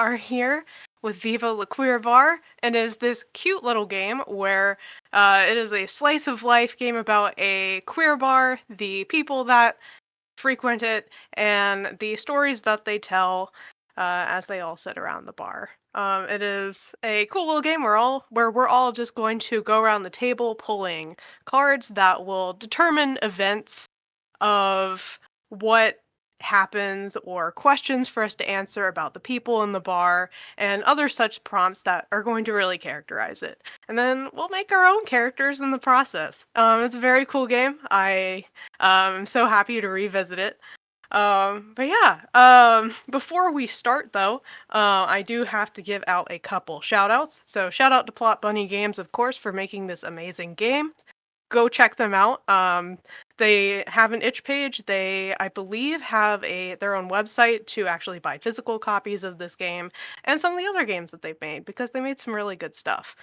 are here with Viva La QueerBar, and is this cute little game where it is a slice of life game about a queer bar, the people that frequent it, and the stories that they tell as they all sit around the bar. It is a cool little game where we're all just going to go around the table pulling cards that will determine events of what happens or questions for us to answer about the people in the bar and other such prompts that are going to really characterize it. And then we'll make our own characters in the process. It's a very cool game. I am so happy to revisit it. But yeah, before we start though, I do have to give out a couple shout outs. So shout out to Plot Bunny Games, of course, for making this amazing game. Go check them out. They have an itch page. They, I believe, have their own website to actually buy physical copies of this game and some of the other games that they've made, because they made some really good stuff.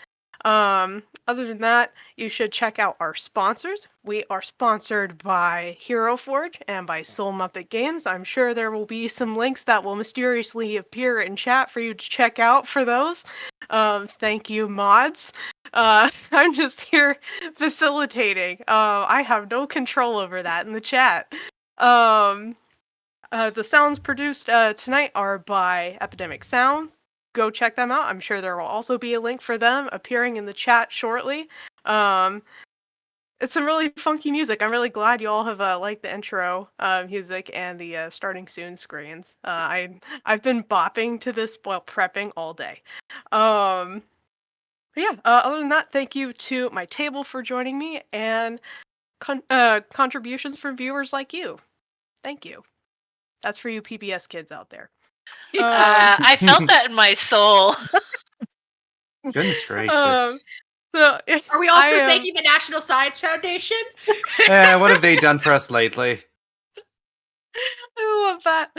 Other than that, you should check out our sponsors. We are sponsored by Hero Forge and by Soul Muppet Games. I'm sure there will be some links that will mysteriously appear in chat for you to check out for those. Thank you, mods. I'm just here facilitating. I have no control over that in the chat. The sounds produced tonight are by Epidemic Sounds. Go check them out. I'm sure there will also be a link for them appearing in the chat shortly. It's some really funky music. I'm really glad you all have liked the intro music and the starting soon screens. I've been bopping to this while prepping all day. But yeah, other than that, thank you to my table for joining me and contributions from viewers like you. Thank you. That's for you PBS kids out there. I felt that in my soul. Goodness gracious. So are we also thanking the National Science Foundation? What have they done for us lately? I love that.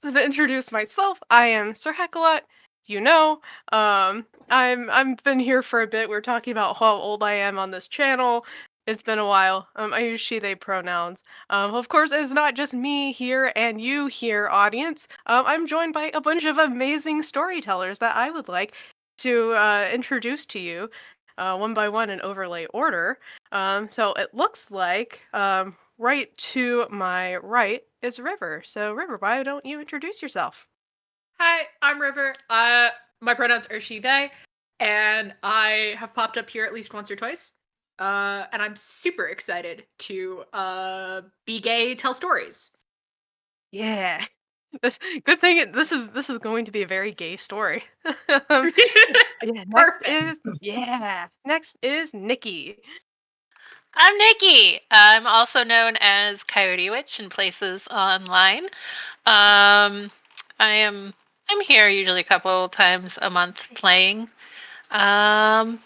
So to introduce myself, I am Sir Heckalot. You know, I've been here for a bit. We're talking about how old I am on this channel. It's been a while. I use she/they pronouns. Of course, it's not just me here and you here, audience. I'm joined by a bunch of amazing storytellers that I would like to introduce to you, one by one in overlay order. So it looks like right to my right is River. So River, why don't you introduce yourself? Hi, I'm River. My pronouns are she, they, and I have popped up here at least once or twice. And I'm super excited to be gay, tell stories. Yeah. Good thing this is going to be a very gay story. Next is Nikki. I'm Nikki. I'm also known as Coyote Witch in places online. I'm here usually a couple times a month playing. I'm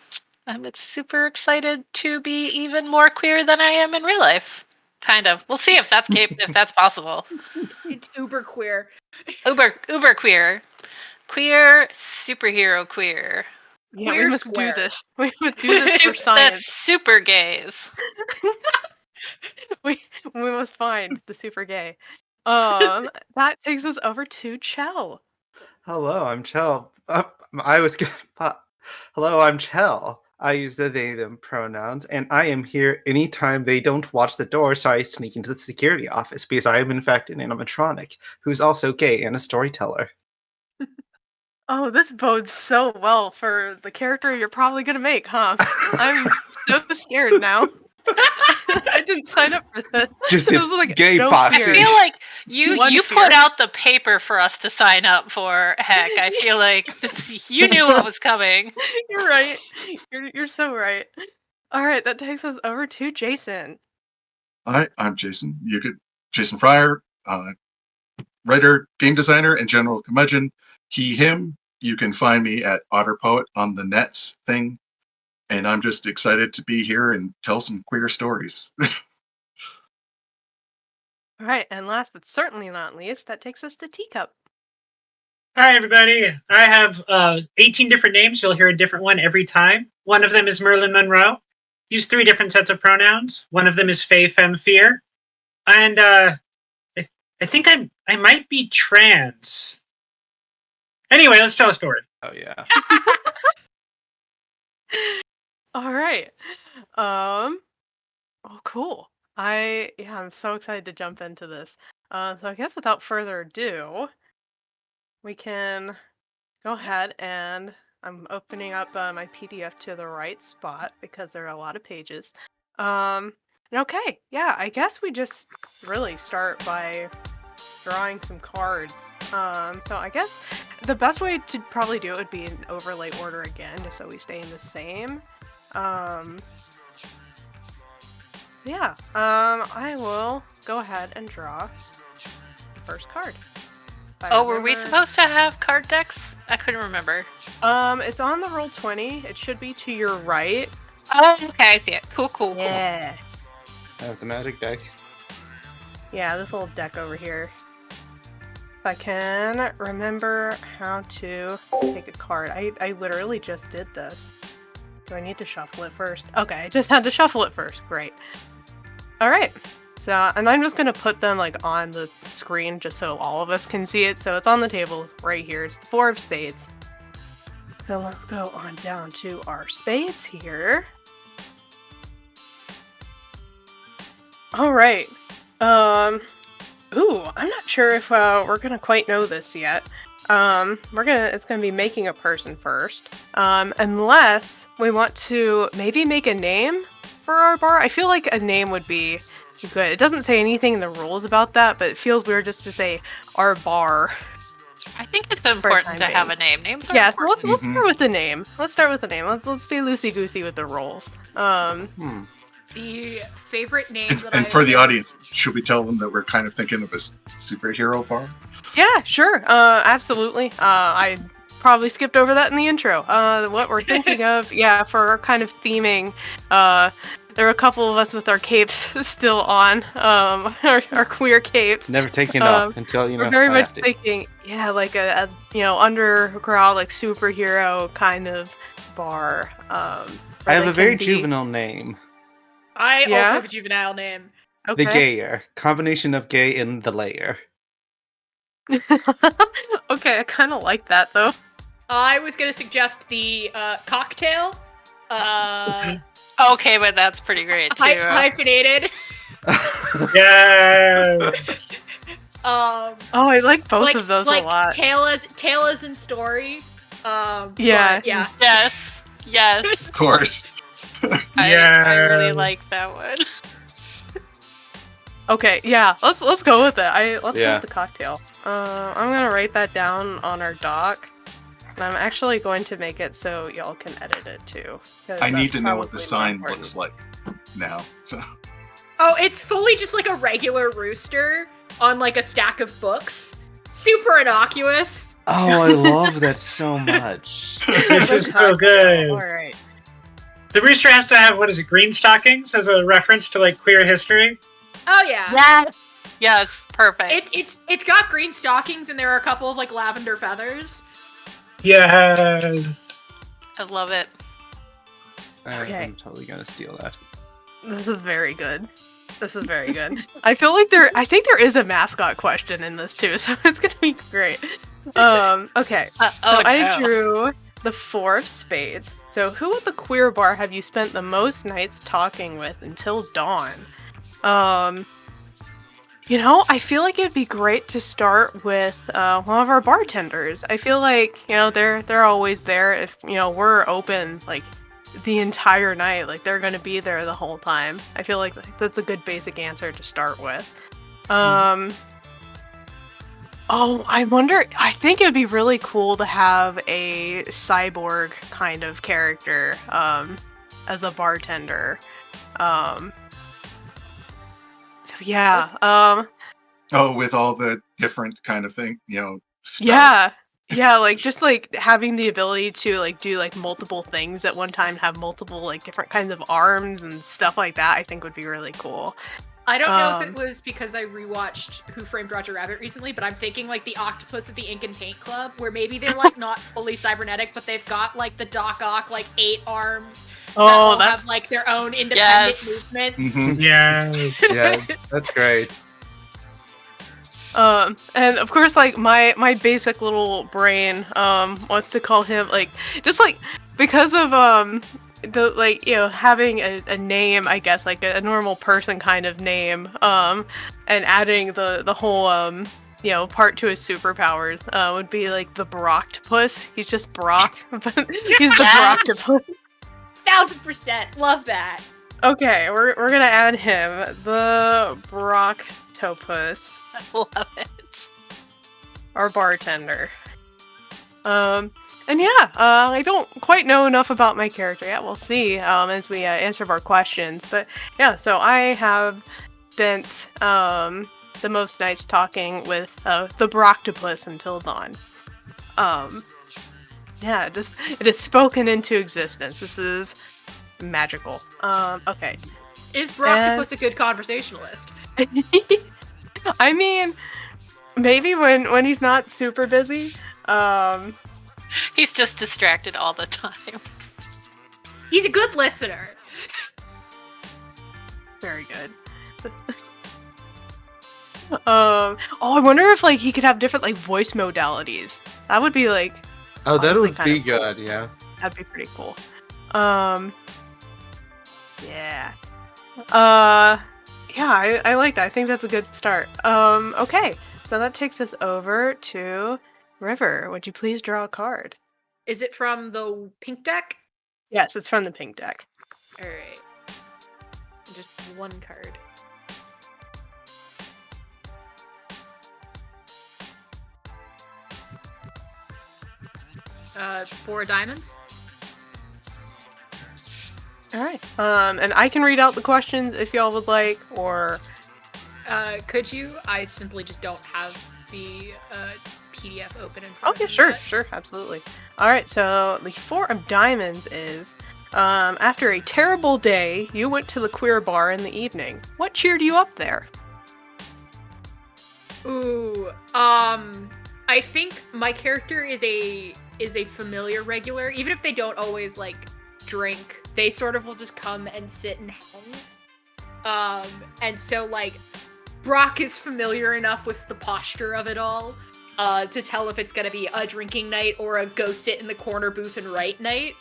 super excited to be even more queer than I am in real life. Kind of. We'll see if that's if that's possible. It's uber queer. Uber queer. Queer superhero queer. Yeah, Queer we must square. do this. We must do this for science. The super gays. we must find the super gay. That takes us over to Chell. Hello, I'm Chell. Hello, I'm Chell. I use the they them pronouns, and I am here anytime they don't watch the door, so I sneak into the security office because I am in fact an animatronic who's also gay and a storyteller. Oh, this bodes so well for the character you're probably gonna make, huh? I'm so scared now. I didn't sign up for this. Just a like, gay no foxy. fear. I feel like you fear. put out the paper for us to sign up for. Heck, I feel like you knew what was coming. You're right. You're so right. All right, that takes us over to Jason. Hi, I'm Jason. Jason Fryer, writer, game designer, and general curmudgeon. He, him. You can find me at Otter Poet on the Nets thing, and I'm just excited to be here and tell some queer stories. All right, and last but certainly not least, that takes us to Teacup. Hi, everybody. I have 18 different names. You'll hear a different one every time. One of them is Merlin Monroe. Use 3 different sets of pronouns. One of them is Faye Femme Fear. And I think I might be trans. Anyway, let's tell a story. Oh yeah. All right. Oh, cool. I'm so excited to jump into this. So I guess without further ado, we can go ahead and I'm opening up my PDF to the right spot because there are a lot of pages. And okay, yeah, I guess we just really start by drawing some cards. So I guess the best way to probably do it would be in overlay order again, just so we stay in the same. Yeah, I will go ahead and draw the first card. Oh, were we supposed to have card decks? I couldn't remember. It's on the Roll20. It should be to your right. Oh, okay, I see it. Cool. Yeah. I have the magic deck. Yeah, this little deck over here. If I can remember how to take a card. I literally just did this. Do I need to shuffle it first? Okay, I just had to shuffle it first. Great. Alright. So, and I'm just gonna put them like on the screen just so all of us can see it. So it's on the table right here. It's the 4 of spades. So let's go on down to our spades here. Alright. Ooh, I'm not sure if we're gonna quite know this yet. It's gonna be making a person first. Unless we want to maybe make a name for our bar. I feel like a name would be good. It doesn't say anything in the rules about that, but it feels weird just to say our bar. I think it's important to have a name. Names are Yeah, so important. let's start with the name. Let's start with the name. Let's be loosey goosey with the rules. The favorite name that And for the audience, should we tell them that we're kind of thinking of a superhero bar? Yeah, sure. Absolutely. I probably skipped over that in the intro. What we're thinking of, yeah, for our kind of theming, there are a couple of us with our capes still on, our queer capes. Never taking it off until We're very much thinking, yeah, like a underground, like superhero kind of bar. I have a very juvenile name. I Yeah? also have a juvenile name. Okay. The gayer. Combination of gay and the layer. Okay, I kind of like that though. I was gonna suggest the cocktail. Okay, but that's pretty great too. Hyphenated. Yes. Oh, I like both of those a lot. Tale as in story. Yeah. but yeah. Yes. Of course. I really like that one. Okay, yeah, let's go with it. Let's go Yeah. with the cocktail. I'm gonna write that down on our doc, and I'm actually going to make it so y'all can edit it too. I need to know what the probably sign more important. looks like now. So Oh, it's fully just like a regular rooster on like a stack of books. Super innocuous. Oh, I love that so much. This is so good. All right. The rooster has to have, what is it, green stockings as a reference to like queer history? Oh yeah. Yes, perfect. It's got green stockings and there are a couple of like lavender feathers. Yes. I love it. Okay. I'm totally gonna steal that. This is very good. I feel like I think there is a mascot question in this too, so it's gonna be great. Okay. I drew the 4 of spades. So who at the queer bar have you spent the most nights talking with until dawn? I feel like it'd be great to start with one of our bartenders. I feel like, they're always there if, we're open like the entire night. Like they're gonna be there the whole time. I feel like that's a good basic answer to start with. Oh, I think it would be really cool to have a cyborg kind of character as a bartender. So yeah. oh, with all the different kind of thing, Yeah. Yeah, like just like having the ability to like do like multiple things at one time, have multiple like different kinds of arms and stuff like that, I think would be really cool. I don't know if it was because I rewatched Who Framed Roger Rabbit recently, but I'm thinking like the octopus at the Ink and Paint Club, where maybe they're like not fully cybernetic, but they've got like the Doc Ock like 8 arms. Oh, that have like their own independent movements. Mhm. Yes. Yeah, that's great. And of course, like my basic little brain wants to call him like just like because of the like having a name, I guess like a normal person kind of name, and adding the whole part to his superpowers would be like the Broctopus. He's just Brock, but he's the Broctopus. 1000%. Love that. Okay, we're gonna add him, the Broctopus, I love it. our bartender. And yeah, I don't quite know enough about my character yet. We'll see as we answer our questions. But yeah, so I have spent the most nights talking with the Broctopus until dawn. Yeah, it is spoken into existence. This is magical. Okay. Is Broctopus a good conversationalist? I mean, maybe when he's not super busy. He's just distracted all the time. He's a good listener. Very good. Oh, I wonder if like he could have different like voice modalities. That would be like. Oh, that honestly would kind be of cool. good, yeah. That'd be pretty cool. Yeah. Yeah, I like that. I think that's a good start. Okay. So that takes us over to River. Would you please draw a card? Is it from the pink deck? Yes, it's from the pink deck. Alright. Just one card. Four diamonds. All right. And I can read out the questions if y'all would like, or Could you? I simply just don't have the PDF open in front okay, of me sure, yet. sure, absolutely. All right. So the four of diamonds is after a terrible day, you went to the queer bar in the evening. What cheered you up there? Ooh, I think my character is a familiar regular. Even if they don't always like drink, they sort of will just come and sit and hang. And so like Brock is familiar enough with the posture of it all to tell if it's gonna be a drinking night or a go sit in the corner booth and write night.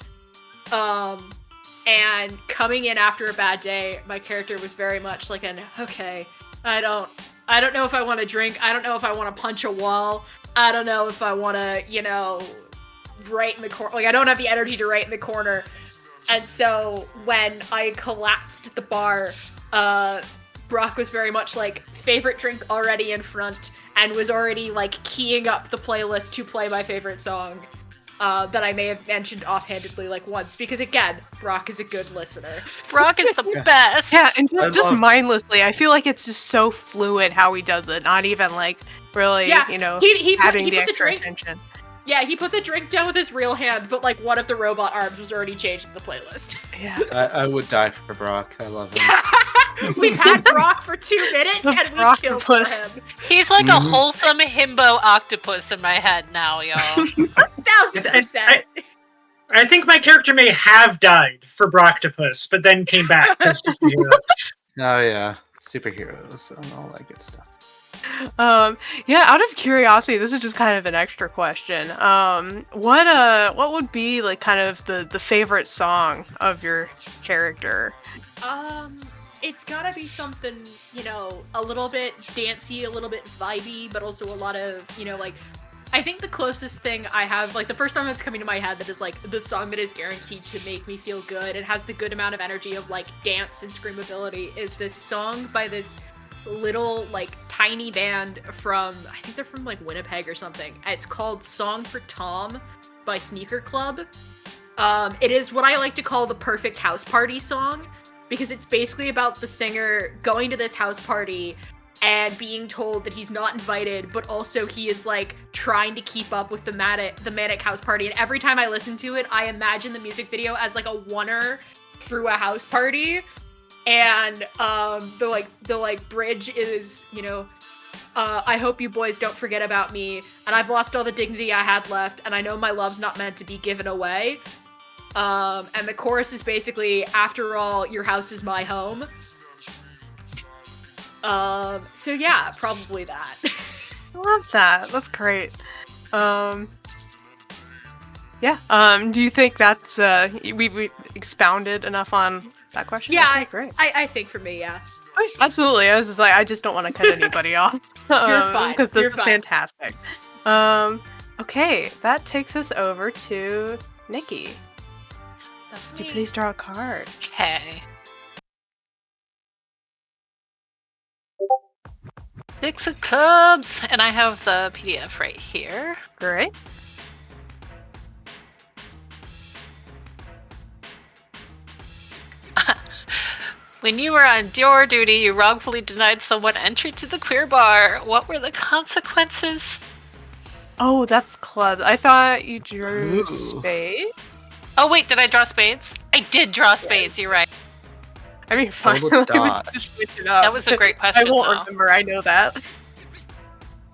And coming in after a bad day, my character was very much like okay, I don't know if I want to drink. I don't know if I want to punch a wall. I don't know if I want to, write in the corner. Like, I don't have the energy to write in the corner. And so when I collapsed at the bar, Brock was very much like, favorite drink already in front, and was already like keying up the playlist to play my favorite song. That I may have mentioned offhandedly like once, because again, Brock is a good listener. Brock is the best. Yeah, and I just love- mindlessly. I feel like it's just so fluid how he does it. Not even like really, Yeah, he having put the the extra drink. attention. Yeah, he put the drink down with his real hand, but like one of the robot arms was already changed in the playlist. Yeah. I would die for Brock. I love him. We've had Brock for 2 minutes The and we killed for Brockopus. him. He's like a Mhm. wholesome himbo octopus in my head now, y'all. 1000%. I think my character may have died for Broctopus, but then came back as superheroes. Oh yeah, superheroes and all that good stuff. Yeah, out of curiosity, this is just kind of an extra question. What would be like kind of the favorite song of your character? It's gotta be something, a little bit dancey, a little bit vibey, but also a lot of, like, I think the closest thing I have, like, the first song that's coming to my head that is, like, the song that is guaranteed to make me feel good, it has the good amount of energy of, like, dance and screamability, is this song by this little, like, tiny band from, I think they're from, like, Winnipeg or something. It's called Song for Tom by Sneaker Club. It is what I like to call the perfect house party song, because it's basically about the singer going to this house party and being told that he's not invited, but also he is like trying to keep up with the manic house party. And every time I listen to it, I imagine the music video as like a oneer through a house party. And the bridge is, I hope you boys don't forget about me, and I've lost all the dignity I had left, and I know my love's not meant to be given away. And the chorus is basically, after all, your house is my home. So yeah, probably that. love that. That's great. Yeah. Do you think that's we expounded enough on that question? Yeah, Okay, great. I think for me, yeah. Oh, absolutely. I was just like, I just don't want to cut anybody off. You're fine. Because this You're is fine. fantastic. Okay, that takes us over to Nikki. That's Could you me. please draw a card? Okay. 6 of clubs, and I have the PDF right here. Great. When you were on your duty, you wrongfully denied someone entry to the queer bar. What were the consequences? Oh, that's clubs. I thought you drew Ooh. spade. Oh wait, did I draw spades? I did draw spades, you're right. I mean, Roll the finally, we dot. just switch it up. That was a great question, I won't though. remember. I know that.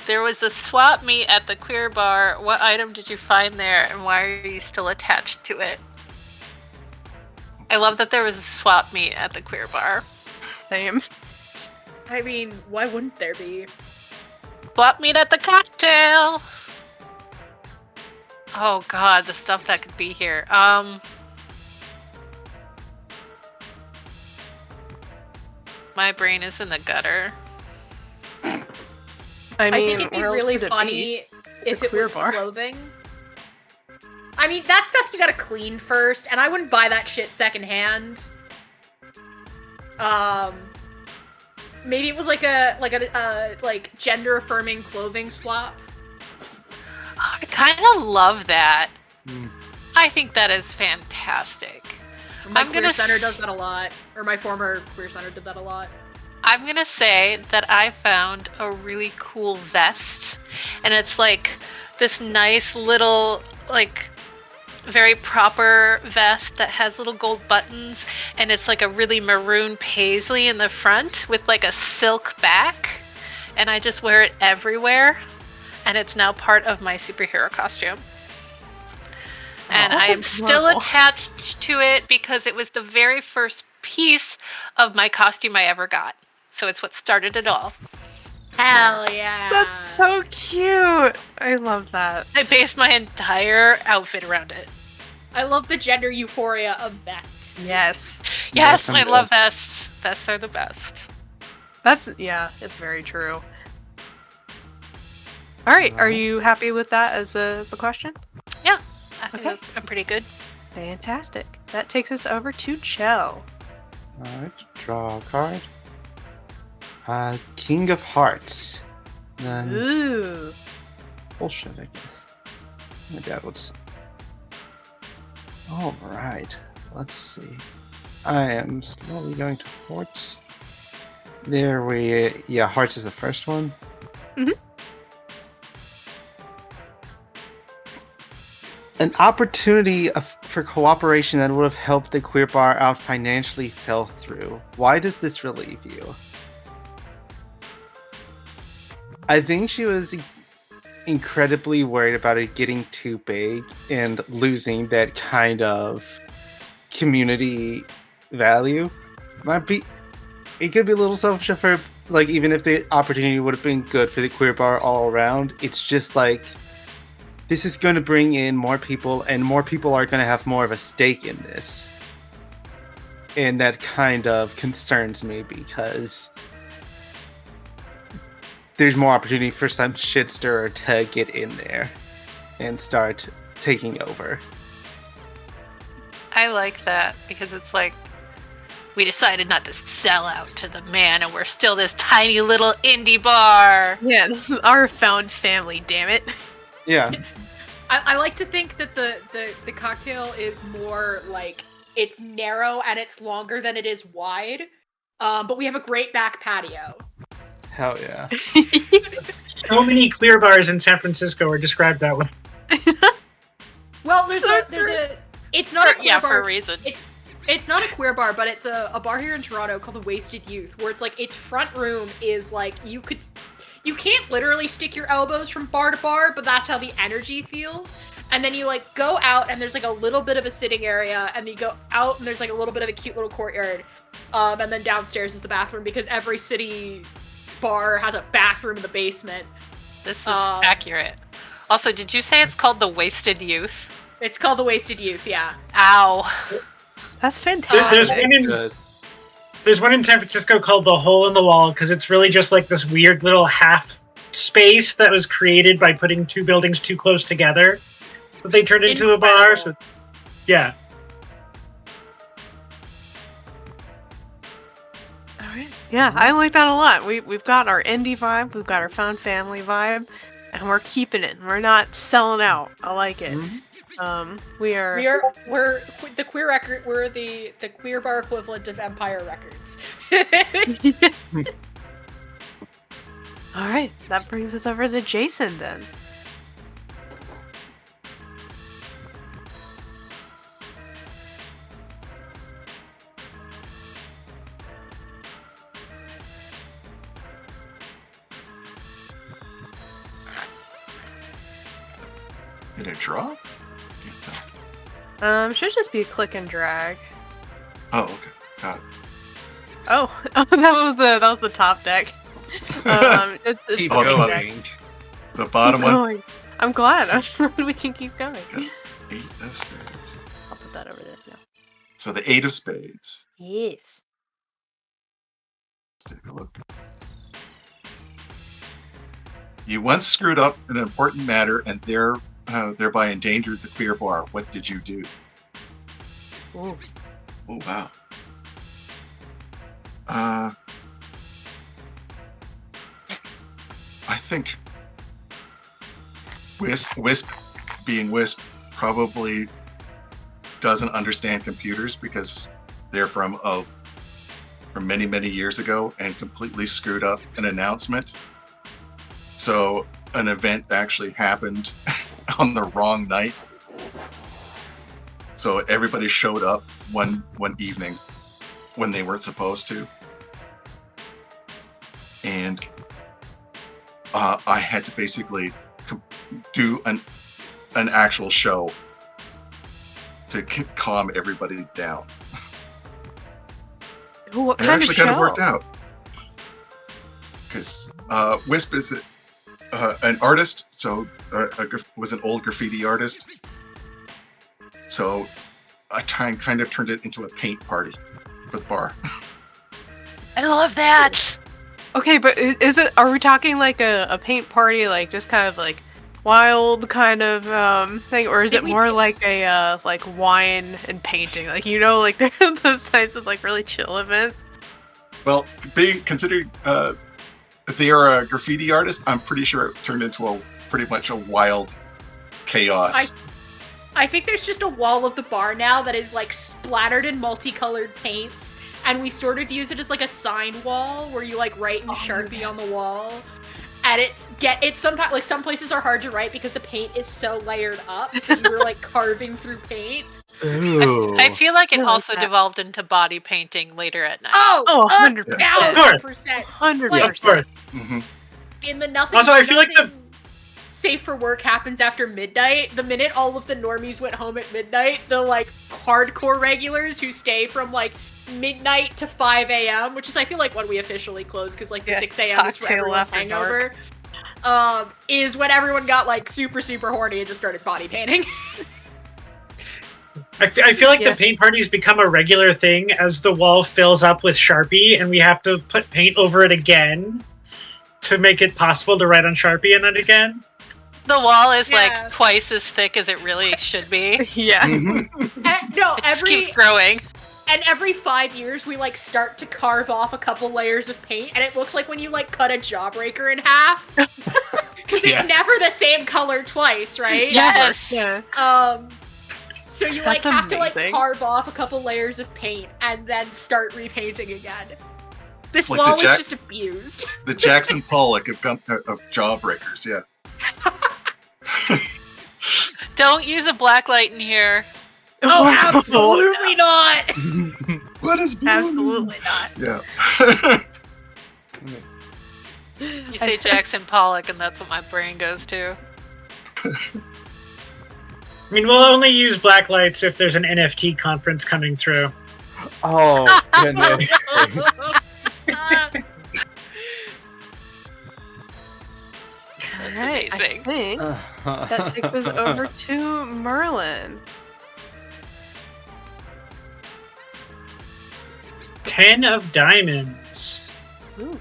There was a swap meet at the queer bar. What item did you find there, and why are you still attached to it? I love that there was a swap meet at the queer bar. Same. I mean, why wouldn't there be? Swap meet at the cocktail. Oh god, the stuff that could be here. My brain is in the gutter. I mean, I think it'd be where else really would it be? funny if it queer was bar. clothing. I mean, that stuff you gotta clean first, and I wouldn't buy that shit secondhand. Maybe it was like a gender affirming clothing swap. I kind of love that. Mm. I think that is fantastic. My I'm queer gonna center s- does that a lot, or my former queer center did that a lot. I'm gonna say that I found a really cool vest, and it's like this nice little, like, very proper vest that has little gold buttons, and it's like a really maroon paisley in the front with like a silk back, and I just wear it everywhere, and it's now part of my superhero costume. And I am that's still adorable. attached to it because it was the very first piece of my costume I ever got. So it's what started it all. Hell yeah! That's so cute. I love that. I based my entire outfit around it. I love the gender euphoria of vests. Yes. Yes, I'm I good. love vests. Vests are the best. It's very true. All right, are Alright. you happy with that as the question? Yeah, I think Okay. I'm pretty good. Fantastic. That takes us over to Chell. Alright, draw a card. King of Hearts. Then Ooh. bullshit, I guess. My dad would say. Alright, let's see. I am slowly going to Hearts. Yeah, Hearts is the first one. Mhm. An opportunity for cooperation that would have helped the queer bar out financially fell through. Why does this relieve you? I think she was incredibly worried about it getting too big and losing that kind of community value. It could be a little selfish of her, like, even if the opportunity would have been good for the queer bar all around, it's just like, this is going to bring in more people, and more people are going to have more of a stake in this. And that kind of concerns me, because there's more opportunity for some shit stirrer to get in there and start taking over. I like that because it's like we decided not to sell out to the man, and we're still this tiny little indie bar. Yeah, this is our found family, damn it. Yeah. I like to think that the cocktail is more like it's narrow and it's longer than it is wide. But we have a great back patio. Hell yeah. So many queer bars in San Francisco are described that way. Well, it's not a queer For bar. a reason. It's not a queer bar, but it's a bar here in Toronto called the Wasted Youth, where it's like its front room is like you can't literally stick your elbows from bar to bar, but that's how the energy feels. And then you like go out and there's like a little bit of a sitting area, and then you go out and there's like a little bit of a cute little courtyard. And then downstairs is the bathroom, because every city bar has a bathroom in the basement. This is accurate. Also, did you say it's called the Wasted Youth? It's called the Wasted Youth, yeah. Ow. That's fantastic. There's one in San Francisco called the Hole in the Wall because it's really just like this weird little half space that was created by putting two buildings too close together. But they turned into a bar. So, yeah. All right. Yeah, I like that a lot. We've got our indie vibe, we've got our found family vibe, and we're keeping it. We're not selling out. I like it. We're the queer record. We're the queer bar equivalent of Empire Records. All right, that brings us over to Jason then. Did it draw? Should just be a click and drag. Oh, okay. Got it. Oh, that was the top deck. It's Keep Oh, going. The bottom one. going. I'm glad. I'm glad we can keep going. Got 8 of spades. I'll put that over there now. So the 8 of spades. Yes. Take a look. You once screwed up an important matter and thereby endangered the queer bar. What did you do? Ooh. Oh, wow. I think Wisp, being Wisp, probably doesn't understand computers because they're from many, many years ago and completely screwed up an announcement. So an event actually happened on the wrong night. So everybody showed up one evening when they weren't supposed to. And I had to basically do an actual show to calm everybody down. Ooh, what And it kind actually of kind of show? worked out. Because Wisp is an artist, so was an old graffiti artist. So I kind of turned it into a paint party for the bar. I love that. Okay, but are we talking like a paint party, like just kind of like wild kind of thing, or is it more like a like wine and painting, like like those types of like really chill events? Well, considering they are a graffiti artist, I'm pretty sure it turned into pretty much a wild chaos. I think there's just a wall of the bar now that is like splattered in multicolored paints, and we sort of use it as like a sign wall where you like write in Sharpie on the wall. And it's sometimes like some places are hard to write because the paint is so layered up that you're like carving through paint. Ooh. I feel like it I like also that. devolved into body painting later at night. Oh, 100%. 1,000%. 100%. Of course. Mm-hmm. In the nothing. Also, I feel like nothing safe for work happens after midnight. The minute all of the normies went home at midnight, the like hardcore regulars who stay from like midnight to 5 a.m., which is I feel like when we officially close because like the 6 a.m. is for cocktail everyone's after hangover. Is when everyone got like super horny and just started body painting. I feel like the paint parties become a regular thing as the wall fills up with Sharpie and we have to put paint over it again to make it possible to write on Sharpie in it again. The wall is Yeah. like twice as thick as it really should be. Yeah. No, It just keeps growing. And every 5 years, we like start to carve off a couple layers of paint, and it looks like when you like cut a jawbreaker in half, because Yes. it's never the same color twice, right? Yes. Yeah. So you like That's have to amazing. like carve off a couple layers of paint and then start repainting again. This Like wall the is just abused. The Jackson Pollock of jawbreakers, yeah. Don't use a black light in here. Oh, absolutely not! What is blue? Absolutely not. Yeah. You say Jackson Pollock, and that's what my brain goes to. I mean, we'll only use black lights if there's an NFT conference coming through. Oh, goodness. That's Alright, I amazing. think that takes us over to Merlin. 10 of diamonds. Ooh.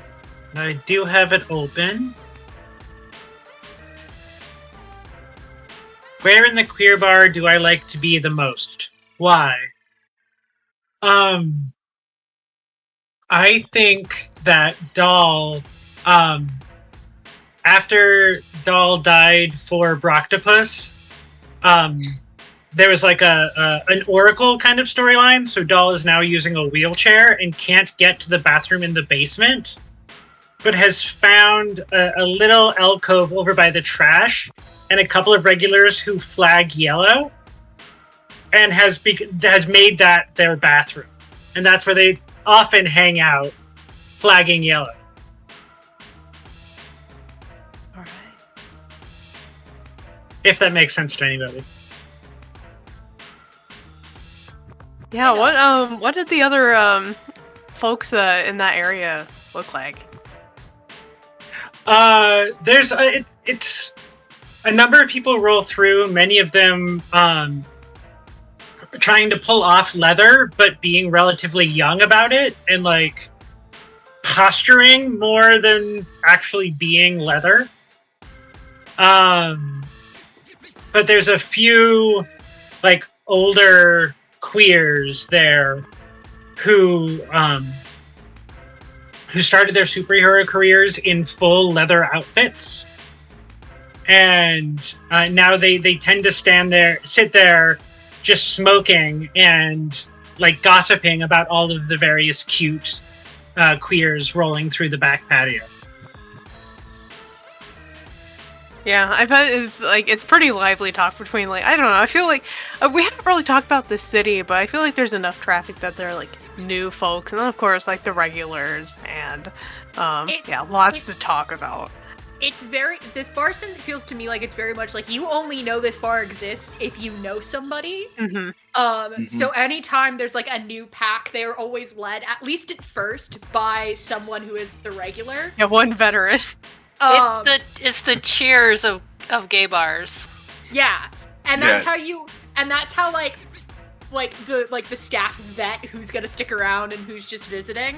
I do have it open. Where in the queer bar do I like to be the most? Why? I think that Doll, after Doll died for Broctopus, there was like an oracle kind of storyline. So Doll is now using a wheelchair and can't get to the bathroom in the basement, but has found a little alcove over by the trash and a couple of regulars who flag yellow, and has made that their bathroom, and that's where they often hang out, flagging yellow. Alright. If that makes sense to anybody. Yeah, what did the other folks in that area look like? There's it's a number of people roll through, many of them trying to pull off leather, but being relatively young about it, and like posturing more than actually being leather. But there's a few like older queers there who started their superhero careers in full leather outfits, and now they tend to sit there just smoking and like gossiping about all of the various cute queers rolling through the back patio. Yeah, I bet it's pretty lively talk between, like, I don't know, I feel like we haven't really talked about this city, but I feel like there's enough traffic that there are like new folks, and then of course like the regulars, and lots to talk about. This bar feels to me like it's very much like you only know this bar exists if you know somebody. Mm-hmm. So anytime there's like a new pack, they are always led, at least at first, by someone who is the regular. Yeah, one veteran. It's the cheers of gay bars. Yeah, and that's Yes. that's how like the staff vet who's gonna stick around and who's just visiting.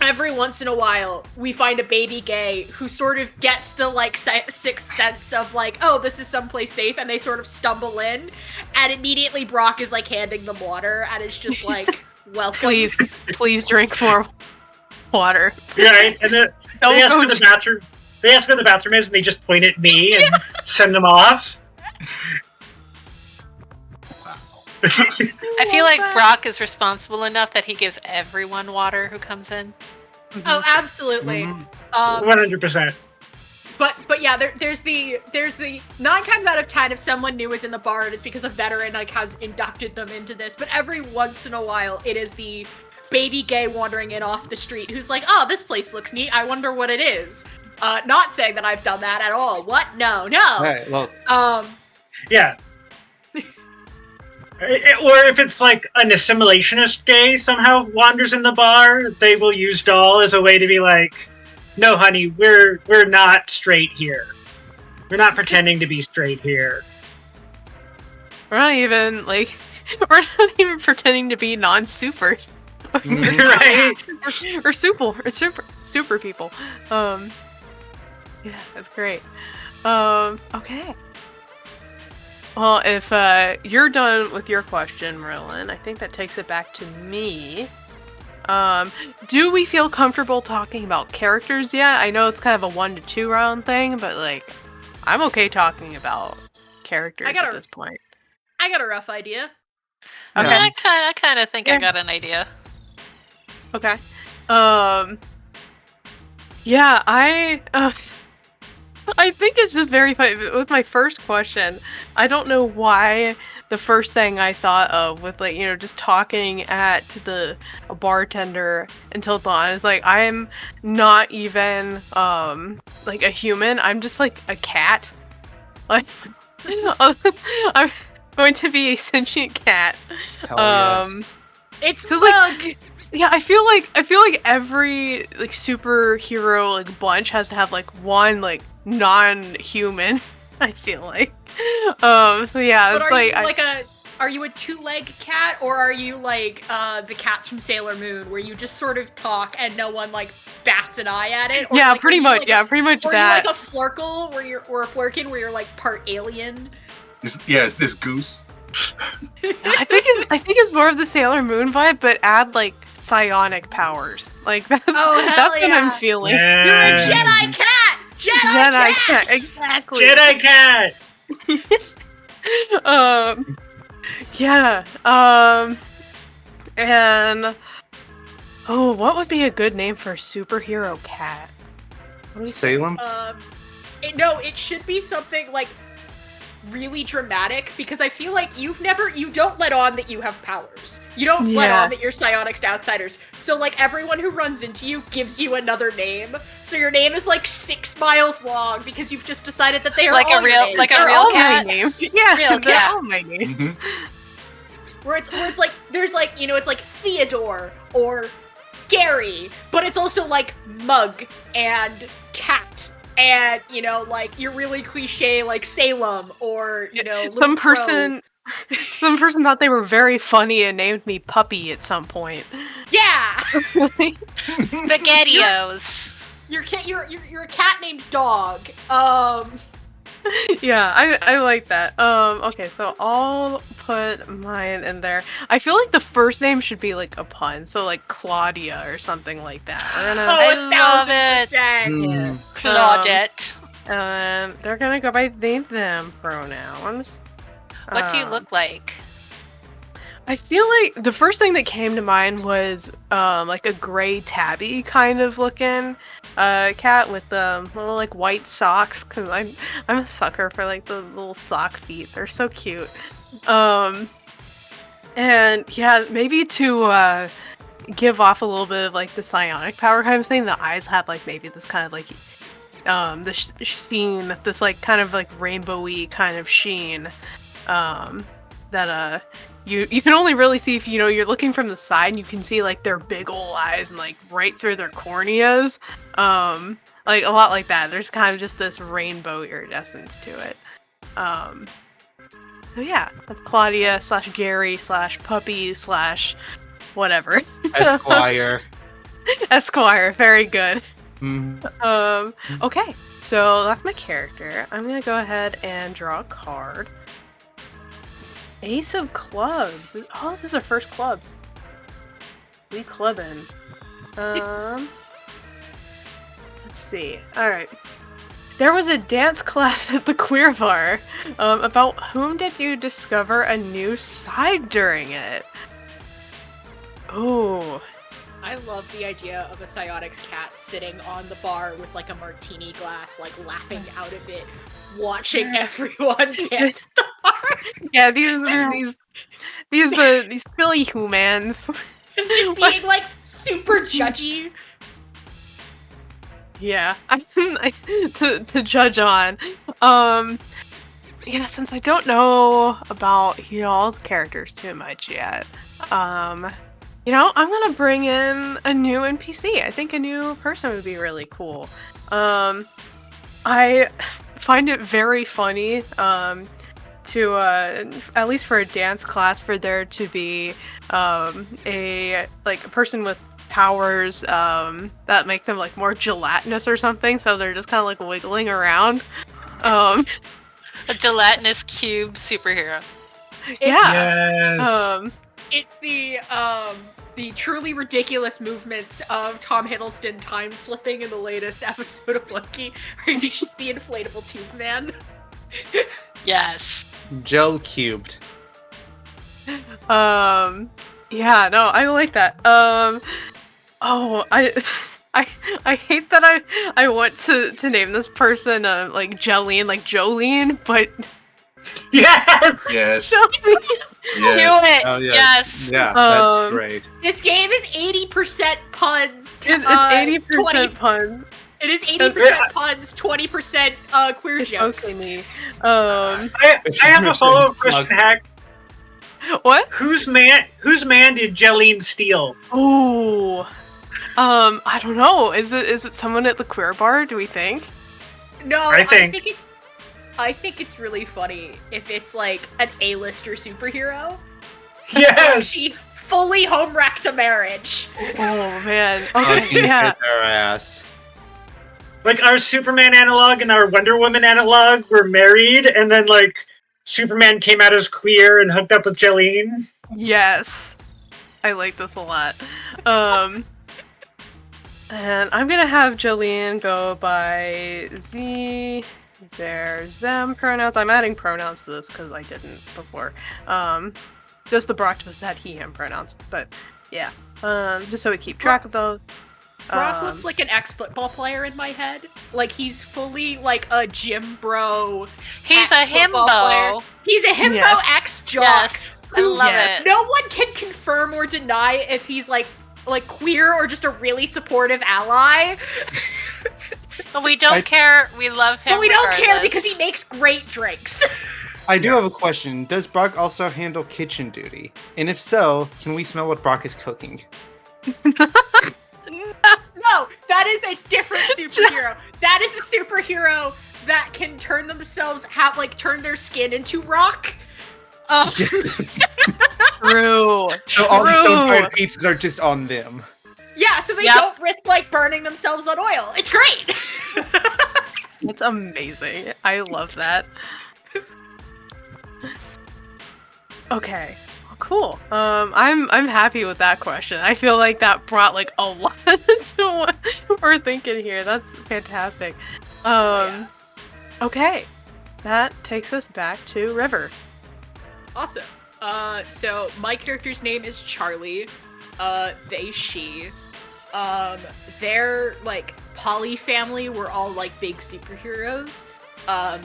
Every once in a while, we find a baby gay who sort of gets the like sixth sense of like, oh, this is someplace safe, and they sort of stumble in, and immediately Brock is like handing them water, and it's just like, welcome. Please drink more water. Right, and then they ask where the bathroom. They ask where the bathroom is, and they just point at me and send them off. I feel like Brock is responsible enough that he gives everyone water who comes in. Oh, absolutely. 100%. But yeah, there's the 9 times out of 10, if someone new is in the bar, it is because a veteran like has inducted them into this. But every once in a while, it is the baby gay wandering in off the street who's like, oh, this place looks neat. I wonder what it is. Not saying that I've done that at all. What? No. Right, well, Yeah. Or if it's like an assimilationist gay somehow wanders in the bar, they will use Doll as a way to be like, no, honey, we're not straight here. We're not pretending to be straight here. We're not even pretending to be non-supers. Right? or super people. Yeah, that's great. Okay. Well, if you're done with your question, Merlin, I think that takes it back to me. Do we feel comfortable talking about characters yet? I know it's kind of a 1 to 2 round thing, but like, I'm okay talking about characters at this point. I got a rough idea. Okay. Yeah, I kind of think I got an idea. Okay. Yeah, I think it's just very funny. With my first question, I don't know why the first thing I thought of with like, just talking at a bartender until dawn is like, I'm not even like a human. I'm just like a cat. Like, I'm going to be a sentient cat. hell yes. It's Cause Bug! Yeah, I feel like every like superhero like bunch has to have like one like non-human. I feel like. So yeah, But it's are you like are you a two-leg cat, or are you like the cats from Sailor Moon, where you just sort of talk and no one like bats an eye at it? Or yeah, like, pretty are you much. like Yeah, pretty much or that. are you like a Flurkle, or a Flurkin, where you're like part alien? Is this Goose? I think it's more of the Sailor Moon vibe, but add like psionic powers. Like that's Oh, hell that's what I'm yeah. feeling. You're a Yeah. Jedi cat! Jedi, Jedi cat! cat, exactly. Jedi cat. Yeah. And what would be a good name for a superhero cat? What do we say? Salem? No, it should be something like really dramatic, because I feel like you don't let on that you have powers. You don't let Yeah. on that you're psionics to outsiders. So like everyone who runs into you gives you another name. So your name is like 6 miles long because you've just decided that they are Like a all your real- names. like a They're real all cat? my name. Yeah, Real they're cat. all my name. Mhm. where it's like there's like, you know, it's like Theodore or Gary, but it's also like Mug and Cat. And, you know, like, you're really cliche, like Salem, or, you know, Little Some Crow. some person thought they were very funny and named me Puppy at some point. Yeah! Spaghettios. You're a cat named Dog. Yeah, I like that. Okay, so I'll put mine in there. I feel like the first name should be like a pun, so like Claudia or something like that. We're gonna I love it. 1000%. Claudette. they're gonna go by they them pronouns. What do you look like? I feel like the first thing that came to mind was like a gray tabby kind of looking cat with little like white socks, because I'm a sucker for like the little sock feet. They're so cute. And yeah, maybe to give off a little bit of like the psionic power kind of thing, the eyes have like maybe this kind of like the sheen, this like kind of like rainbowy kind of sheen that you can only really see if, you know, you're looking from the side and you can see like their big ol' eyes and like right through their corneas, like a lot like that. There's kind of just this rainbow iridescence to it. So yeah, that's Claudia / Gary / Puppy / whatever. Esquire. Esquire, very good. Mm. Okay, so that's my character. I'm gonna go ahead and draw a card. Ace of Clubs. Oh, this is our first clubs. We clubbing. Let's see. Alright. There was a dance class at the QueerBar. About whom did you discover a new side during it? Oh. I love the idea of a psionics cat sitting on the bar with like a martini glass, like lapping out of it, watching everyone dance at the bar. Yeah, these silly humans. Just being like super judgy. Yeah, to judge on. Yeah, since I don't know about, you know, all the characters too much yet, you know, I'm gonna bring in a new NPC. I think a new person would be really cool. I find it very funny, to at least for a dance class, for there to be a person with powers that make them like more gelatinous or something, so they're just kind of like wiggling around. A gelatinous cube superhero. Yeah. Yes. It's the truly ridiculous movements of Tom Hiddleston time slipping in the latest episode of Loki, where he's just the inflatable tube man. Yes. Gel cubed. Yeah, no, I like that. Oh, I hate that I want to name this person like Jolene, like Jolene, but Yes. Yes. Jolene. Yes. Do it. Oh, yeah. Yes. Yeah, that's Um, great. This game is 80% puns. It's 20 80% puns. It is 80% puns, 20% queer It's jokes. mostly me. I have a follow-up question, Hack. What? Whose man did Jolene steal? Ooh. I don't know. Is it someone at the queer bar? Do we think? No, I think- I think it's really funny if it's like an A-lister superhero. Yes! She fully home wrecked a marriage. Oh man. Oh, Okay. he Yeah. hit their ass. Like, our Superman analog and our Wonder Woman analog were married, and then, like, Superman came out as queer and hooked up with Jolene. Yes. I like this a lot. And I'm gonna have Jillian go by Z, their, them pronouns. I'm adding pronouns to this because I didn't before. Just the Brocktos had he, him pronouns, but yeah. Just so we keep track of those. Brock looks like an ex-football player in my head. Like, he's fully, like, a gym bro. He's a ex-football player. himbo. He's a himbo Yes. ex-jock. Yes, I love Yes. it. No one can confirm or deny if he's, like queer or just a really supportive ally. But we don't care. We love him. But we don't care regardless. because he makes great drinks. I do have a question. Does Brock also handle kitchen duty? And if so, can we smell what Brock is cooking? No, that is a different superhero. That is a superhero that can turn themselves, turn their skin into rock. True. So all the True. stone-fired pizzas are just on them. Yeah, so they Yep. don't risk, burning themselves on oil. It's great. It's amazing. I love that. Okay. Cool. I'm happy with that question. I feel like that brought like a lot to what we're thinking here. That's fantastic. Okay. That takes us back to River. Awesome. So my character's name is Charlie. They, she. Their, poly family were all, big superheroes,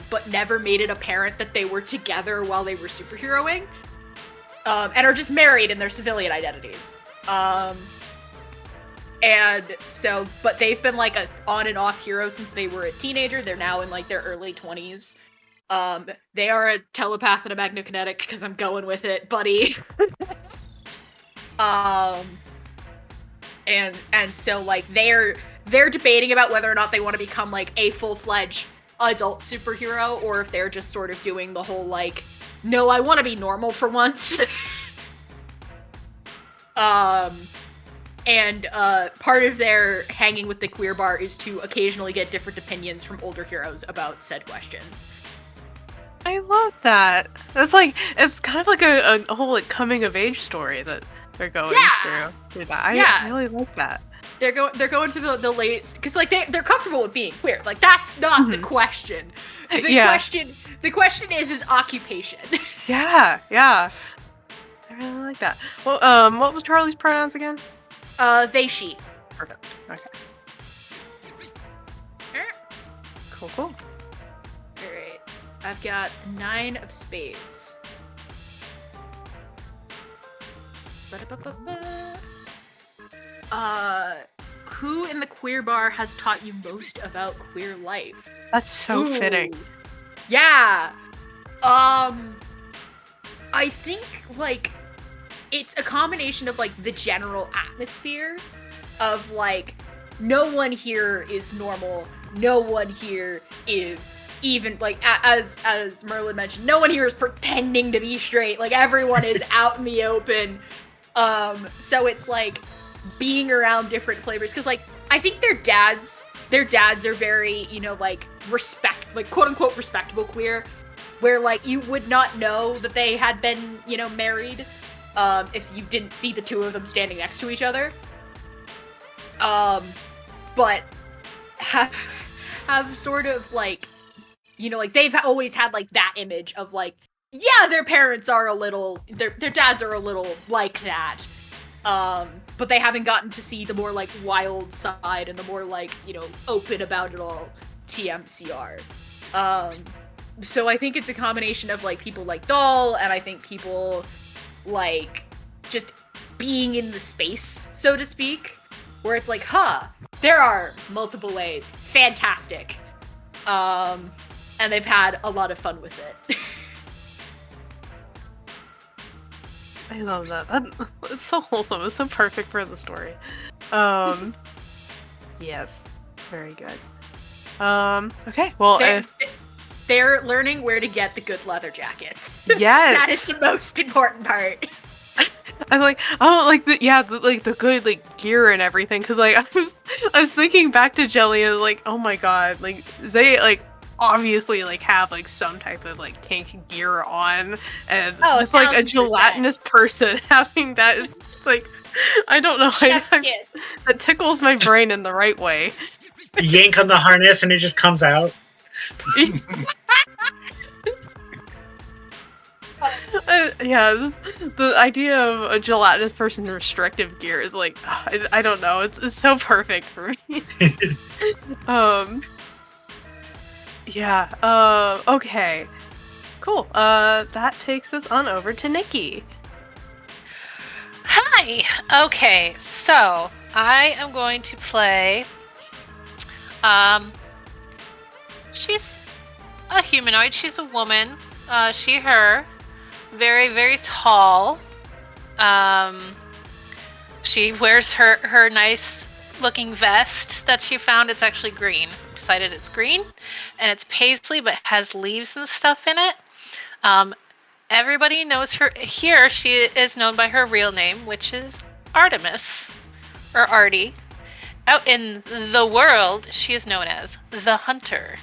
but never made it apparent that they were together while they were superheroing, and are just married in their civilian identities. And so, but they've been, a on and off hero since they were a teenager. They're now in, their early 20s. They are a telepath and a magnokinetic, because I'm going with it, buddy. And so, they're debating about whether or not they want to become, a full-fledged adult superhero, or if they're just sort of doing the whole, no, I want to be normal for once. And part of their hanging with the queer bar is to occasionally get different opinions from older heroes about said questions. I love that. That's it's kind of like a whole coming of age story that they're going through that. I really like that. They're going through the late, because they're comfortable with being queer. That's not the question. The question is occupation. Yeah. I really like that. Well, what was Charlie's pronouns again? They, she. Perfect. Okay. Cool. Alright. I've got 9 of spades. Who in the queer bar has taught you most about queer life? That's so fitting. Yeah. I think it's a combination of the general atmosphere of no one here is normal, no one here is even as Merlin mentioned, no one here is pretending to be straight. Everyone is out in the open. So it's being around different flavors, because I think their dads are very, quote unquote respectable queer, where you would not know that they had been, married, if you didn't see the two of them standing next to each other. But have sort of they've always had that image of yeah, their parents are a little, their dads are a little like that. But they haven't gotten to see the more wild side and the more open about it all TMCR. So I think it's a combination of people like Doll, and I think people just being in the space, so to speak, where it's there are multiple ways. Fantastic. And they've had a lot of fun with it. I love that. It's so wholesome. It's so perfect for the story. Yes, very good. Okay. Well, They're learning where to get the good leather jackets. yes, That is the most important part. I'm like, oh, like the good like gear and everything. Cause like I was thinking back to Jelly and like, oh my god, like they like obviously like have like some type of like tank gear on, and just like a 1000%. gelatinous person having that is like, I don't know, Chef's kiss. that tickles my brain in the right way. Yank on the harness and it just comes out. Yeah, the idea of a gelatinous person in restrictive gear is like, I don't know, it's so perfect for me. Yeah, okay. Cool. That takes us on over to Nikki. Hi! Okay, so I am going to play. She's a humanoid. She's a woman. She, her. Very, very tall. She wears her nice looking vest that she found. It's actually green. Decided it's green. And it's paisley, but has leaves and stuff in it. Everybody knows her. Here, she is known by her real name, which is Artemis. Or Artie. Out in the world, she is known as the Hunter.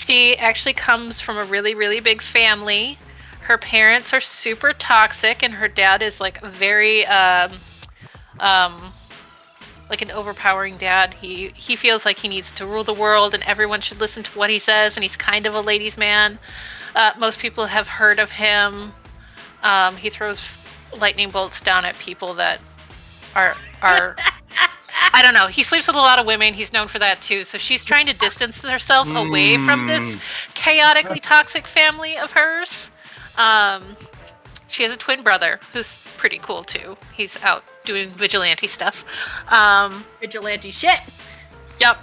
She actually comes from a really, really big family. Her parents are super toxic, and her dad is like a very, like an overpowering dad. He feels like he needs to rule the world, and everyone should listen to what he says. And he's kind of a ladies' man. Most people have heard of him. He throws lightning bolts down at people that are I don't know. He sleeps with a lot of women. He's known for that too. So she's trying to distance herself away from this chaotically toxic family of hers. She has a twin brother who's pretty cool too. He's out doing vigilante stuff. Vigilante shit. Yep.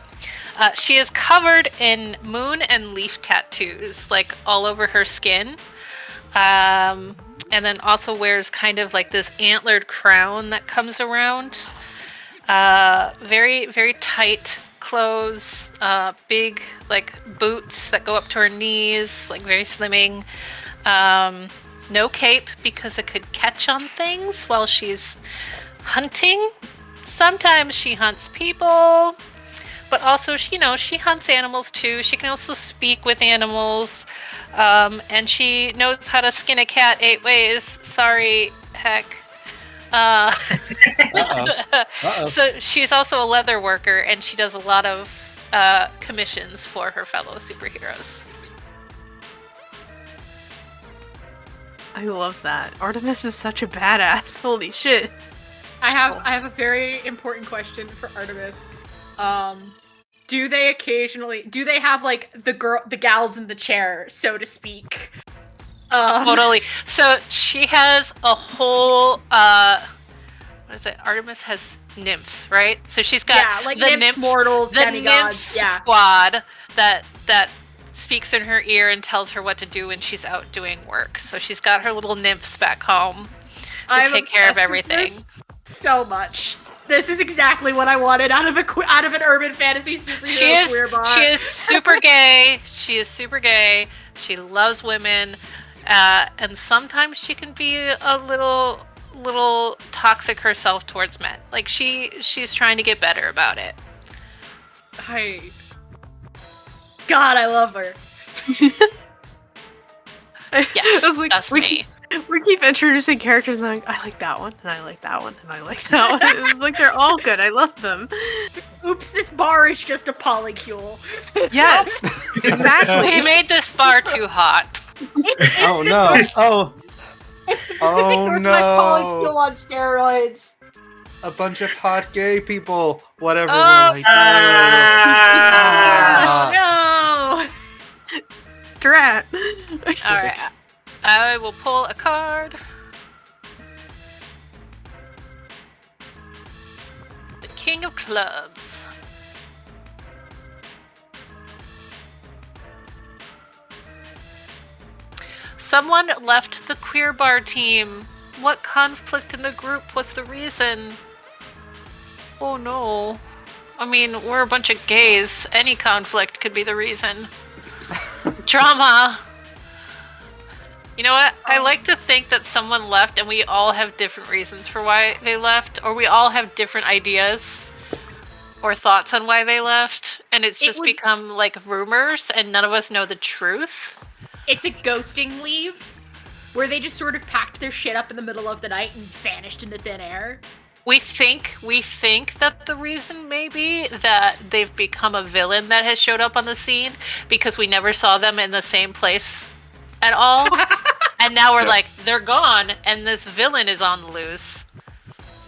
She is covered in moon and leaf tattoos, like all over her skin. And then also wears kind of like this antlered crown that comes around. Very, very tight clothes, big like boots that go up to her knees, like very slimming. No cape because it could catch on things while she's hunting. Sometimes she hunts people, but also she hunts animals too. She can also speak with animals, and she knows how to skin a cat 8 ways. Sorry, heck. So she's also a leather worker, and she does a lot of commissions for her fellow superheroes. I love that. Artemis is such a badass. Holy shit. I have a very important question for Artemis. Do they have like the gals in the chair, so to speak? Totally. So she has a whole what is it? Artemis has nymphs, right? So she's got like the nymphs, mortals, the demigods, nymph squad that speaks in her ear and tells her what to do when she's out doing work. So she's got her little nymphs back home to take care of everything. So much. This is exactly what I wanted out of an urban fantasy superhero QueerBar. She is super gay. She is super gay. She loves women, and sometimes she can be a little toxic herself towards men. Like she's trying to get better about it. God, I love her. Yeah, like, that's me. We keep introducing characters and I like that one, and I like that one, and I like that one. It's like they're all good. I love them. Oops, this bar is just a polycule. Yes, exactly. We made this bar too hot. Oh no! Oh, it's the Pacific Northwest polycule on steroids. a bunch of hot gay people. Whatever will Oh, I do? No. Drat. All right, I will pull a card. The King of Clubs. Someone left the QueerBar team. What conflict in the group was the reason? Oh no. I mean, we're a bunch of gays. Any conflict could be the reason. Drama! You know what? I like to think that someone left and we all have different reasons for why they left, or we all have different ideas or thoughts on why they left, and it's just become like rumors and none of us know the truth. It's a ghosting leave, where they just sort of packed their shit up in the middle of the night and vanished into thin air. We think that the reason may be that they've become a villain that has showed up on the scene because we never saw them in the same place at all. And now we're like, they're gone and this villain is on the loose.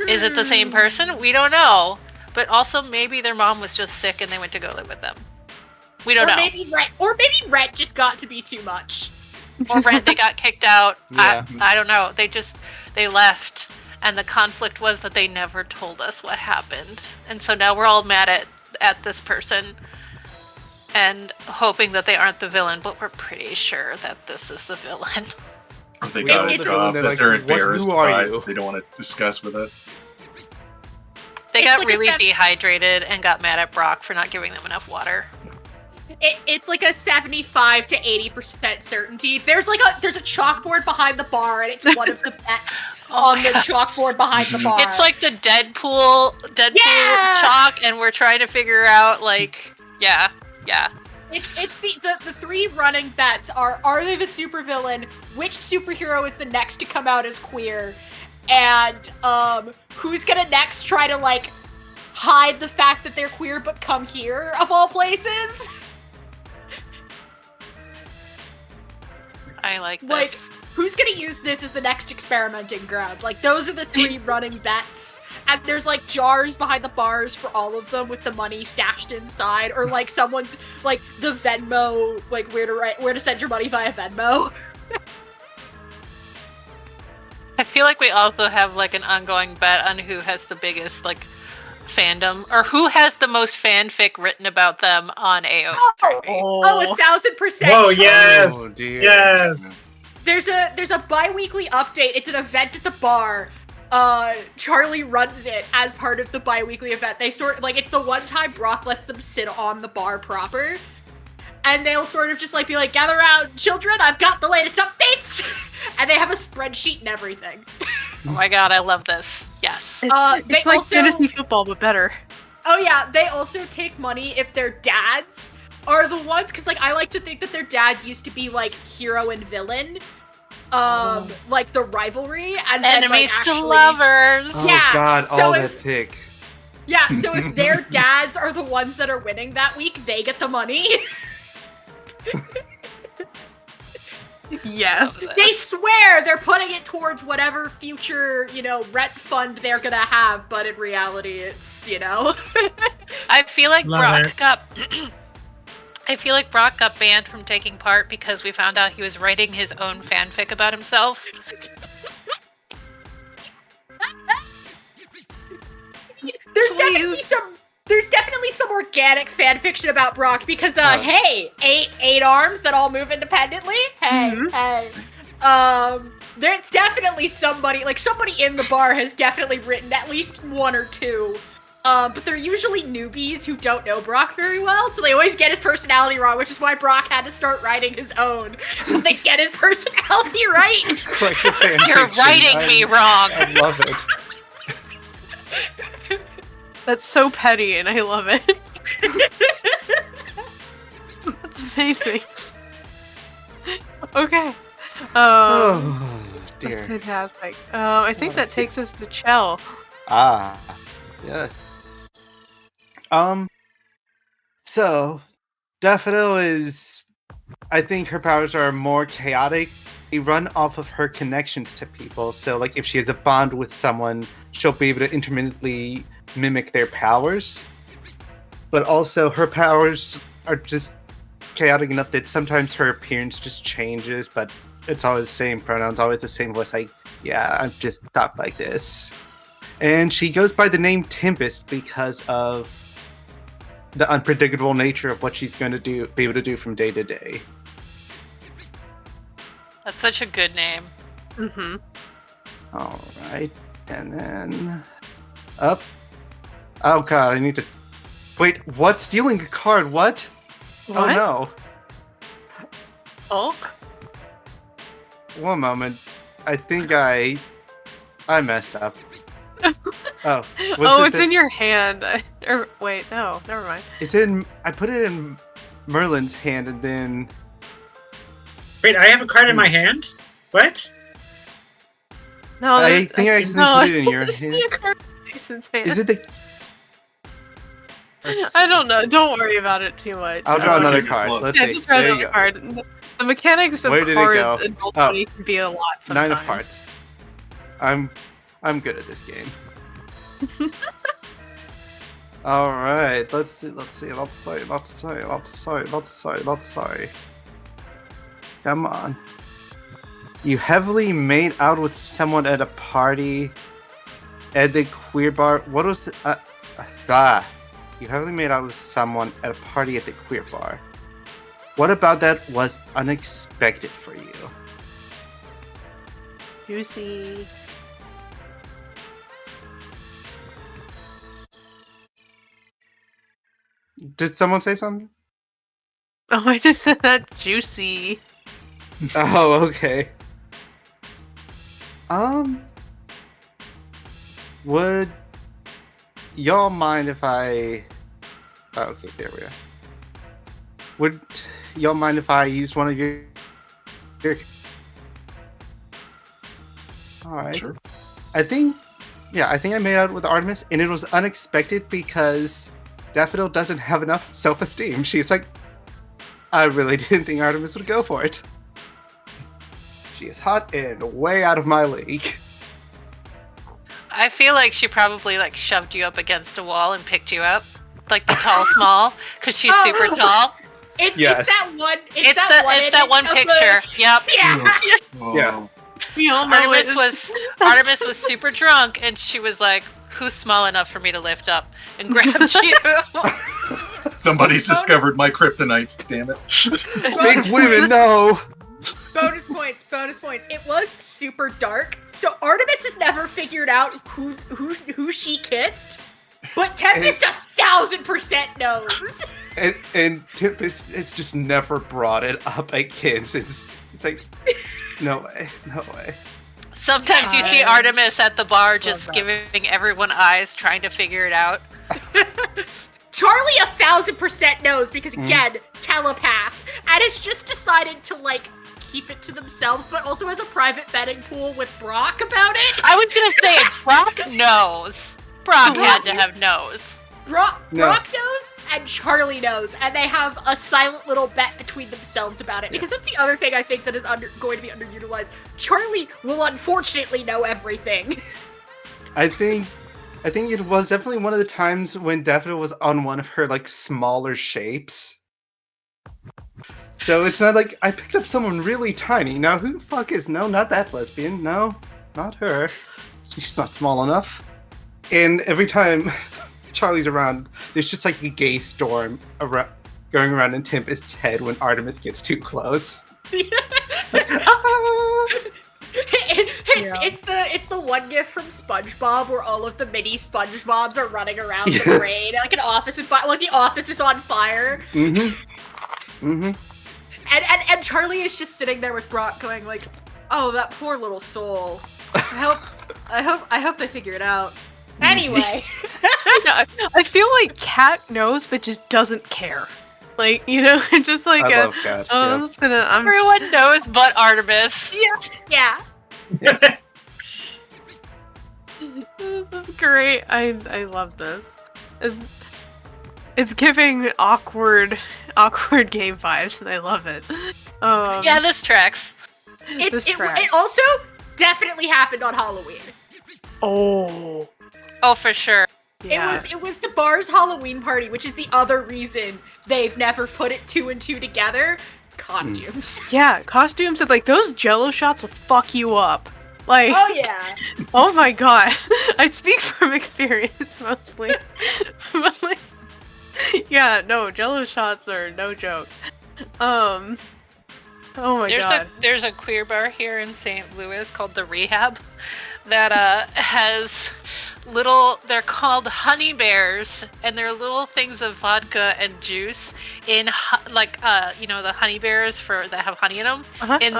Is it the same person? We don't know. But also maybe their mom was just sick and they went to go live with them. We don't know. Maybe Rhett just got to be too much. Or Rhett, they got kicked out. Yeah. I don't know. They left. And the conflict was that they never told us what happened. And so now we're all mad at this person and hoping that they aren't the villain, but we're pretty sure that this is the villain. Or they got a job that they're embarrassed by that they don't want to discuss with us. They got really dehydrated and got mad at Brock for not giving them enough water. It's like a 75 to 80% certainty. There's a chalkboard behind the bar, and it's one of the bets on the chalkboard behind the bar. It's like the Deadpool chalk, and we're trying to figure out yeah. It's the three running bets are they the supervillain? Which superhero is the next to come out as queer? And who's gonna next try to hide the fact that they're queer but come here of all places? I like this. Who's gonna use this as the next experimenting ground? Those are the three running bets. And there's jars behind the bars for all of them with the money stashed inside, or someone's the Venmo, where to send your money via Venmo. I feel like we also have an ongoing bet on who has the biggest fandom, or who has the most fanfic written about them on AO3. Oh, 1,000%. Oh, yes. Oh, dear. Yes. There's a bi-weekly update. It's an event at the bar. Charlie runs it as part of the bi-weekly event. They it's the one time Brock lets them sit on the bar proper. And they'll sort of just be gather around, children, I've got the latest updates! And they have a spreadsheet and everything. Oh my god, I love this. Yes. It's like fantasy football, but better. Oh yeah, they also take money if their dads are the ones, because I like to think that their dads used to be hero and villain. The rivalry, and enemies then, to lovers. Oh yeah, god, so all that thick. Yeah, so if their dads are the ones that are winning that week, they get the money. Yes. They swear they're putting it towards whatever future, rent fund they're gonna have, but in reality, it's, I feel like Love Brock got banned from taking part because we found out he was writing his own fanfic about himself. There's definitely some organic fan fiction about Brock because hey, eight arms that all move independently. Hey. There's definitely somebody in the bar has definitely written at least one or two. But they're usually newbies who don't know Brock very well, so they always get his personality wrong, which is why Brock had to start writing his own, so they get his personality right. You're writing me wrong. I love it. That's so petty, and I love it. That's amazing. Okay. Oh, That's dear. fantastic. I think that takes us to Chell. Ah, yes. So, Daffodil is... I think her powers are more chaotic. They run off of her connections to people. So, if she has a bond with someone, she'll be able to intermittently mimic their powers. But also, her powers are just chaotic enough that sometimes her appearance just changes, but it's always the same pronouns, always the same voice, yeah, I'm just talk like this. And she goes by the name Tempest because of the unpredictable nature of what she's going to be able to do from day to day. That's such a good name. Mm-hmm. All right, and then up. Oh god, I need to. Wait, what? Stealing a card? What? Oh What? no! Oh. One moment. I think I messed up. Oh. It's in your hand. Or wait, no, never mind. It's in. I put it in Merlin's hand, and then. Wait, I have a card in my hand? What? No, I think I accidentally put it in your it's hand. in Jason's hand. Is it the? I don't know. Don't worry about it too much. I'll draw That's another okay, card. look. Let's Yeah, see. just draw There you another go. card. The mechanics of Where did it cards go? in Roll Oh. 20 can be a lot sometimes. 9 of hearts. I'm good at this game. All right, let's see. Come on. You heavily made out with someone at a party at the queer bar. What was you heavily made out with someone at a party at the queer bar. What about that was unexpected for you? Juicy. Did someone say something? Oh, I just said that juicy. Oh, okay. Would y'all mind if I... Oh, okay, there we are. Would y'all mind if I use one of your... Alright. Sure. I think I made out with Artemis, and it was unexpected because Daffodil doesn't have enough self-esteem. She's like, I really didn't think Artemis would go for it. She is hot and way out of my league. I feel like she probably like shoved you up against a wall and picked you up, like the tall small, because she's super tall. It's Yes. that one. It's that one image of picture. Yep. Yeah. Oh. Yeah. We all know Artemis was super drunk, and she was like, "Who's small enough for me to lift up?" and grabbed you. Somebody's discovered my kryptonite. Damn it. Big women, no. Bonus points. It was super dark, so Artemis has never figured out who she kissed, but Tempest 1,000% knows. And Tempest has just never brought it up again since it's like, no way. Sometimes you see Artemis at the bar just that. giving everyone eyes, trying to figure it out. Charlie 1,000% knows because again, telepath, and it's just decided to like keep it to themselves, but also has a private betting pool with Brock about it. I was gonna say, Brock knows. Brock had to have knows. Brock No. knows and Charlie knows, and they have a silent little bet between themselves about it. Because that's the other thing I think that is going to be underutilized. Charlie will unfortunately know everything. I think it was definitely one of the times when Daffodil was on one of her like smaller shapes. So it's not like I picked up someone really tiny. Now who the fuck is not that lesbian? No, not her. She's not small enough. And every time Charlie's around, there's just like a gay storm going around in Tempest's head when Artemis gets too close. It's the one gif from SpongeBob where all of the mini SpongeBobs are running around the parade like an office like the office is on fire. And Charlie is just sitting there with Brock going like, "Oh, that poor little soul. I hope they figure it out." Anyway, I feel like Kat knows, but just doesn't care. Like, just like I love Kat. I'm just gonna. Everyone knows but Artemis. yeah. This is great. I love this. It's giving awkward game vibes, and I love it. Yeah, this tracks. It also definitely happened on Halloween. Oh, for sure. Yeah. It was the bar's Halloween party, which is the other reason they've never put it 2 and 2 together. Costumes. Yeah, costumes. It's like those Jello shots will fuck you up. Like, Oh yeah. oh my god. I speak from experience mostly. But like, yeah, no, Jello shots are no joke. Oh my god. There's a queer bar here in St. Louis called The Rehab that has they're called honey bears, and they're little things of vodka and juice in the honey bears that have honey in them,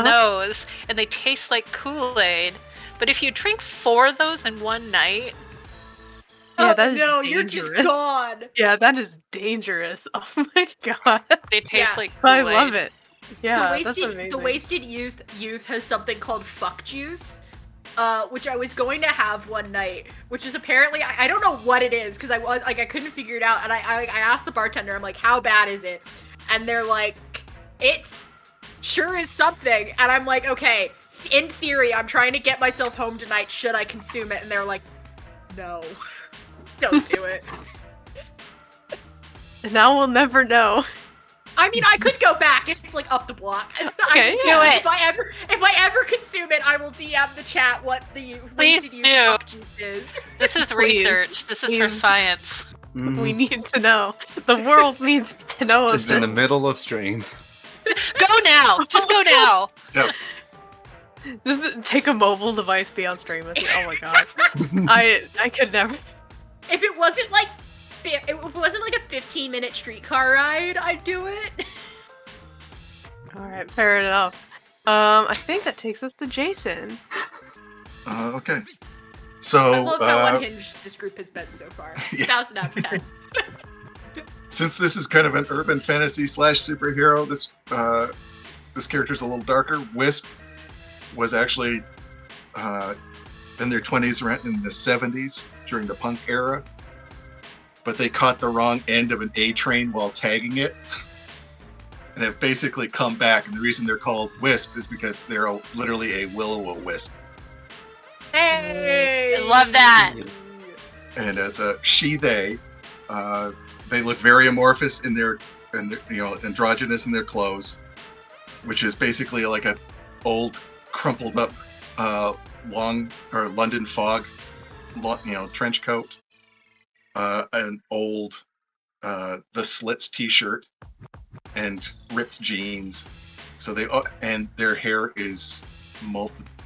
those, and they taste like Kool-Aid. But if you drink 4 of those in one night, Yeah, that is no, dangerous. you're just gone. Yeah, that is dangerous. Oh my god. they taste Yeah. like I Kool-Aid. love it. Yeah, that's amazing. The wasted youth has something called fuck juice, which I was going to have one night, which is apparently I don't know what it is because I couldn't figure it out, and I asked the bartender, I'm like, how bad is it? And they're like, it's sure is something, and I'm like, okay, in theory, I'm trying to get myself home tonight. Should I consume it? And they're like, no, don't do it. Now we'll never know. I mean, I could go back if it's like up the block. Okay, do it. If I ever consume it, I will DM the chat what the wasted youth do. fuck juice is. This is Please. research. This is for Please. science. We need to know. The world needs to know Just of in the this. middle of stream. Go now! Just go now! Just take a mobile device, be on stream with you. Oh my god. I could never. If it wasn't like a 15-minute streetcar ride, I'd do it. Alright, fair enough. I think that takes us to Jason. Okay. So I love how unhinged this group has been so far. Yeah. 1,000 out of 10. since this is kind of an urban fantasy / superhero, this character's a little darker. Wisp was actually in their 20s, in the 70s during the punk era, but they caught the wrong end of an A train while tagging it, and have basically come back. And the reason they're called Wisp is because they're literally a will-o'-wisp. Hey! I love that! And it's a she/they. They look very amorphous in their androgynous in their clothes, which is basically like a old crumpled up London fog, trench coat, an old The Slits t-shirt, and ripped jeans. So and their hair is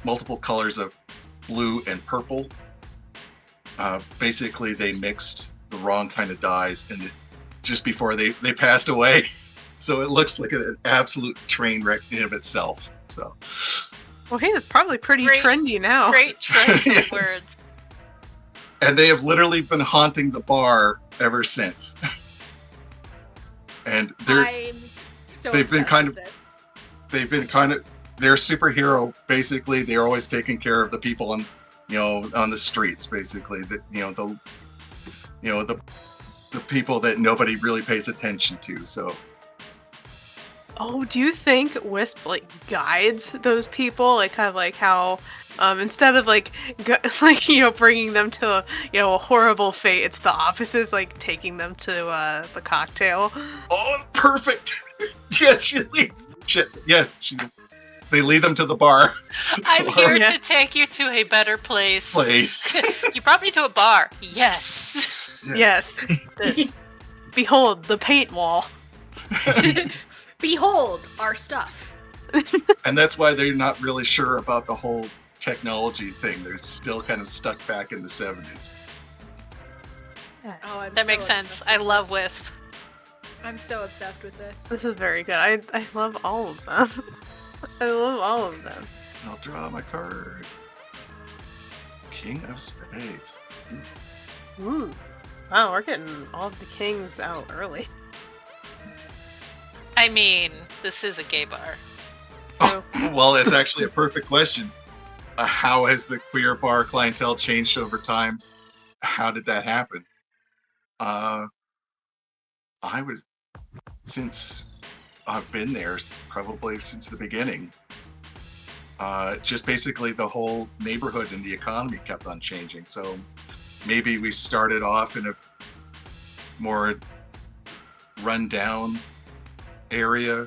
multiple colors of blue and purple. Basically, they mixed the wrong kind of dyes just before they passed away. So it looks like an absolute train wreck in of itself. So, Well, hey, it's probably pretty trendy now. Great choice Yes. of words. And they have literally been haunting the bar ever since. And I'm so they've been obsessed kind with of- this. their superhero. Basically, they're always taking care of the people on the streets. Basically, the people that nobody really pays attention to. So. Oh, do you think Wisp guides those people, kind of like how instead of bringing them to a horrible fate, it's the opposite, is taking them to the cocktail? Oh, perfect! Yes, she leads. Yes, they lead them to the bar. I'm here Yeah. to take you to a better place. You brought me to a bar. Yes. Yes. This. Behold, the paint wall. Behold our stuff. And that's why they're not really sure about the whole technology thing. They're still kind of stuck back in the 70s. Oh, I'm That so makes sense. obsessed I with love this. Wisp. I'm so obsessed with this. This is very good. I love all of them. I love all of them. I'll draw my card. King of Spades. Ooh. Wow, we're getting all of the kings out early. I mean, this is a gay bar. Oh, well, it's actually a perfect question. How has the queer bar clientele changed over time? How did that happen? Since I've been there, probably since the beginning. Just basically the whole neighborhood and the economy kept on changing. So maybe we started off in a more run-down area.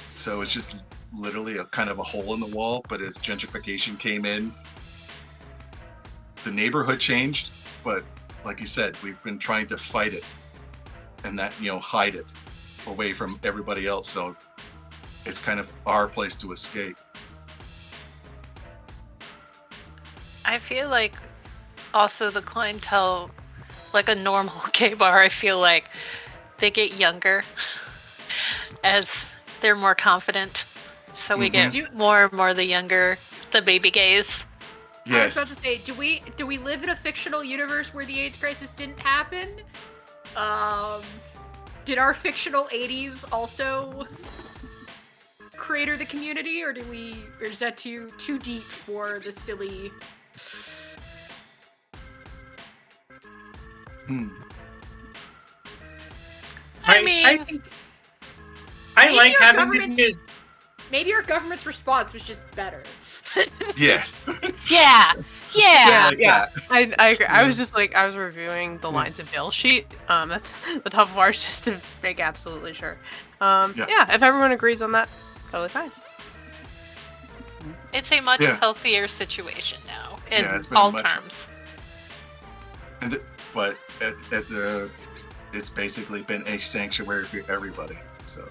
So it's just literally a kind of a hole in the wall. But as gentrification came in, the neighborhood changed. But like you said, we've been trying to fight it and hide it away from everybody else. So it's kind of our place to escape. I feel like also the clientele, like a normal gay bar, I feel like they get younger as they're more confident. So we get more and more the baby gays. I was about to Yes. say, do we live in a fictional universe where the AIDS crisis didn't happen? Did our fictional 80s also crater the community, or is that too deep for the silly? I mean, I think I Maybe like our having government's- to. Maybe our government's response was just better. Yes. yeah. I like yeah. that. I agree. I was just like, I was reviewing the lines of bill sheet. That's the top of ours just to make absolutely sure. Yeah, if everyone agrees on that, totally fine. It's a much Yeah. healthier situation now in Yeah, it's been all much- terms. But it's basically been a sanctuary for everybody. So,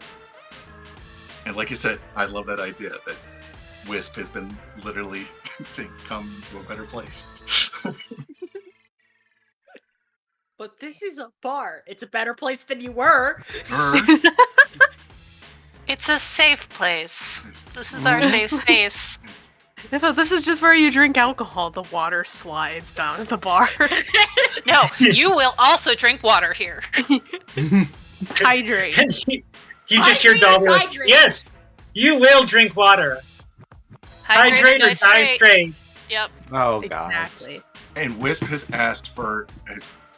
and like you said, I love that idea that Wisp has been literally saying, "Come to a better place." But this is a bar. It's a better place than you were. It's a safe place. This is our safe space. I thought this is just where you drink alcohol. The water slides down at the bar. No, you will also drink water here. Hydrate. You just hear Hydrate or Dog like, hydrate? yes, you will drink water. Hydrate or die straight. Yep. Oh god. Exactly. And Wisp has asked for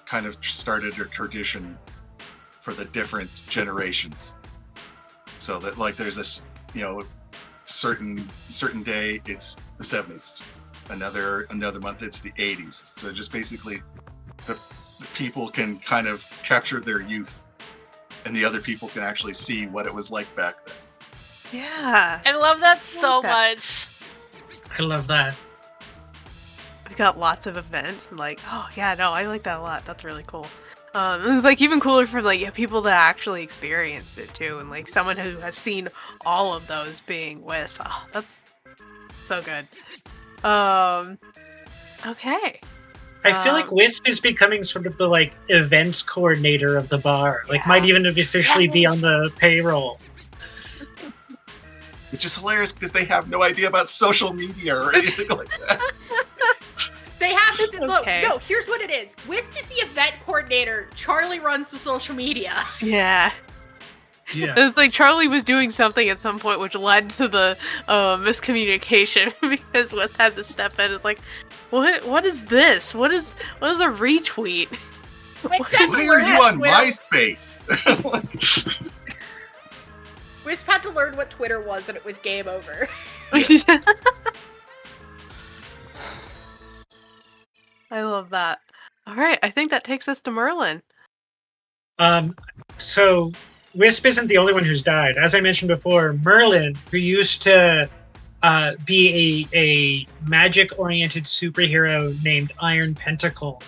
kind of started a tradition for the different generations, so that like there's this certain day it's the 70s, another month it's the 80s. So just basically the people can kind of capture their youth, and the other people can actually see what it was like back then. Yeah. I love that so that. much. I love that. We got lots of events and like, oh yeah, no, I like that a lot. That's really cool. It's like even cooler for like people that actually experienced it too, and like someone who has seen all of those being Wisp. Oh, that's so good. Okay. I feel like Wisp is becoming sort of the like events coordinator of the bar. Like might even officially be on the payroll. Which is hilarious because they have no idea about social media or anything like that. They have to look. Okay. No, here's what it is. Wisp is the event coordinator. Charlie runs the social media. Yeah. Yeah. It's like Charlie was doing something at some point which led to the miscommunication because Wisp had to step in. It's like, what is this? What is a retweet? Wisp had to Why are learn you what on Twitter- MySpace? Wisp had to learn what Twitter was, and it was game over. I love that. All right, I think that takes us to Merlin. So Wisp isn't the only one who's died. As I mentioned before, Merlin, who used to be a magic-oriented superhero named Iron Pentacle,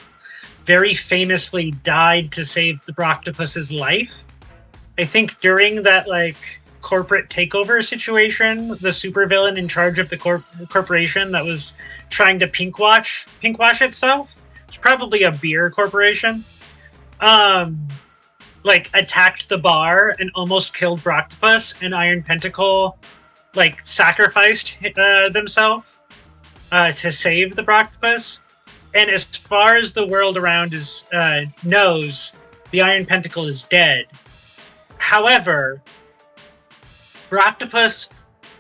very famously died to save the Broctopus's life. I think during that like corporate takeover situation, the supervillain in charge of the corporation that was trying to pinkwash itself, it's probably a beer corporation, like attacked the bar and almost killed Broctopus, and Iron Pentacle like sacrificed themselves to save the Broctopus. And as far as the world around knows, the Iron Pentacle is dead. However, Broctopus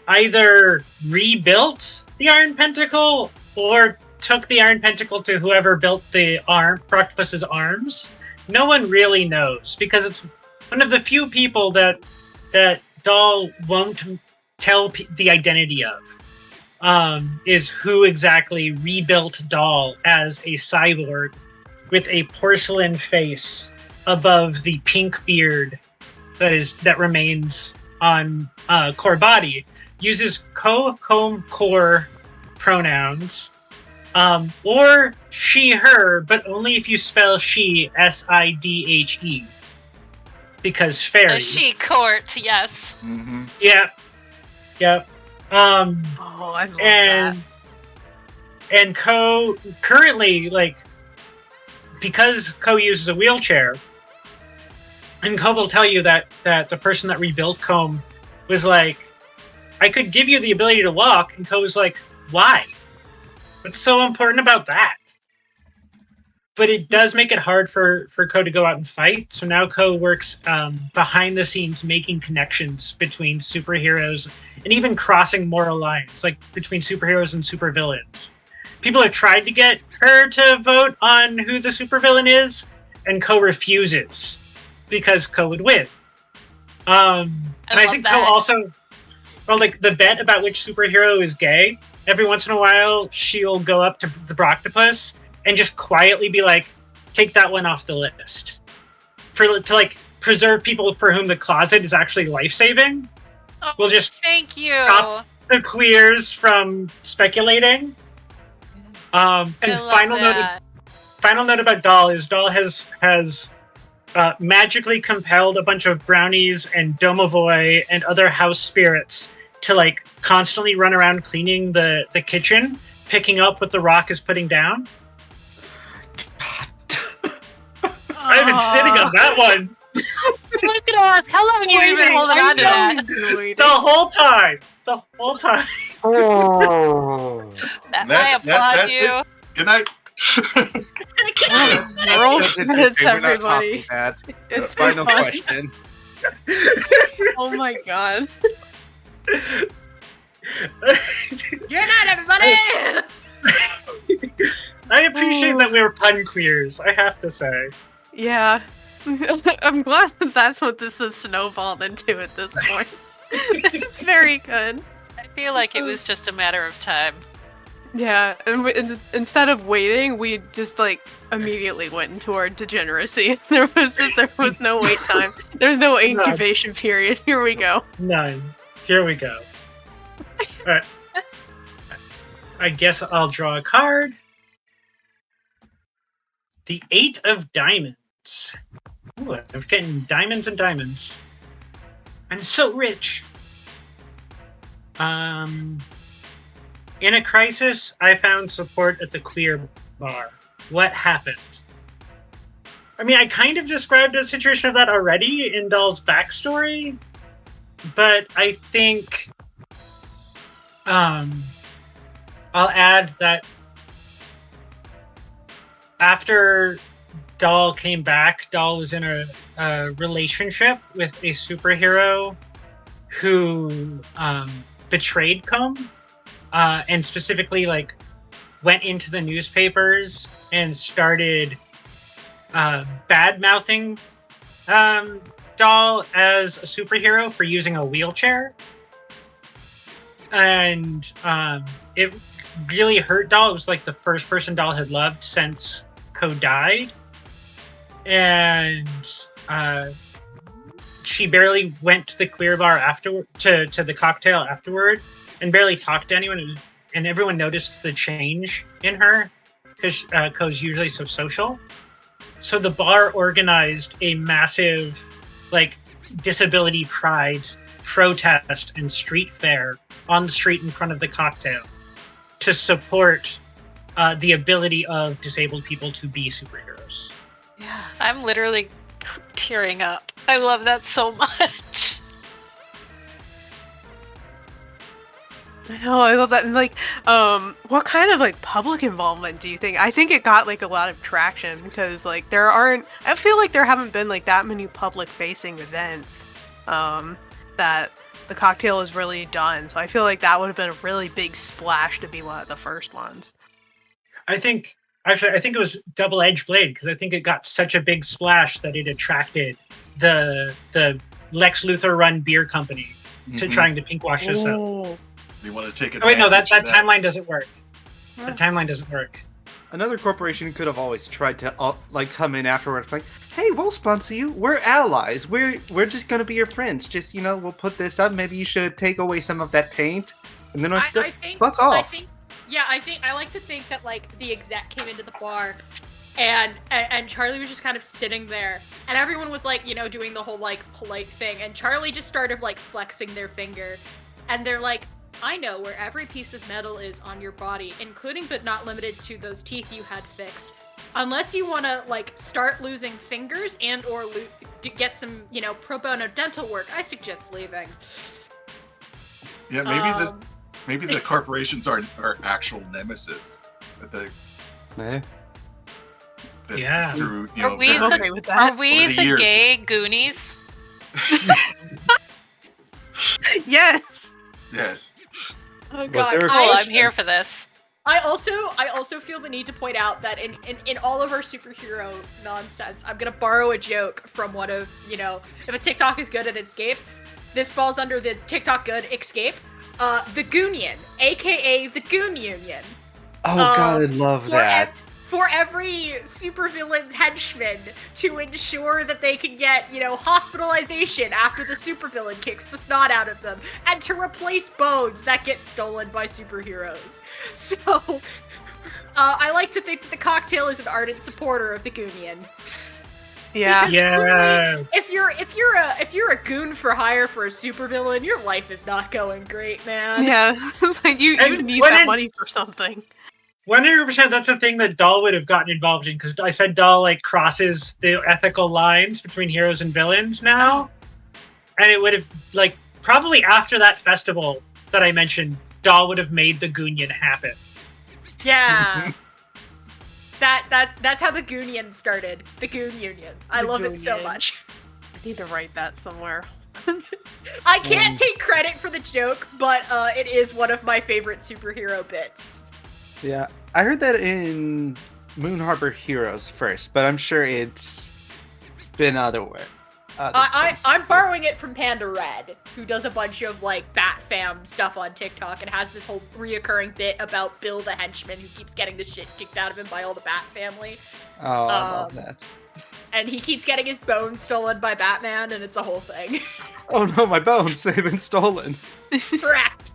either rebuilt the Iron Pentacle or took the Iron Pentacle to whoever built the Broctopus's arms. No one really knows, because it's one of the few people that Doll won't tell the identity of, is who exactly rebuilt Doll as a cyborg with a porcelain face above the pink beard that remains on core body, uses core pronouns, or she, her, but only if you spell she SIDHE, because A fairies. she court, yes. Mm-hmm. Yeah, Yep. Oh, I love that. And Ko currently, like, because Ko uses a wheelchair, and Ko will tell you that the person that rebuilt Combe was like, I could give you the ability to walk, and Ko was like, why? What's so important about that? But it does make it hard for Ko to go out and fight. So now Ko works behind the scenes, making connections between superheroes and even crossing moral lines, like between superheroes and supervillains. People have tried to get her to vote on who the supervillain is, and Ko refuses because Ko would win. And I think Ko also, well, like the bet about which superhero is gay. Every once in a while, she'll go up to the Broctopus and just quietly be like, take that one off the list. To like preserve people for whom the closet is actually life-saving. Oh, We'll just thank you. stop the queers from speculating. And final note about Doll is Doll has magically compelled a bunch of brownies and domovoy and other house spirits to like constantly run around cleaning the kitchen, picking up what the rock is putting down. I've been sitting on that one. Look at us. How long have you been holding on to that? The whole time. Oh. I applaud that's you. it. Good night. Roll That's it, credits, we're not everybody. talking bad. It's Final fun. question. Oh my god. Good night, everybody! I appreciate that we're pun queers, I have to say. Yeah. I'm glad that that's what this has snowballed into at this point. It's very good. I feel like it was just a matter of time. Yeah, and instead of waiting, we just like immediately went into our degeneracy. There was no wait time. There's no incubation period. Here we go. None. Here we go. Alright. I guess I'll draw a card. The 8 of Diamonds. Ooh, I'm getting diamonds and diamonds. I'm so rich. In a crisis, I found support at the QueerBar. What happened? I mean, I kind of described the situation of that already in Doll's backstory, but I think I'll add that after Doll came back, Doll was in a relationship with a superhero who betrayed Combe. And specifically, like, went into the newspapers and started bad-mouthing Doll as a superhero for using a wheelchair. And it really hurt Doll. It was like the first person Doll had loved since Ko died. And she barely went to the QueerBar afterward, to the cocktail afterward, and barely talked to anyone, and everyone noticed the change in her because Ko's usually so social. So the bar organized a massive, like, disability pride protest and street fair on the street in front of the cocktail to support the ability of disabled people to be superheroes. Yeah, I'm literally tearing up. I love that so much. I know, I love that. And like, what kind of like public involvement do you think? I think it got like a lot of traction because like I feel like there haven't been like that many public facing events that the cocktail has really done. So I feel like that would have been a really big splash to be one of the first ones. I think it was Double-Edged Blade because I think it got such a big splash that it attracted the Lex Luthor run beer company to trying to pinkwash this up. They want to take advantage. Oh wait, no, that of timeline doesn't work. The timeline doesn't work. Another corporation could have always tried to like come in afterwards, like, "Hey, we'll sponsor you. We're allies. We're just gonna be your friends. Just we'll put this up. Maybe you should take away some of that paint, and then fuck off." I like to think that like the exec came into the bar, and Charlie was just kind of sitting there, and everyone was like doing the whole like polite thing, and Charlie just started like flexing their finger. and they're like, I know where every piece of metal is on your body, including but not limited to those teeth you had fixed. Unless you want to, like, start losing fingers and or get some, pro bono dental work, I suggest leaving. Yeah, maybe the corporations are actual nemesis. Eh? Yeah. Through, Are we okay the, with that. are we Over the the years. gay Goonies? Yes. Yes. Oh god. there a- Cool, I'm here for this. I also feel the need to point out that in all of our superhero nonsense, I'm gonna borrow a joke from one of, if a TikTok is good at escape, this falls under the TikTok good escape. The Goonion, aka the Goon Union. Oh god, I love that. For every supervillain's henchman to ensure that they can get, hospitalization after the supervillain kicks the snot out of them, and to replace bones that get stolen by superheroes. So, I like to think that the cocktail is an ardent supporter of the Goonion. Yeah. Because clearly, Yeah. if you're a goon for hire for a supervillain, your life is not going great, man. Yeah. Like you And need when that it- money for something. 100%. That's a thing that Dahl would have gotten involved in, because I said Dahl like crosses the ethical lines between heroes and villains now, and it would have like probably after that festival that I mentioned, Dahl would have made the Goonion happen. Yeah. That's how the Goonion started. It's the Goon Union. I The love it so Goonion. much. I need to write that somewhere. I can't take credit for the joke, but it is one of my favorite superhero bits. Yeah, I heard that in Moon Harbor Heroes first, but I'm sure it's been other places. I'm borrowing it from Panda Red, who does a bunch of like Bat Fam stuff on TikTok and has this whole reoccurring bit about Bill the henchman who keeps getting the shit kicked out of him by all the Bat family. Oh, I love that. And he keeps getting his bones stolen by Batman, and it's a whole thing. Oh no, my bones, they've been stolen. Correct.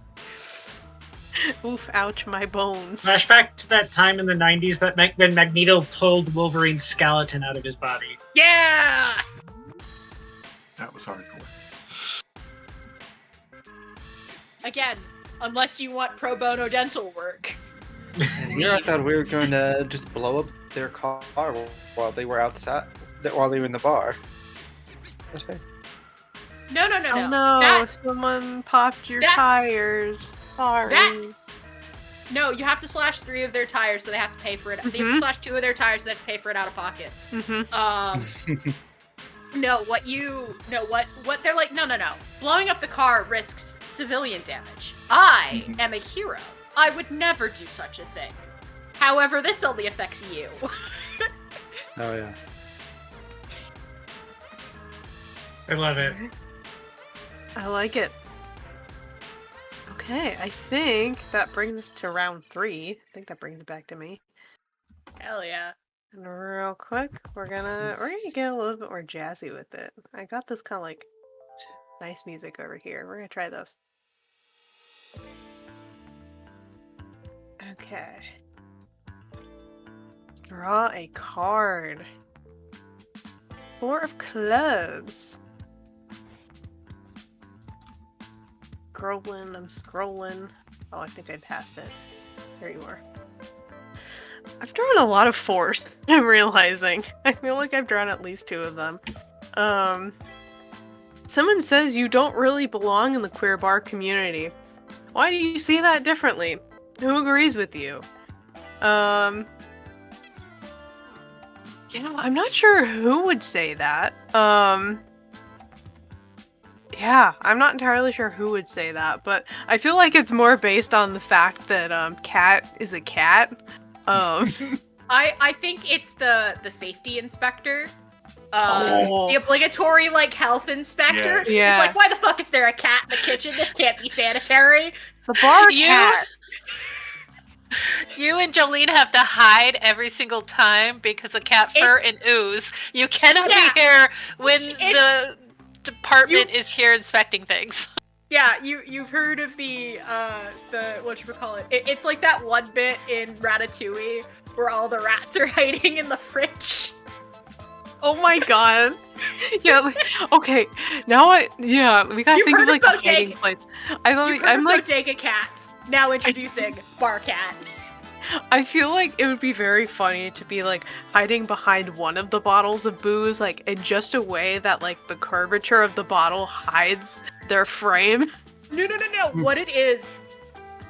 Oof, ouch, my bones. Flashback to that time in the 90s that when Magneto pulled Wolverine's skeleton out of his body. Yeah! That was hardcore. Again, unless you want pro bono dental work. And here I thought we were going to just blow up their car while they were outside, while they were in the bar. But hey. No. Oh no, That- someone popped your that- tire. Sorry. No, you have to slash 3 of their tires, so they have to pay for it. You have to slash 2 of their tires, so they have to pay for it out of pocket. Mm-hmm. What they're like, no. Blowing up the car risks civilian damage. I am a hero. I would never do such a thing. However, this only affects you. Oh yeah. I love it. I like it. Okay, I think that brings us to round 3. I think that brings it back to me. Hell yeah. And real quick, we're gonna get a little bit more jazzy with it. I got this kind of like nice music over here. We're gonna try this. Okay. Draw a card. 4 of clubs. I'm scrolling. Oh, I think I passed it. There you are. I've drawn a lot of 4s, I'm realizing. I feel like I've drawn at least 2 of them. Someone says you don't really belong in the queer bar community. Why do you see that differently? Who agrees with you? I'm not sure who would say that. Yeah, I'm not entirely sure who would say that, but I feel like it's more based on the fact that Cat is a cat. I think it's the safety inspector. Oh. The obligatory like health inspector. Yes. Yeah. It's like, why the fuck is there a cat in the kitchen? This can't be sanitary. The bar You- cat. You and Jolene have to hide every single time because of cat fur and ooze. You cannot Yeah. be here when It's- the department is here inspecting things. Yeah, you've heard of the whatchamacallit. It's like that one bit in Ratatouille where all the rats are hiding in the fridge. Oh my god. Yeah. Okay. Now we gotta You've think of heard like of a hiding place. I'm like, bodega cats. Now introducing bar cat. I feel like it would be very funny to be like hiding behind one of the bottles of booze, like in just a way that like the curvature of the bottle hides their frame. No. What it is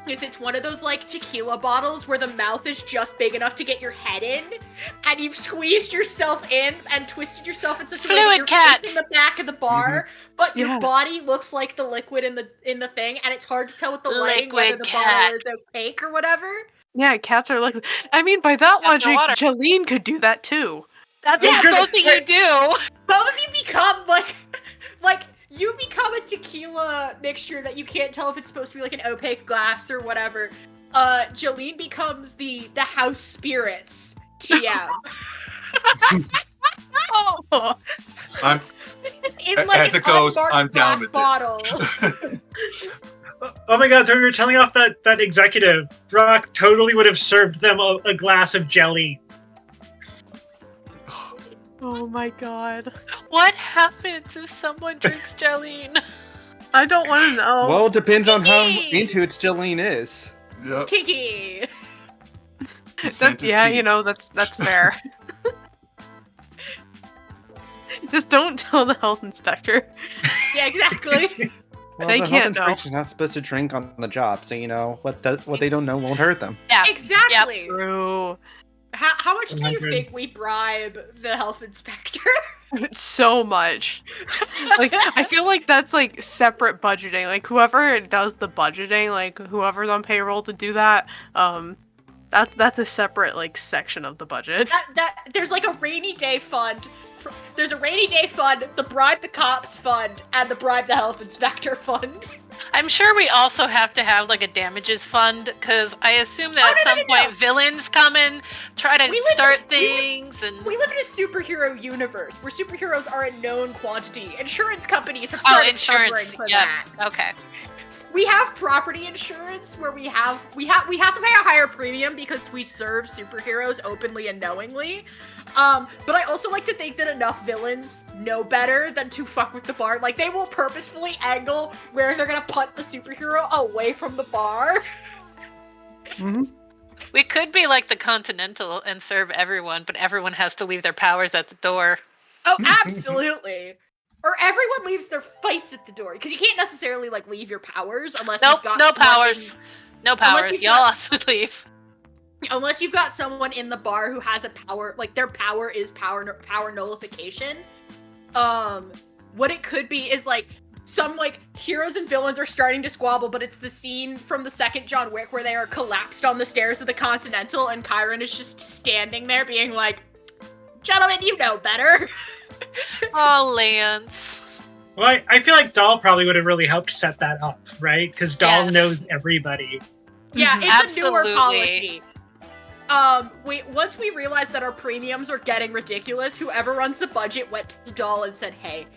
it's one of those like tequila bottles where the mouth is just big enough to get your head in, and you've squeezed yourself in and twisted yourself in such a way that Fluid you're cat. facing the back of the bar, but your Yeah. body looks like the liquid in the thing, and it's hard to tell with the lighting whether Liquid the cat. bottle is opaque or whatever. Yeah, cats are like. I mean, by that Cats are logic, water. Jolene could do that too. That's Yeah, what because- both of you do. Both of you become like you become a tequila mixture that you can't tell if it's supposed to be like an opaque glass or whatever. Jolene becomes the house spirits TM. Oh, I'm In like as an it goes, unmarked I'm down glass with bottle. this. Oh my god, so we were telling off that executive. Brock totally would have served them a glass of jelly. oh my god. What happens if someone drinks Jolene? I don't want to know. Well, it depends on how Yay! into it Jolene is. Yep. Kinky. Consent is yeah, key. you know that's fair. Just don't tell the health inspector. Yeah, exactly. Well, They the can't health know. inspector's not supposed to drink on the job, so you know what they don't know won't hurt them. Yeah. Exactly. True. How much do you 100. think we bribe the health inspector? So much. Like I feel like that's like separate budgeting. Like whoever does the budgeting, like whoever's on payroll to do that, that's a separate like section of the budget. that there's like a rainy day fund. There's a rainy day fund, the bribe the cops fund, and the bribe the health inspector fund. I'm sure we also have to have like a damages fund because I assume that Oh, at no, some no, no, point no. villains come and try to We live start in- things and. We live in a superhero universe where superheroes are a known quantity. Insurance companies have started covering Insurance. for Yeah. that. Okay. We have property insurance where we have to pay a higher premium because we serve superheroes openly and knowingly. But I also like to think that enough villains know better than to fuck with the bar. Like they will purposefully angle where they're gonna punt the superhero away from the bar. Hmm. We could be like the Continental and serve everyone, but everyone has to leave their powers at the door. Oh, absolutely. Or everyone leaves their fights at the door because you can't necessarily like leave your powers unless Nope, you've got no someone powers. No Unless powers. you've Y'all got- have to leave. unless you've got someone in the bar who has a power, like their power is power nullification. What it could be is like some like heroes and villains are starting to squabble, but it's the scene from the second John Wick where they are collapsed on the stairs of the Continental, and Chiron is just standing there being like, "Gentlemen, you know better." Oh, Lance. Well, I feel like Doll probably would have really helped set that up, right? Because Doll Yes. knows everybody. Yeah, Mhm. it's a newer Absolutely. policy. Once we realized that our premiums are getting ridiculous, whoever runs the budget went to Doll and said, hey,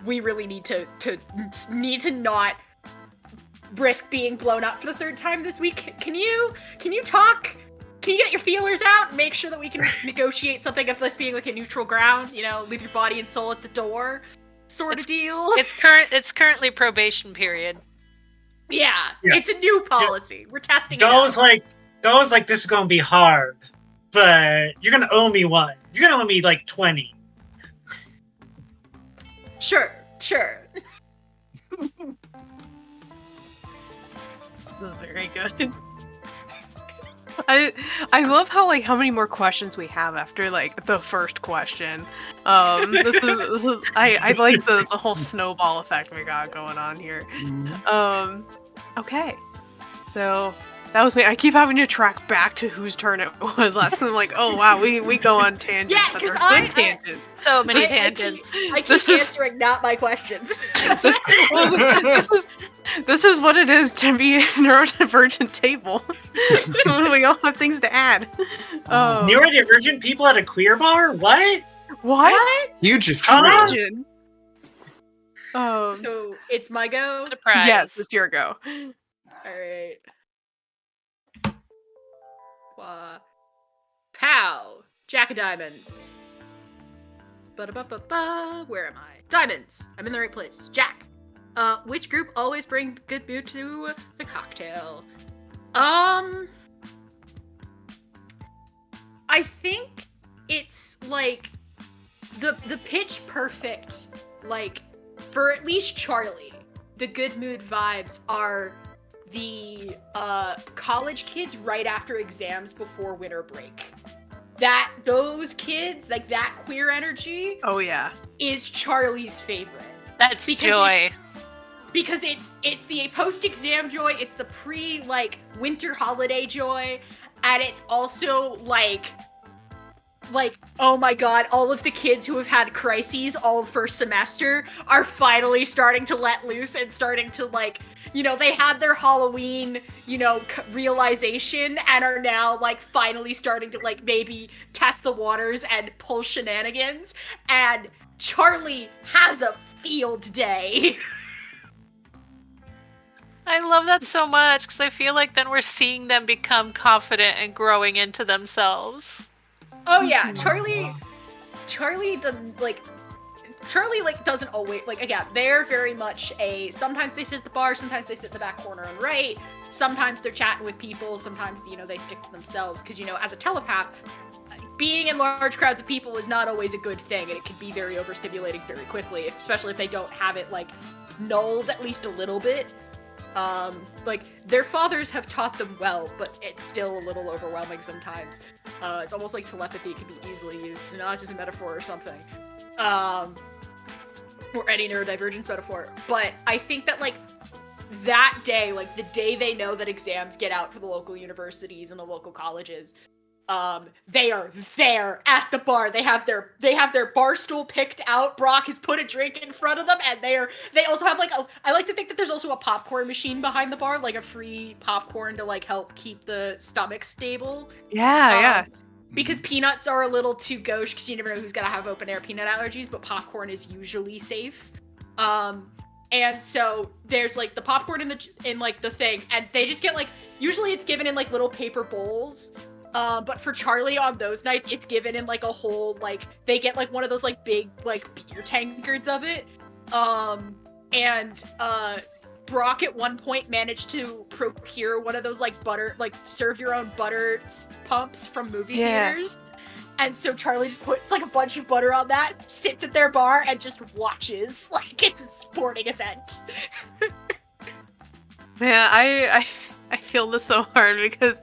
we really need to not risk being blown up for the third time this week. Can you talk? Can you get your feelers out and make sure that we can negotiate something of this being like a neutral ground? You know, leave your body and soul at the door, sort of deal. It's currently probation period. Yeah, Yeah. it's a new policy. We're testing it Doll out. was like, this is gonna be hard, but you're gonna owe me one. You're gonna owe me like 20. Sure. This is very good. I love how like how many more questions we have after like the first question. This is I like the whole snowball effect we got going on here. Okay, so that was me. I keep having to track back to whose turn it was last time. I'm like, oh wow, we go on tangents. Yeah, but 'cause they're good tangents. So many I tangents. keep This is- answering not my questions. This is what it is to be a neurodivergent table. We all have things to add. Neurodivergent people at a queer bar? What? What? Huge if Huh? true. Imagine. So it's my go. Surprise. Yes, it's your go. All right. Pow. Jack of diamonds. Where am I? Diamonds. I'm in the right place. Jack. Which group always brings good mood to the cocktail? I think it's like the pitch perfect, like, for at least Charlie, the good mood vibes are the college kids right after exams before winter break. Those kids, like that queer energy, Oh yeah. is Charlie's favorite. That's joy. Because it's the post-exam joy, it's the winter holiday joy, and it's also like, oh my god, all of the kids who have had crises all first semester are finally starting to let loose and starting to, like, they had their Halloween, realization and are now, like, finally starting to, like, maybe test the waters and pull shenanigans, and Charlie has a field day. I love that so much because I feel like then we're seeing them become confident and growing into themselves. Oh yeah, Charlie doesn't always, like, again, they're very much sometimes they sit at the bar, sometimes they sit in the back corner and write, sometimes they're chatting with people, sometimes, they stick to themselves, because, as a telepath, being in large crowds of people is not always a good thing, and it can be very overstimulating very quickly, especially if they don't have it, like, nulled at least a little bit. Their fathers have taught them well, but it's still a little overwhelming sometimes. It's almost like telepathy can be easily used, not as a metaphor or something. Or any neurodivergence metaphor. But I think that, like, that day, like, the day they know that exams get out for the local universities and the local colleges, they are there at the bar. They have their bar stool picked out. Brock has put a drink in front of them, and they also have, like, I like to think that there's also a popcorn machine behind the bar, like a free popcorn to, like, help keep the stomach stable. Yeah. Because peanuts are a little too gauche, because you never know who's gonna have open air peanut allergies, but popcorn is usually safe. And so there's, like, the popcorn in the thing, and they just get, like, usually it's given in, like, little paper bowls. But for Charlie on those nights, it's given in, like, a whole, like, they get, like, one of those, like, big, like, beer tankards of it. Brock at one point managed to procure one of those, like, butter, like, serve your own butter pumps from movie theaters. And so Charlie just puts, like, a bunch of butter on that, sits at their bar, and just watches like it's a sporting event. Man, I feel this so hard because,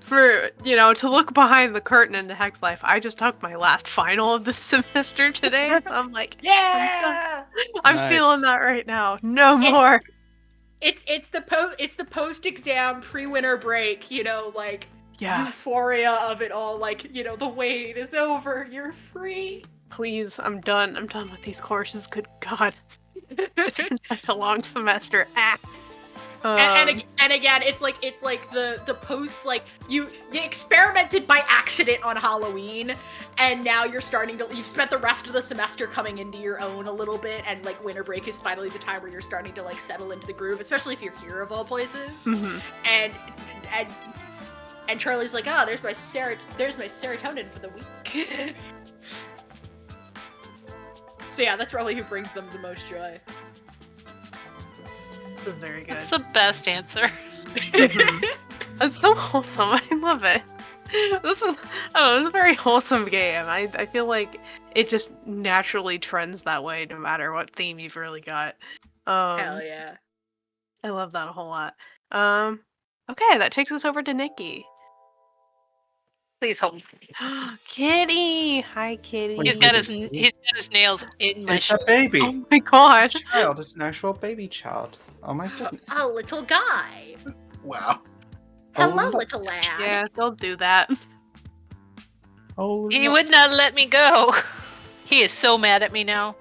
for, to look behind the curtain into Hex Life, I just took my last final of the semester today, so I'm like, yeah! I'm Nice. feeling that right now. No more. It's the post-exam pre-winter break, like, Yeah. euphoria of it all, like, the wait is over, you're free. Please, I'm done. I'm done with these courses. Good God. It's been such a long semester. And again, it's like the post, like, you experimented by accident on Halloween, and now you've spent the rest of the semester coming into your own a little bit, and, like, winter break is finally the time where you're starting to, like, settle into the groove, especially if you're here of all places. Mm-hmm. And Charlie's like, oh, there's my serotonin for the week. So yeah, that's probably who brings them the most joy. This is very good. That's the best answer. It's so wholesome. I love it. It's a very wholesome game. I feel like it just naturally trends that way no matter what theme you've really got. Hell yeah. I love that a whole lot. Okay, that takes us over to Nikki. Please hold. Kitty! Hi, Kitty. He's got his nails in my It's a baby. Oh my god. Child. It's an actual baby child. Oh my goodness. A little guy. Wow. Hello, look. little lad. Yeah, don't do that. Oh, He look. would not let me go. He is so mad at me now.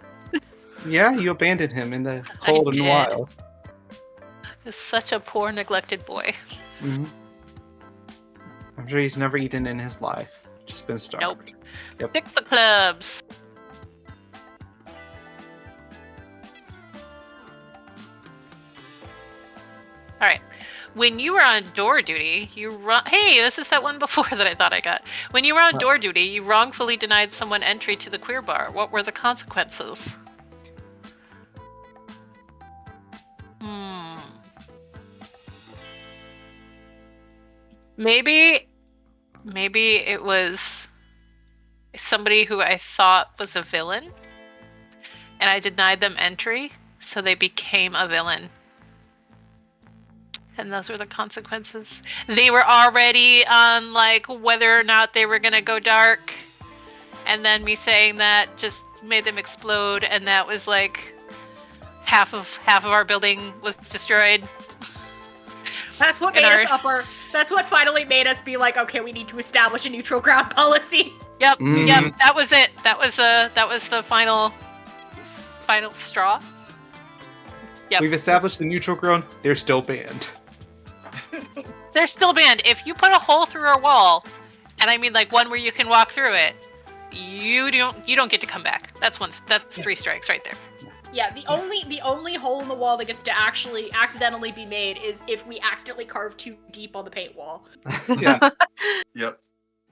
Yeah, you abandoned him in the cold and did. wild. He's such a poor, neglected boy. Hmm. I'm sure he's never eaten in his life. Just been starved. Yep. Pick the clubs. All right. When you were on door duty, Hey, this is that one before that I thought I got. When you were on door duty, you wrongfully denied someone entry to the queer bar. What were the consequences? Maybe it was somebody who I thought was a villain, and I denied them entry, so they became a villain. And those were the consequences. They were already on, like, whether or not they were gonna go dark, and then me saying that just made them explode, and that was like half of our building was destroyed. That's what made us up our. That's what finally made us be like, okay, we need to establish a neutral ground policy. Yep, yep. That was it. That was the final straw. Yep. We've established the neutral ground. They're still banned. They're still banned. If you put a hole through a wall, and I mean like one where you can walk through it, you don't get to come back. That's 3 strikes right there. Yeah, the only hole in the wall that gets to actually accidentally be made is if we accidentally carve too deep on the paint wall. Yeah. Yep.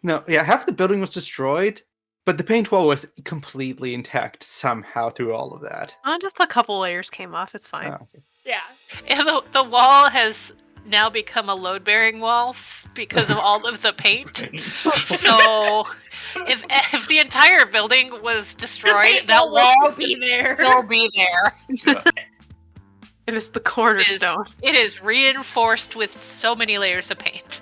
No, yeah, half the building was destroyed, but the paint wall was completely intact somehow through all of that. Just a couple layers came off. It's fine. Oh, okay. Yeah. And the wall has now become a load-bearing wall because of all of the paint. So if the entire building was destroyed, that wall will be there. Still be there. Yeah. It is the cornerstone. It is reinforced with so many layers of paint.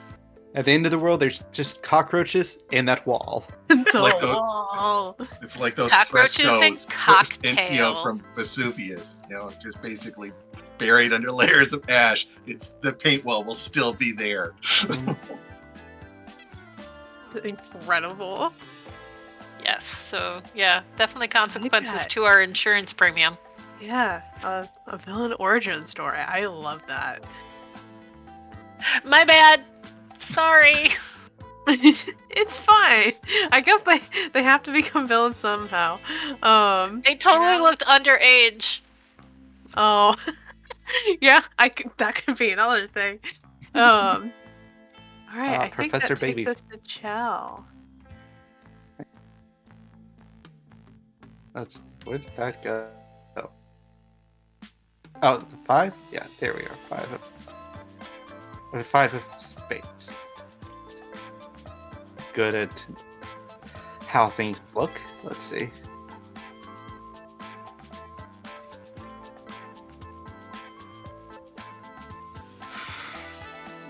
At the end of the world, there's just cockroaches in that wall. It's like Oh. It's like those Cockroaches and frescoes cocktail. from Vesuvius, just basically buried under layers of ash. It's the paint wall will still be there. Incredible. Yes, so yeah, definitely consequences to our insurance premium. Yeah, a villain origin story. I love that. My bad. Sorry. It's fine. I guess they have to become villains somehow. They totally looked underage. Oh. Yeah, that could be another thing. All right, I think Professor that Baby. takes us to Chell. Where did that go? Oh, 5? Yeah, there we are. 5 of spades. Good at how things look. Let's see.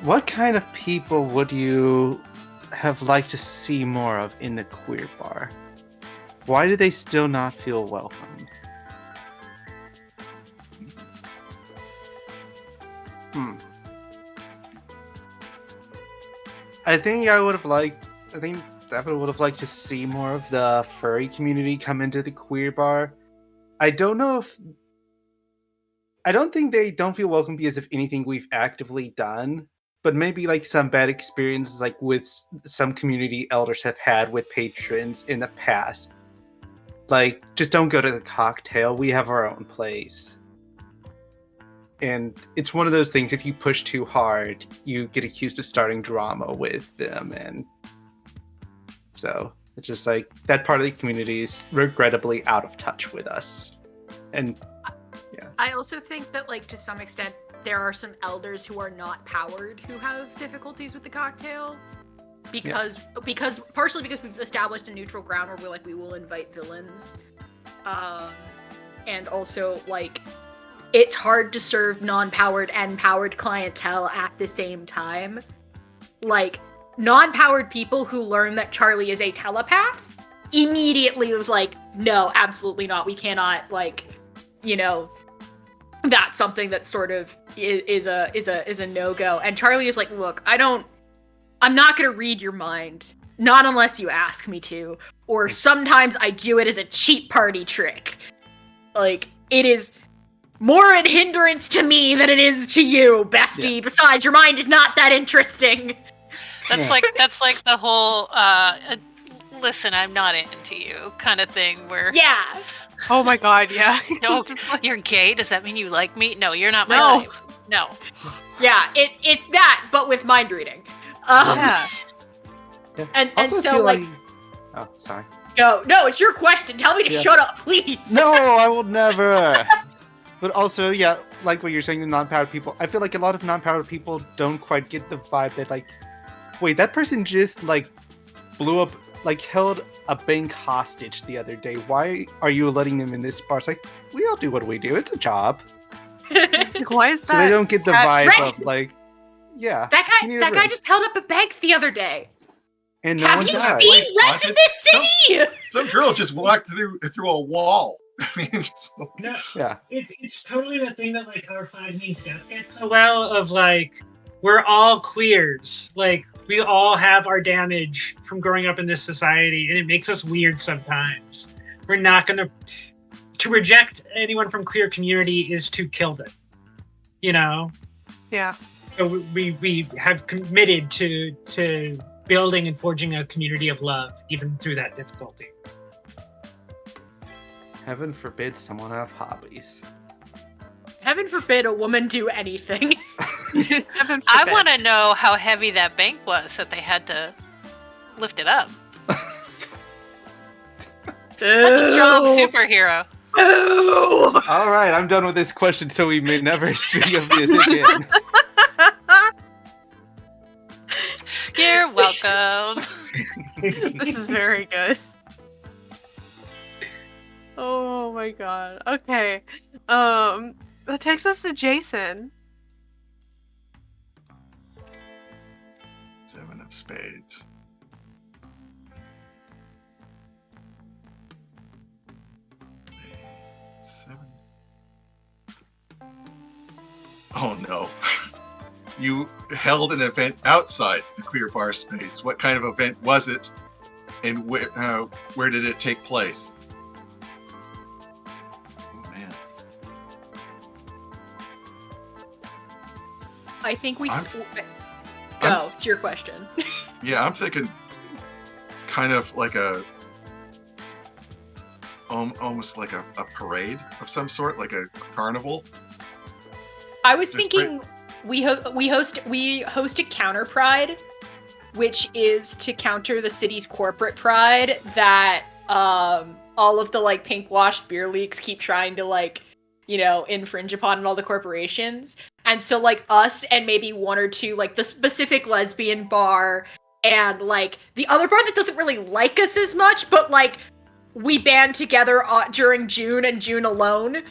What kind of people would you have liked to see more of in the queer bar? Why do they still not feel welcome? I think definitely would have liked to see more of the furry community come into the queer bar. I don't think they don't feel welcome because of anything we've actively done, but maybe like some bad experiences like with some community elders have had with patrons in the past. Like, just don't go to the cocktail. We have our own place. And it's one of those things, if you push too hard, you get accused of starting drama with them. And so it's just like that part of the community is regrettably out of touch with us. And yeah. I also think that, like, to some extent, there are some elders who are not powered who have difficulties with the cocktail. Partially because we've established a neutral ground where we will invite villains. And also, like, it's hard to serve non-powered and powered clientele at the same time. Like, non-powered people who learn that Charlie is a telepath immediately was like, no, absolutely not. We cannot, that's something that sort of is a no-go. And Charlie is like, look, I'm not gonna read your mind. Not unless you ask me to. Or sometimes I do it as a cheap party trick. Like, it is more a hindrance to me than it is to you, bestie. Yeah. Besides, your mind is not that interesting. That's like the whole listen, I'm not into you kind of thing where yeah. Oh my god, yeah. No, you're gay? Does that mean you like me? No, you're not my type. No. Yeah, it's that, but with mind reading. Yeah. Yeah. And Also, I so feel like oh, sorry. go. No, it's your question. Tell me to Yeah. shut up, please. No, I will never. But also, yeah, like what you're saying, the non-powered people. I feel like a lot of non-powered people don't quite get the vibe that, like, wait, that person just like blew up, like held a bank hostage the other day. Why are you letting them in this bar? It's like, we all do what we do. It's a job. Like, why is that? So they don't get the vibe Right. of like, yeah. That you need a guy break. just held up a bank the other day. And no Have one you died. seen Place Rent haunted? in this city? Some girl just walked through a wall. I mean, so, No, Yeah. it's totally the thing that like our 5 main staff gets so well of like we're all queers. Like we all have our damage from growing up in this society, and it makes us weird sometimes. We're not gonna to reject anyone from queer community is to kill them. You know? Yeah. So we have committed to building and forging a community of love, even through that difficulty. Heaven forbid someone have hobbies. Heaven forbid a woman do anything. Heaven I forbid. want to know how heavy that bank was that they had to lift it up. That's a strong superhero. Ooh. All right, I'm done with this question, so we may never speak of this again. You're welcome. This is very good. Oh my god. Okay. That takes us to Jason. 7 of spades. Seven. Oh no. You held an event outside the queer bar space. What kind of event was it? And where did it take place? Oh man. I think we. I'm- Go. I'm- It's your question. Yeah, I'm thinking kind of like almost like a parade of some sort, like a carnival. I was Just thinking we host a counter pride, which is to counter the city's corporate pride that all of the like pink washed beer leagues keep trying to like, you know, infringe upon all the corporations. And so like us and maybe one or two like the specific lesbian bar and like the other bar that doesn't really like us as much, but like we band together during June and June alone.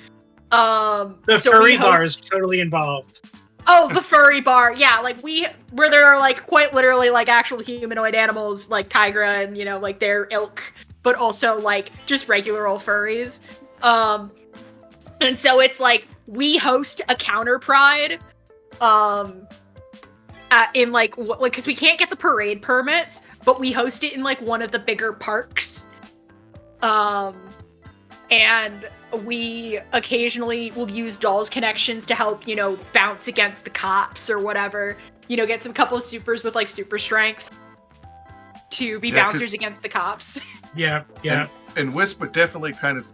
The So furry we bar host- is totally involved. Oh, the furry bar. Yeah, like where there are like quite literally like actual humanoid animals like Tigra and, you know, like their ilk, but also like just regular old furries. And so it's like we host a counter pride in like because we can't get the parade permits, but we host it in like one of the bigger parks. And we occasionally will use dolls connections to help, you know, bounce against the cops or whatever. You know, get some couple of supers with like super strength to be Yeah, 'cause- bouncers against the cops. Yeah, yeah. And Wisp would definitely kind of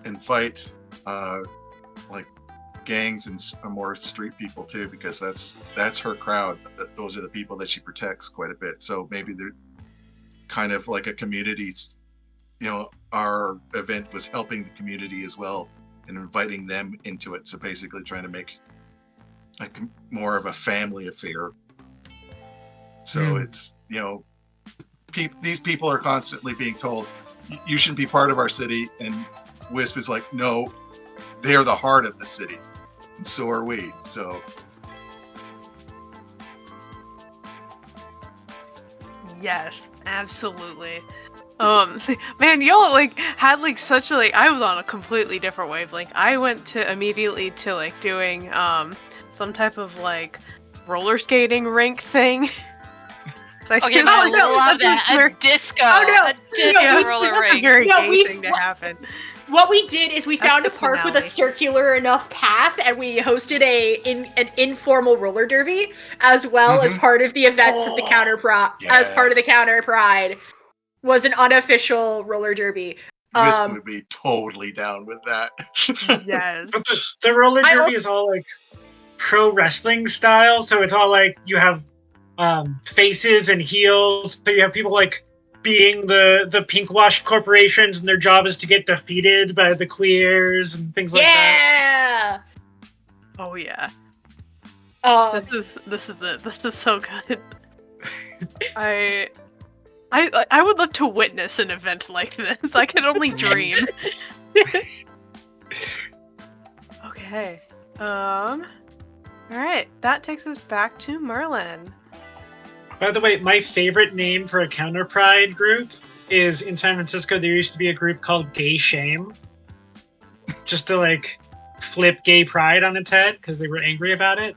invite like gangs and more street people too, because that's her crowd. Those are the people that she protects quite a bit. So maybe they're kind of like a community. You know, our event was helping the community as well and inviting them into it. So basically trying to make like more of a family affair. So it's, you know, these people are constantly being told, you shouldn't be part of our city. And Wisp is like, no, they're the heart of the city. And so are we. So Yes, absolutely. Man, y'all like had like such a like I was on a completely different wavelength. I went to immediately to like doing some type of like roller skating rink thing. Like, Okay, no, I no, love that's that. very- A disco. Oh, no. A disco No, roller that's a rink. very No, gay we've- thing to happen. What we did is we That's found the a park with a finale. circular enough path, and we hosted an informal roller derby as well as Mhm. part of the events of the Oh, counter as part of the yes. counter pride was an unofficial roller derby. Wisp would be totally down with that. Yes. But the roller I derby also- is all like pro wrestling style. So it's all like you have faces and heels. So you have people like being the pink wash corporations, and their job is to get defeated by the queers and things like that. Yeah. Oh yeah. Um, This is it. This is so good. I would love to witness an event like this. I can only dream. Okay. All right. That takes us back to Merlin. By the way, my favorite name for a counter pride group is in San Francisco. There used to be a group called Gay Shame, just to like flip gay pride on its head because they were angry about it.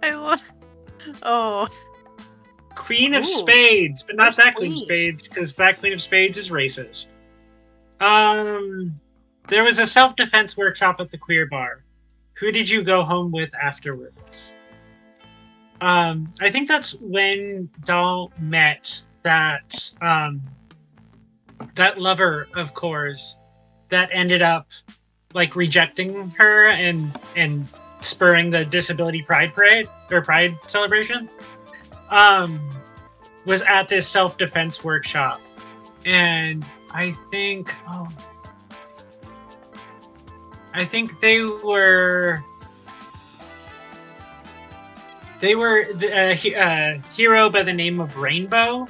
I love. Oh. Queen of Ooh, Spades, but not first that Queen of queen. Spades, because that Queen of Spades is racist. There was a self-defense workshop at the Queer Bar. Who did you go home with afterwards? I think that's when Doll met that that lover of Core's that ended up like rejecting her and spurring the disability pride parade or pride celebration. Was at this self-defense workshop, and I think they were a hero by the name of Rainbow,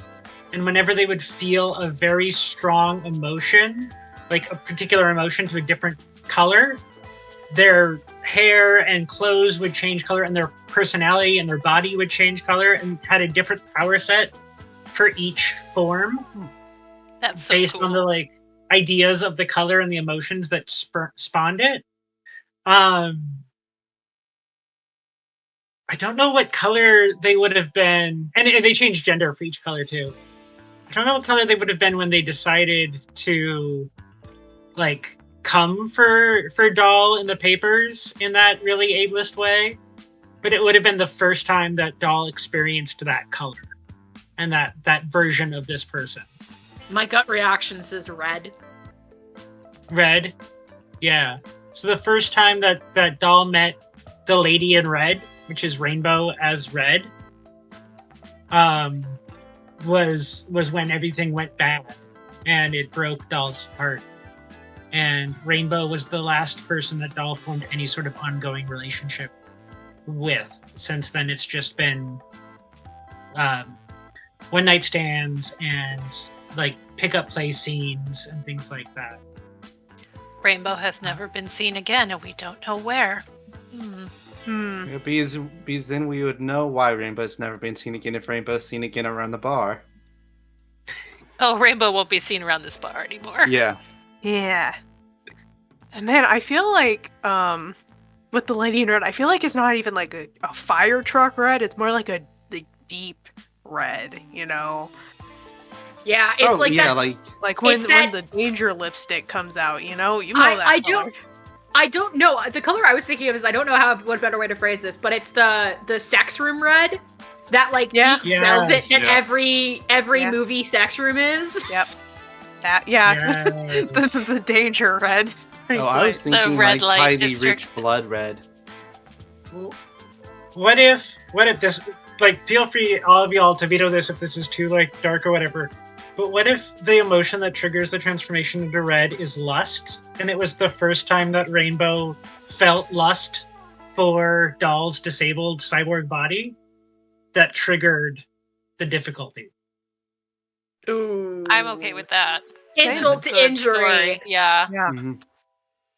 and whenever they would feel a very strong emotion, like a particular emotion to a different color, their hair and clothes would change color, and their personality and their body would change color, and had a different power set for each form. That's so based cool. on the like ideas of the color and the emotions that spawned it. I don't know what color they would have been, and they changed gender for each color too. I don't know what color they would have been when they decided to like come for Doll in the papers in that really ableist way, but it would have been the first time that Doll experienced that color and that version of this person. my gut reaction says red. Red, yeah. So the first time that Doll met the lady in red, which is Rainbow as red, was when everything went bad and it broke Doll's heart. And Rainbow was the last person that Doll formed any sort of ongoing relationship with. Since then, it's just been one night stands and like pickup play scenes and things like that. Rainbow has never been seen again, and we don't know where. Yeah, because then we would know why Rainbow's never been seen again if Rainbow's seen again around the bar. Oh, Rainbow won't be seen around this bar anymore. Yeah. Yeah. And man, I feel like with the lady in red, I feel like it's not even like a fire truck red. It's more like a deep red, you know. Yeah, it's like yeah, that. Like when It's that- the danger lipstick comes out, you know that. I color. I don't know. The color I was thinking of is, I don't know what better way to phrase this, but it's the sex room red. That like Yeah. deep velvet that Yeah. every Yeah. movie sex room is. Yep. That yeah. Yes. the danger red. Oh, I was thinking red like light highly district. rich blood red. What if this, like, feel free, all of y'all, to veto this if this is too like dark or whatever, but what if the emotion that triggers the transformation into red is lust, and it was the first time that Rainbow felt lust for Doll's disabled cyborg body that triggered the difficulty? Ooh. I'm okay with that. Insult to Good injury. story. Yeah. Yeah. Mhm.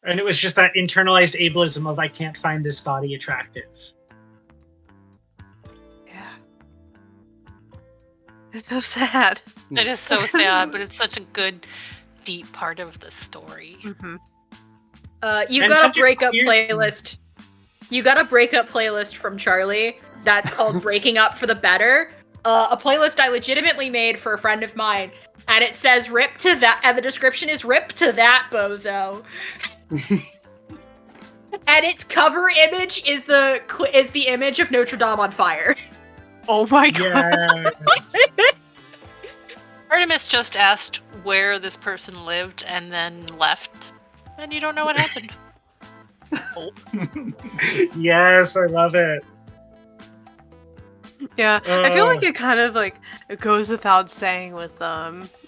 And it was just that internalized ableism of, I can't find this body attractive. Yeah. It's so sad. It is so sad, but it's such a good, deep part of the story. Mm-hmm. You And got such a a breakup weird- playlist. You got a breakup playlist from Charlie that's called "Breaking Up for the Better." A playlist I legitimately made for a friend of mine, and it says "Rip to that," and the description is "Rip to that, bozo." And its cover image is the image of Notre Dame on fire. Oh my god. Yeah. Artemis just asked where this person lived and then left, and you don't know what happened. Yes, I love it. Yeah, I feel like Oh. it kind of like it goes without saying with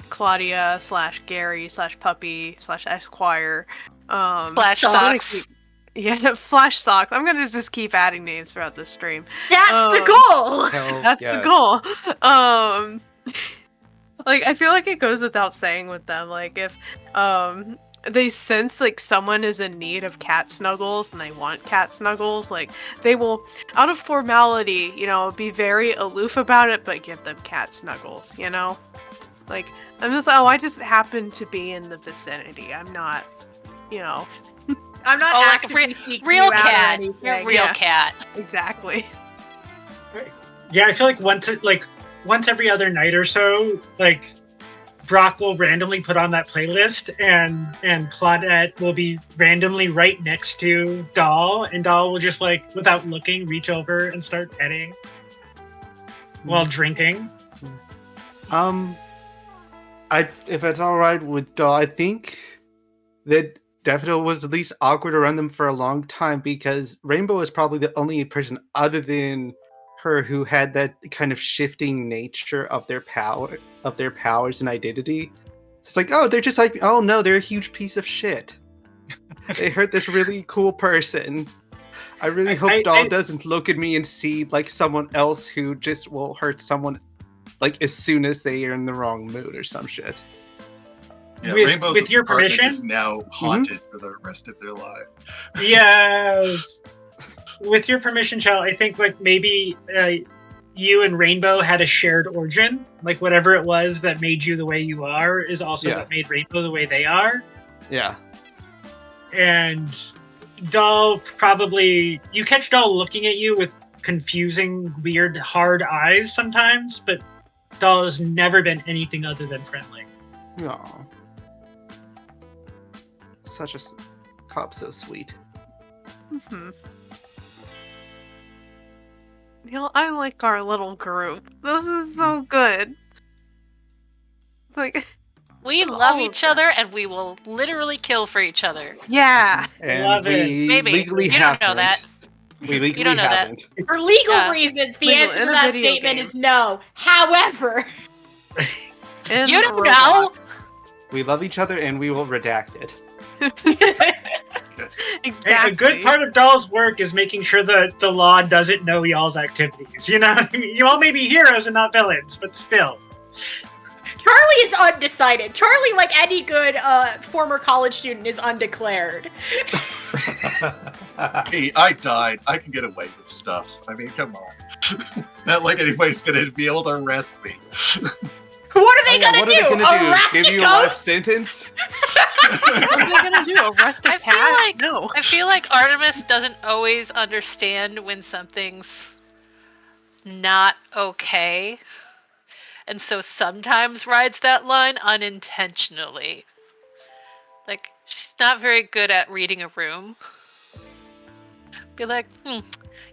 Claudia / Gary / Puppy / Esquire. Flash I'm gonna socks. keep- yeah, / Socks. I'm gonna just keep adding names throughout the stream. That's the goal. Hell, That's the yes. goal. Like I feel like it goes without saying with them, like if they sense like someone is in need of cat snuggles and they want cat snuggles, like they will, out of formality, be very aloof about it, but give them cat snuggles, Like I just happen to be in the vicinity. I'm not, I'm not Oh, like a actively seeking real you out or cat. anything. You're a real Yeah. cat. exactly. Yeah, I feel like once every other night or so, like Brock will randomly put on that playlist, and Claudette will be randomly right next to Doll, and Doll will just like without looking reach over and start petting while drinking. If it's all right with Doll, I think that Daffodil was at least awkward around them for a long time because Rainbow is probably the only person other than her who had that kind of shifting nature of their powers and identity. It's like, oh, they're just like, oh no, they're a huge piece of shit. They hurt this really cool person. I really hope Doll doesn't look at me and see like someone else who just will hurt someone like as soon as they are in the wrong mood or some shit. Yeah, With- Rainbow's with your apartment permission? is now haunted for the rest of their life. Yes. With your permission, Chell, I think like maybe you and Rainbow had a shared origin. Like whatever it was that made you the way you are is also Yeah. what made Rainbow the way they are. Yeah. And Doll probably you catch Doll looking at you with confusing, weird, hard eyes sometimes, but Doll has never been anything other than friendly. Aw. Such a cop, so sweet. Hmm. I like our little group. This is so good. It's like, We Oh, love all each of other, and we will literally kill for each other. yeah. And Love we it. Maybe. legally You don't haven't. know that. We legally don't know that. haven't. For legal Yeah. reasons, the Legal answer in to a that video statement game. is no. However, In You don't Roblox. We love each other and we will redact it. Yes. Exactly. Hey, a good part of Doll's work is making sure that the law doesn't know y'all's activities. You know, you all may be heroes and not villains, but still. Charlie is undecided. Charlie, like any good former college student, is undeclared. Hey, I died. I can get away with stuff. I mean, come on. It's not like anybody's gonna be able to arrest me. What are they gonna what do? are they gonna do? Arrest Give a you a life ghost? sentence? What are they gonna do? Arrest a I feel cat? like- No. I feel like Artemis doesn't always understand when something's not okay. And so sometimes rides that line unintentionally. Like, she's not very good at reading a room. Be like,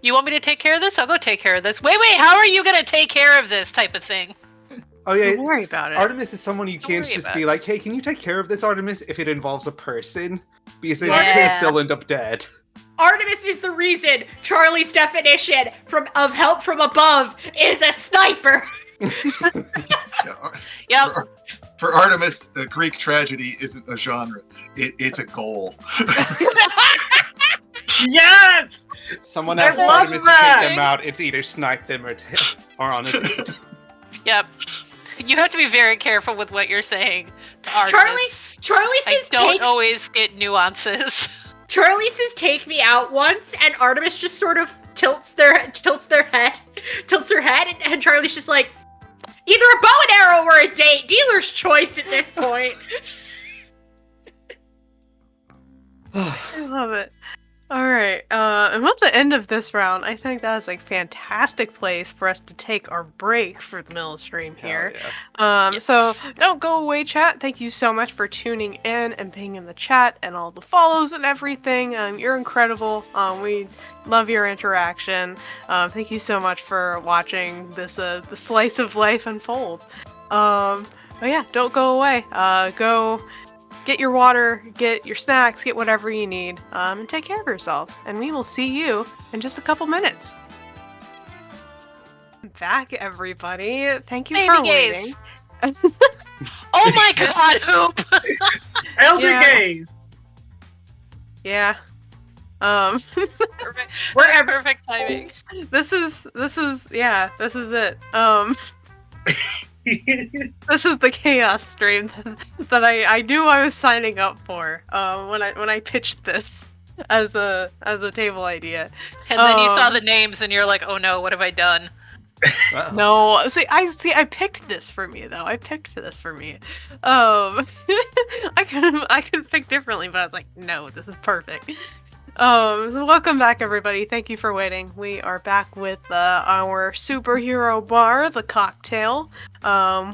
you want me to take care of this? I'll go take care of this. Wait, how are you gonna take care of this type of thing? Oh yeah, Don't worry about it. Artemis is someone you Don't can't worry just about be it. like, hey, can you take care of this, Artemis, if it involves a person? Because then you Yeah. can still end up dead. Artemis is the reason Charlie's definition of help from above is a sniper. Yeah, Yep. For Artemis, a Greek tragedy isn't a genre. It's a goal. Yes! Someone I asks love Artemis to that. take them out, it's either snipe them or on it. Yep. You have to be very careful with what you're saying to Artemis. Charlie I says don't take. always get nuances. Charlie says take me out once, and Artemis just sort of tilts her head, and Charlie's just like, either a bow and arrow or a date. Dealer's choice at this point. I love it. All right, and with the end of this round, I think that is a fantastic place for us to take our break for the middle stream here. Hell yeah. So don't go away, chat. Thank you so much for tuning in and being in the chat and all the follows and everything. You're incredible. We love your interaction. Thank you so much for watching this the slice of life unfold. But yeah, don't go away. Go get your water, get your snacks, get whatever you need, and take care of yourselves. And we will see you in just a couple minutes. Back, everybody. Thank you Baby for gaze. waiting. Oh my god, Hoop! Elder Yeah. gaze. Yeah. Perfect. Perfect timing. This is it. This is the chaos stream that I knew I was signing up for when I pitched this as a table idea. And then you saw the names and you're like, oh no, what have I done? Wow. No, I picked this for me though. I picked this for me. I could pick differently, but I was like, no, this is perfect. Welcome back, everybody. Thank you for waiting. We are back with our superhero bar, the Cocktail.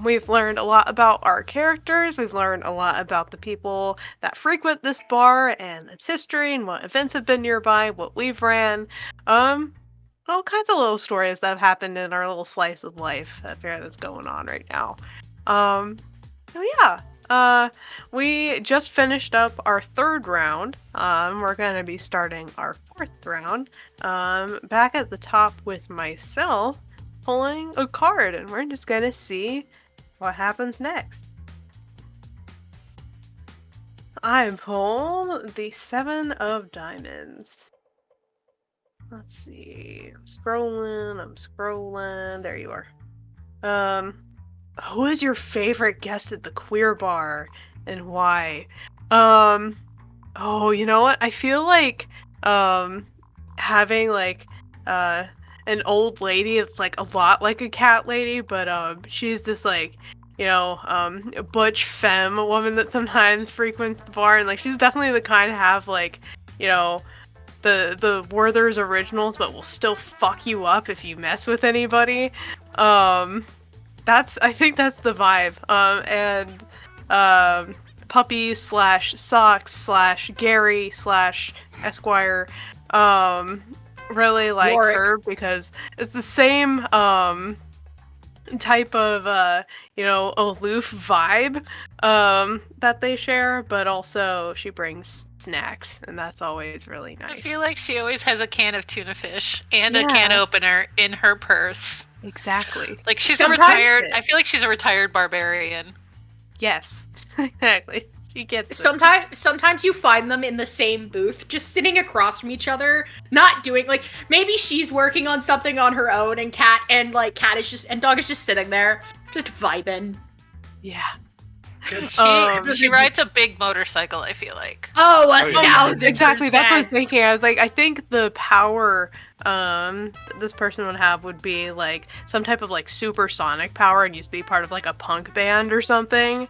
We've learned a lot about our characters. We've learned a lot about the people that frequent this bar and its history and what events have been nearby, what we've ran. All kinds of little stories that have happened in our little slice of life affair that's going on right now. So yeah. We just finished up our 3rd round. We're gonna be starting our 4th round. Back at the top with myself, pulling a card, and we're just gonna see what happens next. I pull the 7 of Diamonds. Let's see. I'm scrolling. There you are. Who is your favorite guest at the Queer Bar and why? Oh, you know what? I feel like having like an old lady that's like a lot like a cat lady, but she's this like, you know, butch femme woman that sometimes frequents the bar, and like she's definitely the kind to have like, you know, the Werther's originals, but will still fuck you up if you mess with anybody. I think that's the vibe. And Puppy / Socks / Gary / Esquire really likes Warwick. her because it's the same type of you know, aloof vibe that they share, but also she brings snacks, and that's always really nice. I feel like she always has a can of tuna fish and a Yeah. can opener in her purse. Exactly. Like she's Sometimes a retired. it- I feel like she's a retired barbarian. Yes. Exactly. She gets it. Sometimes you find them in the same booth, just sitting across from each other, not doing like maybe she's working on something on her own, and Cat Dog is just sitting there, just vibing. Yeah. She rides a big motorcycle, I feel like. Oh, Oh, yeah. 1,000%. Exactly. That's what I was thinking. I was like, I think the power this person would have would be like some type of like supersonic power and used to be part of like a punk band or something.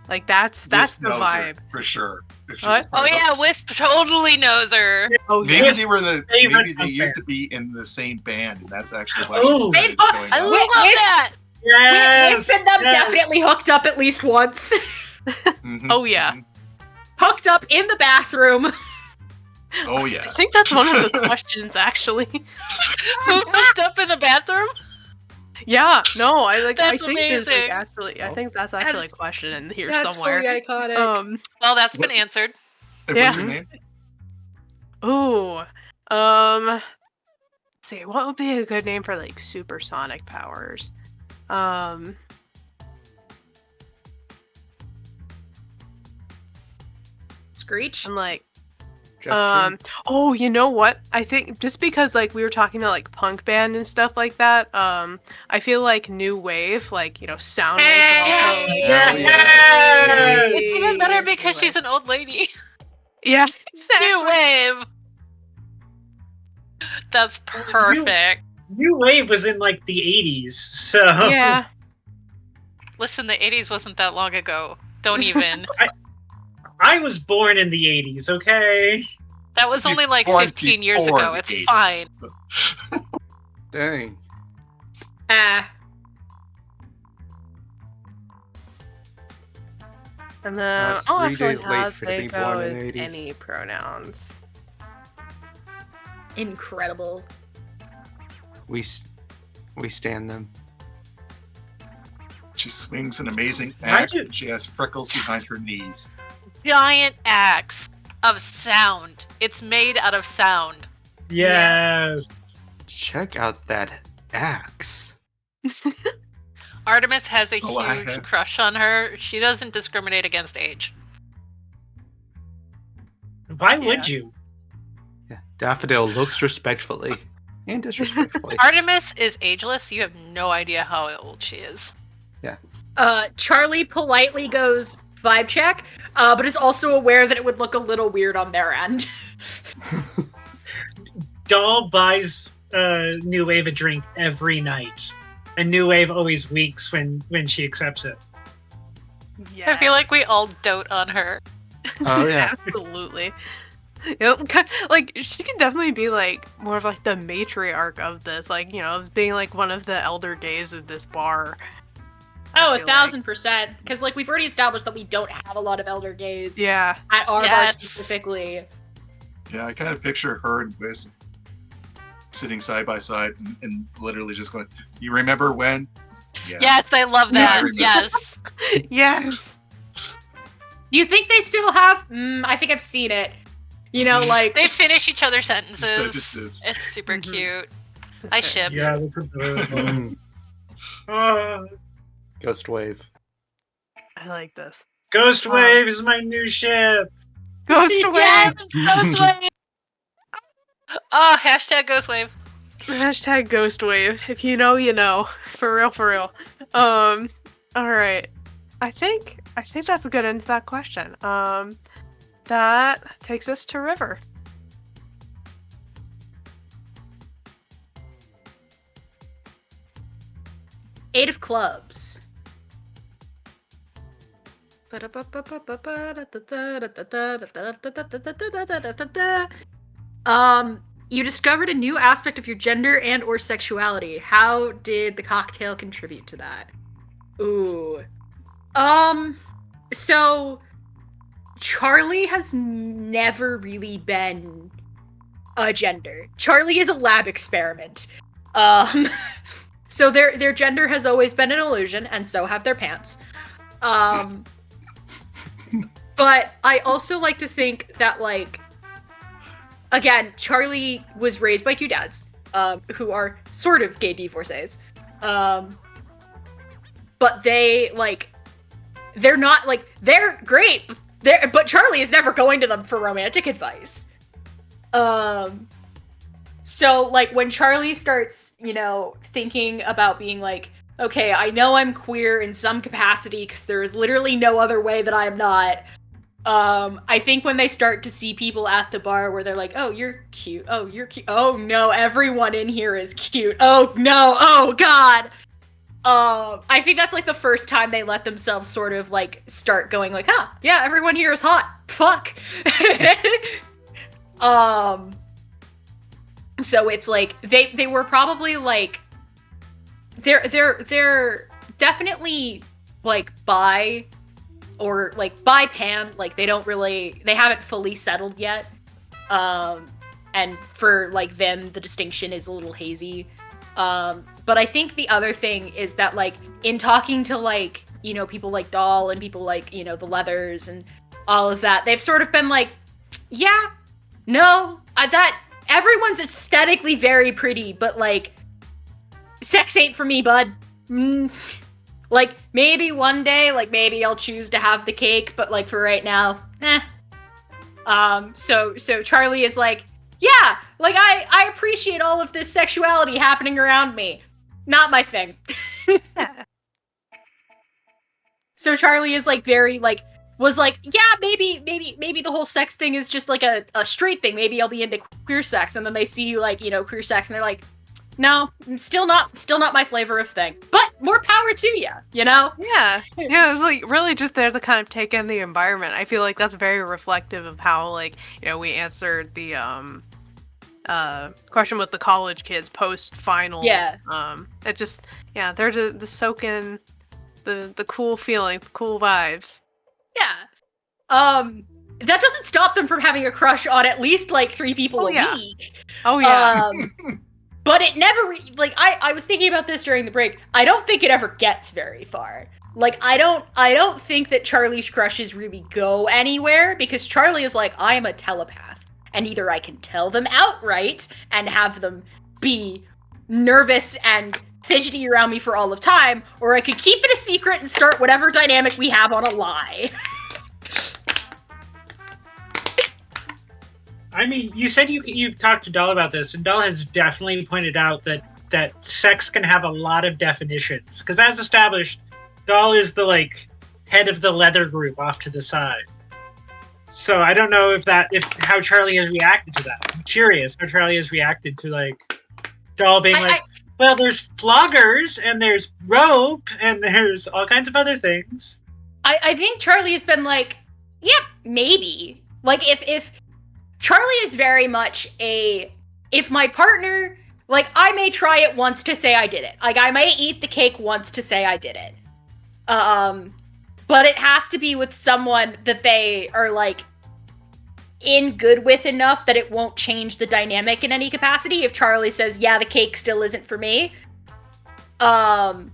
Like that's Wisp the knows her, vibe. for sure. If she What? was part Oh of yeah, Wisp totally knows her. Oh Maybe yeah. they were Favorite maybe they punk used band. to be in the same band, and that's actually why Ooh. she's Wait, going I out. love that. Yes. Wisp and them yes. definitely hooked up at least once. Mhm, Oh, yeah. mhm. Hooked up in the bathroom. Oh yeah. I think that's one of the questions actually. Who hooked up in the bathroom? Yeah. No, I think That's there's like amazing. actually I Oh. think that's actually That's- a question in here That's somewhere. fully iconic. Well, that's been answered. Hey, what's her Yeah. name? Ooh. Let's see, what would be a good name for like supersonic powers? Screech. I'm like, Just oh, you know what? I think just because like we were talking about like punk band and stuff like that, I feel like new wave, like, you know, sound wave. Hey! Yes. It's even better because New she's wave. an old lady. Yeah, New exactly. wave. That's perfect. New Wave was in like the 80s, so Yeah. Listen, the 80s wasn't that long ago. Don't even. I was born in the 80s. Okay. That was only like 15 years Before ago. the It's 80s. fine. Dang. Ah. And then That's I'll 3 actually days late have for they being go born in with the 80s. any pronouns. Incredible. We stand them. She swings an amazing Why axe, do- and she has freckles behind her knees. giant axe of sound. It's made out of sound. Yes. Check out that axe. Artemis has a Oh, I huge have- crush on her. She doesn't discriminate against age. Why would you? Yeah. Daffodil looks respectfully and disrespectfully. Artemis is ageless. You have no idea how old she is. Charlie politely goes vibe check, but is also aware that it would look a little weird on their end. Doll buys New Wave a drink every night, and New Wave always weaks when she accepts it. Yeah. I feel like we all dote on her. Oh yeah. Absolutely. You know, like she can definitely be like more of like the matriarch of this, like, you know, being like one of the elder gays of this bar. Oh, I feel 1000%. Because like we've already established that we don't have a lot of elder gays Yeah. at our bar Yes. specifically. Yeah, I kind of picture her and Wiz sitting side by side and literally just going, "You remember when?" Yeah. Yes, I love Yeah, I that. remember. Yes. Yes. Do you think they still have? I think I've seen it. You know, like They finish each other's sentences. Sentences. It's super Mhm. cute. That's I fair. ship. Yeah, that's adorable. Mm. Ghost Wave. I like this. Ghost Wave is my new ship. Ghost Wave. Yes, Ghostwave. Oh, hashtag Ghostwave. Hashtag Ghost Wave. If you know, you know. For real, for real. All right. I think that's a good end to that question. That takes us to River. Eight of clubs. You discovered a new aspect of your gender and or sexuality. How did the cocktail contribute to that? Ooh. So Charlie has never really been a gender. Charlie is a lab experiment. So their gender has always been an illusion, and so have their pants. But I also like to think that, like, again, Charlie was raised by two dads, who are sort of gay divorcees. But they, like, they're not, like, they're great, but Charlie is never going to them for romantic advice. So, like, when Charlie starts, you know, thinking about being like, okay, I know I'm queer in some capacity because there is literally no other way that I am not. I think when they start to see people at the bar where they're like, oh, you're cute. Oh, you're cute. Oh, no, everyone in here is cute. Oh, no. Oh, God. I think that's, like, the first time they let themselves sort of, like, start going like, huh, yeah, everyone here is hot. Fuck. So it's like they were probably like they're definitely like bi or like bi pan, like they haven't fully settled yet. And for like them the distinction is a little hazy. But I think the other thing is that like in talking to like, you know, people like Doll and people like, you know, the Leathers and all of that, they've sort of been like, yeah, no, that everyone's aesthetically very pretty, but, like, sex ain't for me, bud. Like, maybe one day, like, maybe I'll choose to have the cake, but, like, for right now, So Charlie is like, yeah, like, I appreciate all of this sexuality happening around me. Not my thing. Yeah. So Charlie is, like, very, like, was like, yeah, maybe the whole sex thing is just like a straight thing. Maybe I'll be into queer sex. And then they see like, you know, queer sex and they're like, no, still not my flavor of thing. But more power to you, you know? Yeah. Yeah, it was like really just there to kind of take in the environment. I feel like that's very reflective of how, like, you know, we answered the question with the college kids post finals. Yeah. It just, yeah, they're to soak in the cool feelings, the cool vibes. Yeah. That doesn't stop them from having a crush on at least like 3 people Oh, a yeah. week. Oh yeah. But it never like I was thinking about this during the break. I don't think it ever gets very far. like I don't think that Charlie's crushes really go anywhere because Charlie is like, I am a telepath, and either I can tell them outright and have them be nervous and fidgety around me for all of time, or I could keep it a secret and start whatever dynamic we have on a lie. I mean, you said you've talked to Doll about this, and Doll has definitely pointed out that sex can have a lot of definitions. Because as established, Doll is the head of the leather group off to the side. So I don't know if how Charlie has reacted to that. I'm curious how Charlie has reacted to Doll being well, there's floggers and there's rope and there's all kinds of other things. I think Charlie has been like, yeah, maybe. If Charlie is very much if my partner, I may try it once to say I did it. I may eat the cake once to say I did it. But it has to be with someone that they are, in good with enough that it won't change the dynamic in any capacity if Charlie says, yeah, the cake still isn't for me. And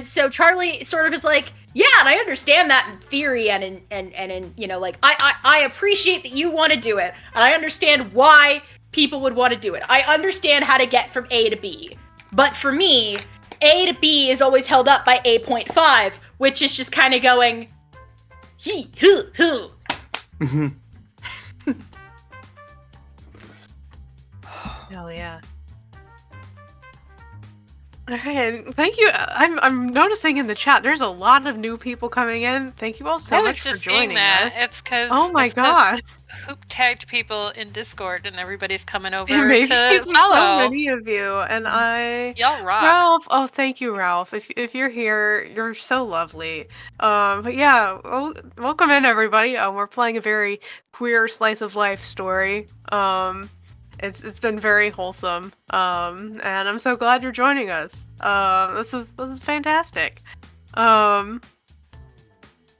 so Charlie sort of is like, yeah, and I understand that in theory and in I appreciate that you want to do it, and I understand why people would want to do it. I understand how to get from A to B. But for me, A to B is always held up by A.5, which is just kind of going, hoo. Mm-hmm. Hell yeah. Alright, thank you. I'm noticing in the chat there's a lot of new people coming in. Thank you all so much for joining us. It's because Oh my god. Hoop tagged people in Discord and everybody's coming over Maybe to so follow. many of you, and Y'all rock. Ralph. Oh, thank you, Ralph. If you're here, you're so lovely. But yeah, welcome in everybody. We're playing a very queer slice of life story. It's been very wholesome. And I'm so glad you're joining us. This is fantastic.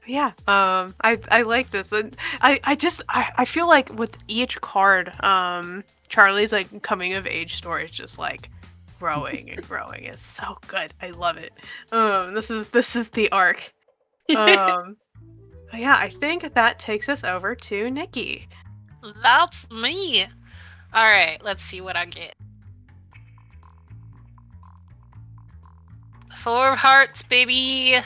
Yeah, I like this. And I feel like with each card, Charlie's coming of age story is just growing and growing. It's so good. I love it. This is the arc. Yeah, I think that takes us over to Nikki. That's me. All right, let's see what I get. 4 of hearts, baby.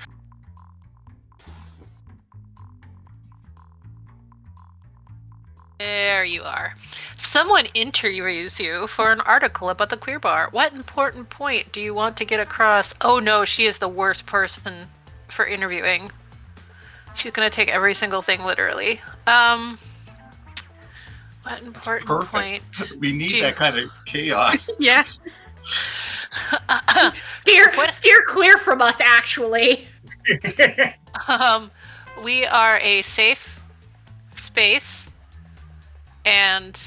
There you are. Someone interviews you for an article about the queer bar. What important point do you want to get across? Oh no, she is the worst person for interviewing. She's gonna take every single thing literally. What important point? We need that kind of chaos. Yeah. Steer clear from us, actually. We are a safe space and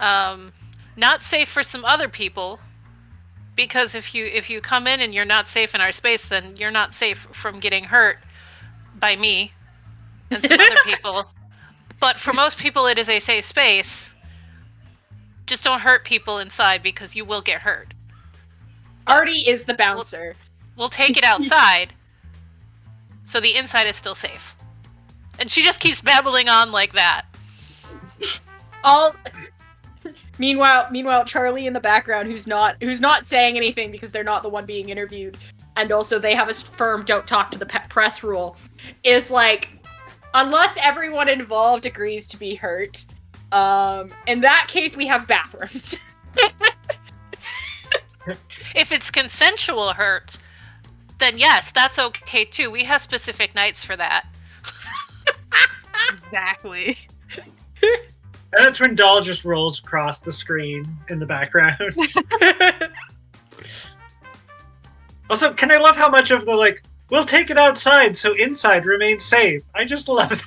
not safe for some other people, because if you come in and you're not safe in our space, then you're not safe from getting hurt by me and some other people. But for most people, it is a safe space. Just don't hurt people inside because you will get hurt. Artie is the bouncer. We'll take it outside, so the inside is still safe. And she just keeps babbling on like that. Meanwhile, Charlie in the background, who's not saying anything because they're not the one being interviewed, and also they have a firm "don't talk to the press" rule, is unless everyone involved agrees to be hurt, in that case we have bathrooms. If it's consensual hurt, then yes, that's okay too. We have specific nights for that. Exactly. And that's when Doll just rolls across the screen in the background. Also, can I love how much of the we'll take it outside so inside remains safe. I just love it.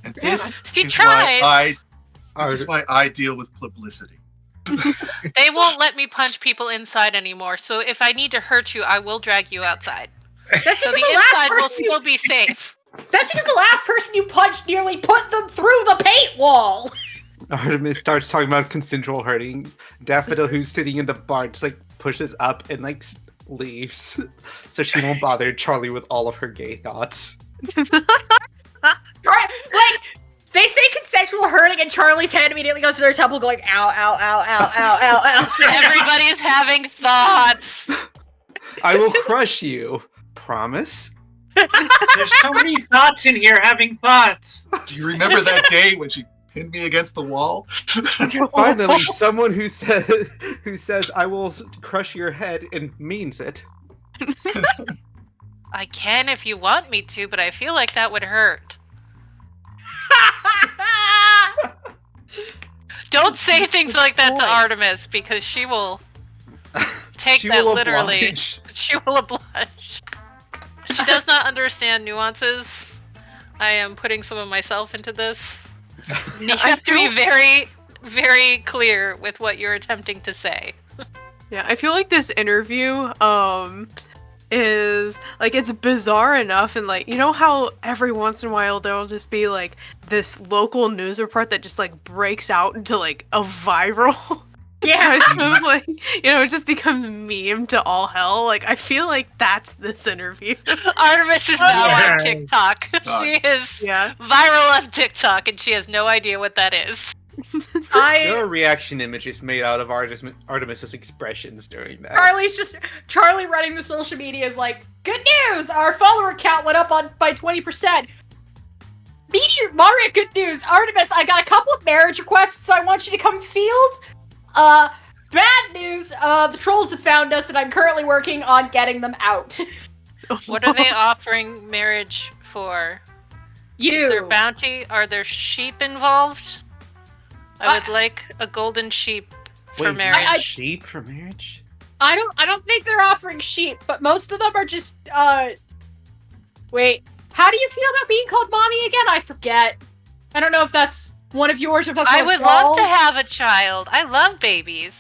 And this He is tried. why I deal with publicity. They won't let me punch people inside anymore, so if I need to hurt you, I will drag you outside. That's So because the inside will still be safe. That's because the last person you punched nearly put them through the paint wall. Artemis starts talking about consensual hurting. Daffodil, who's sitting in the bar, just pushes up and leaves, so she won't bother Charlie with all of her gay thoughts. Like, they say consensual hurting, and Charlie's hand immediately goes to their temple, going, ow, ow, ow, ow, ow, ow, ow. Everybody's having thoughts. I will crush you. Promise? There's so many thoughts in here having thoughts. Do you remember that day when she pinned me against the wall? Finally, someone who says I will crush your head and means it. I can if you want me to, but I feel like that would hurt. Don't say things like that to Artemis, because she will take She that will literally. oblige. She will oblige. She does not understand nuances. I am putting some of myself into this. You have to be very, very clear with what you're attempting to say. Yeah, I feel like this interview, is, like, it's bizarre enough, and, like, you know how every once in a while there'll just be, like, this local news report that just, like, breaks out into, like, a viral Yeah. kind of, like, you know, it just becomes meme to all hell. Like, I feel like that's this interview. Artemis is now Yeah. on TikTok. She is Yeah. viral on TikTok, and she has no idea what that is. There are reaction images made out of Artemis's expressions during that. Charlie running the social media is like, good news! Our follower count went up by 20%. Moderate good news! Artemis, I got a couple of marriage requests, so I want you to come field. Bad news, the trolls have found us, and I'm currently working on getting them out. What are they offering marriage for? Is there bounty? Are there sheep involved? I would like a golden sheep for Wait, marriage. sheep for marriage? I don't think they're offering sheep, but most of them are just, wait, how do you feel about being called mommy again? I forget. I don't know if that's one of yours or if that's I one of would love y'all's. to have a child. I love babies.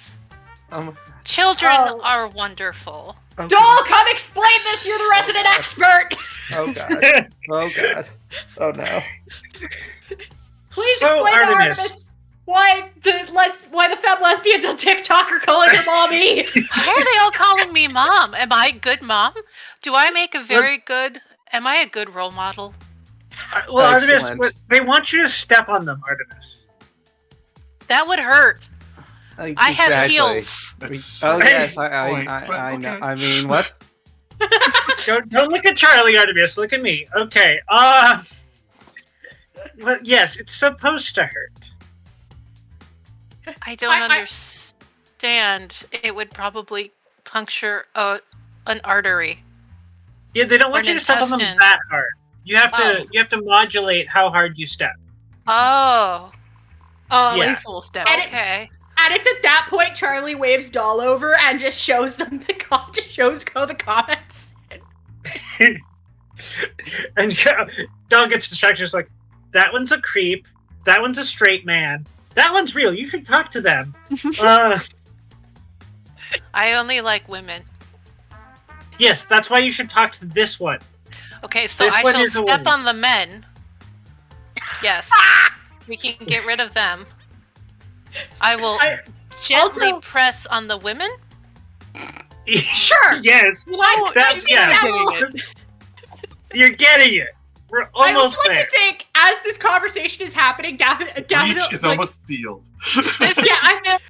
Children Oh. are wonderful. Okay. Doll, come explain this! You're the resident expert! Oh god. Oh god. Oh no. Please So, explain to Artemis. Artemis why the femme lesbians on TikTok are calling her mommy! Why are they all calling me mom? Am I a good mom? Do I make a very good... Am I a good role model? Well, Artemis, Excellent. they want you to step on them, Artemis. That would hurt. I have Exactly. heels. That's Oh so yes, point, I but know. okay. I mean, what? Don't look at Charlie, Artemis. Look at me. Okay. Well, yes, it's supposed to hurt. I don't understand. It would probably puncture an artery. Yeah, they don't want Or you an to step on them intestine. that hard. You have to. Oh. You have to modulate how hard you step. Oh, Yeah. Playful step. And okay. And it's at that point Charlie waves Doll over and just shows them the comments. And Doll gets distracted. Just like, that one's a creep. That one's a straight man. That one's real. You should talk to them. I only like women. Yes, that's why you should talk to this one. Okay, so This I one shall is a step woman. on the men. Yes. We can get rid of them. I will gently also- press on the women. Sure. Yes. You know, That's- I think yeah. that Getting will- it. You're getting it. We're I almost also like there. to think, as this conversation is happening, Daffodil, Breach is like, almost sealed.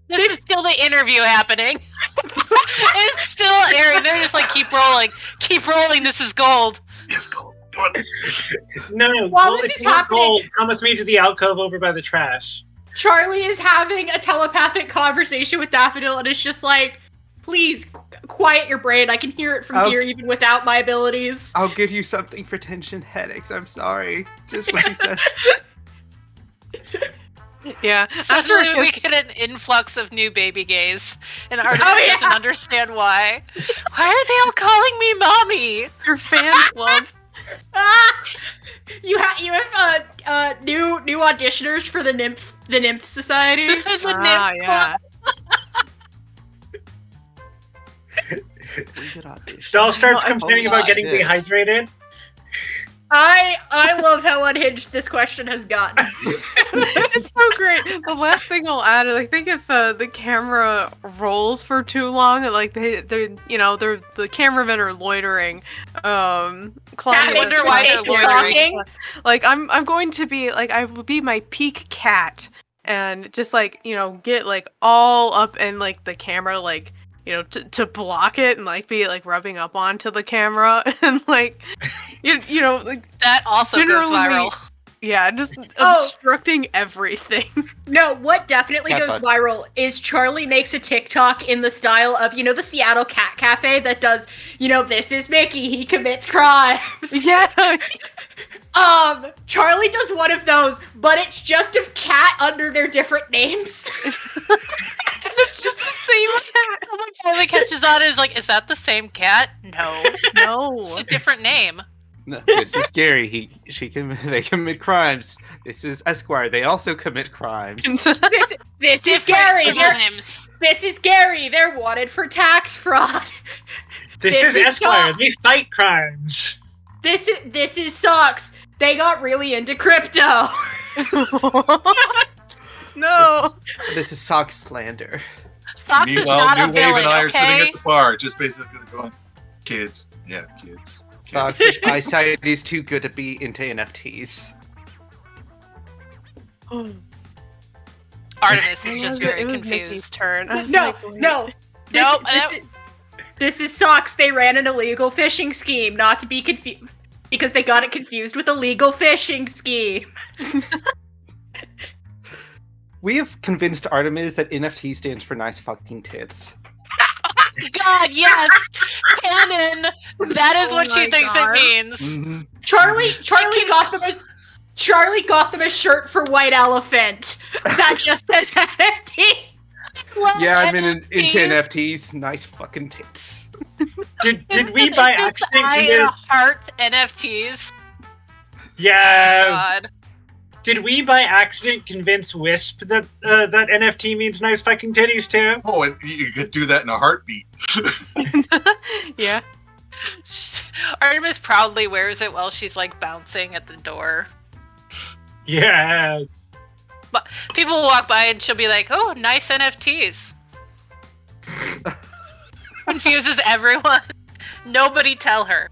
This is still the interview happening. It's still airing. They're just like, keep rolling. This is gold. Yes, gold. Go on. No. While Gold, this if is you want happening- gold, come with me to the alcove over by the trash. Charlie is having a telepathic conversation with Daffodil, and it's just like, please quiet your brain. I can hear it from here even without my abilities. I'll give you something for tension headaches. I'm sorry. Just what she says. Yeah. Suddenly After we it get an influx of new baby gays, and Artemis Oh, yeah. doesn't understand why. Why are they all calling me mommy? your fan club. You have new auditioners for the nymph society. It's a Ah, nymph yeah. We could audition. Doll starts No, I'm complaining a about lot getting good. dehydrated. I love how unhinged this question has gotten. It's so great. The last thing I'll add is I think if the camera rolls for too long, like they're the cameramen are loitering. I Claudia, wonder why they're loitering. like I'm going to be like I will be my peak cat and just like get like all up in like the camera like to block it and like be like rubbing up onto the camera and like like That also goes Generally- viral. yeah, just Oh. obstructing everything. No, what definitely Cat goes butt. viral is Charlie makes a TikTok in the style of, the Seattle Cat Cafe that does, this is Mickey, he commits crimes. Yeah. Charlie does one of those, but it's just of cat under their different names. It's just the same cat. Someone finally catches on and is like, is that the same cat? No. No. It's a different name. No, this is Gary. They commit crimes. This is Esquire. They also commit crimes. This is Different Gary. crimes. This is Gary. They're wanted for tax fraud. This is is Esquire. Tom. They fight crimes. This is Socks. They got really into crypto. No. This is sock slander. Fox is Meanwhile, not a New Wave villain, and I are sitting okay? at the bar, just basically going, kids. Yeah, kids. Sock's eyesight is too good to be into NFTs. Artemis is just very It was confused. Nikki's turn. I was No, like, wait. no. Nope, This is Socks. They ran an illegal fishing scheme, not to be confused, because they got it confused with a legal fishing scheme. We have convinced Artemis that NFT stands for nice fucking tits. God, yes! Canon! That is Oh what she my thinks God. it means. Mm-hmm. Charlie keeps- got them a shirt for White Elephant that just says NFT. Yeah, I'm into NFTs. NFTs. Nice fucking tits. Did we by It's just accident eye and a convince? heart NFTs. Yes. God. Did we by accident convince Wisp that that NFT means nice fucking titties too? Oh, and you could do that in a heartbeat. Yeah. Artemis proudly wears it while she's like bouncing at the door. Yes. But people will walk by and she'll be like, "Oh, nice NFTs." Confuses everyone. Nobody tell her.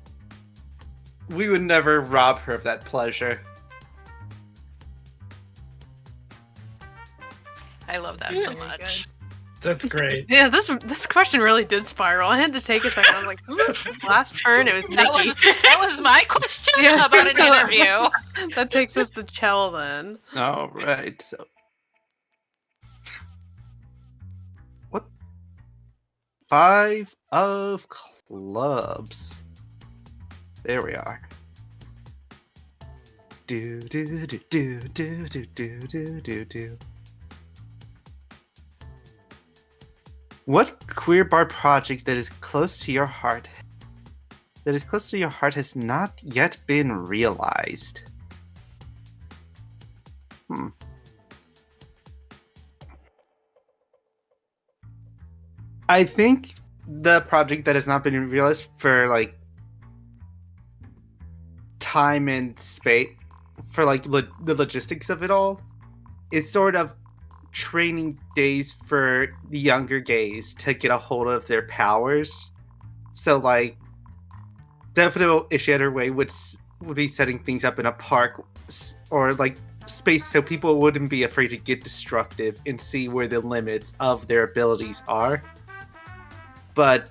We would never rob her of that pleasure. I love that so Very much. That's great. Yeah, this question really did spiral. I had to take a second. I was like, who was last turn? It was That was, Nikki. that was my question Yeah, about an so- interview. That takes us to Chell then. All right, so what? 5 of clubs. There we are. Do do do do do do do do do do. What queer bar project that is close to your heart has not yet been realized? I think the project that has not been realized for like time and space, for like the logistics of it all, is sort of training days for the younger gays to get a hold of their powers. So like, definitely if she had her way would be setting things up in a park or like space so people wouldn't be afraid to get destructive and see where the limits of their abilities are. But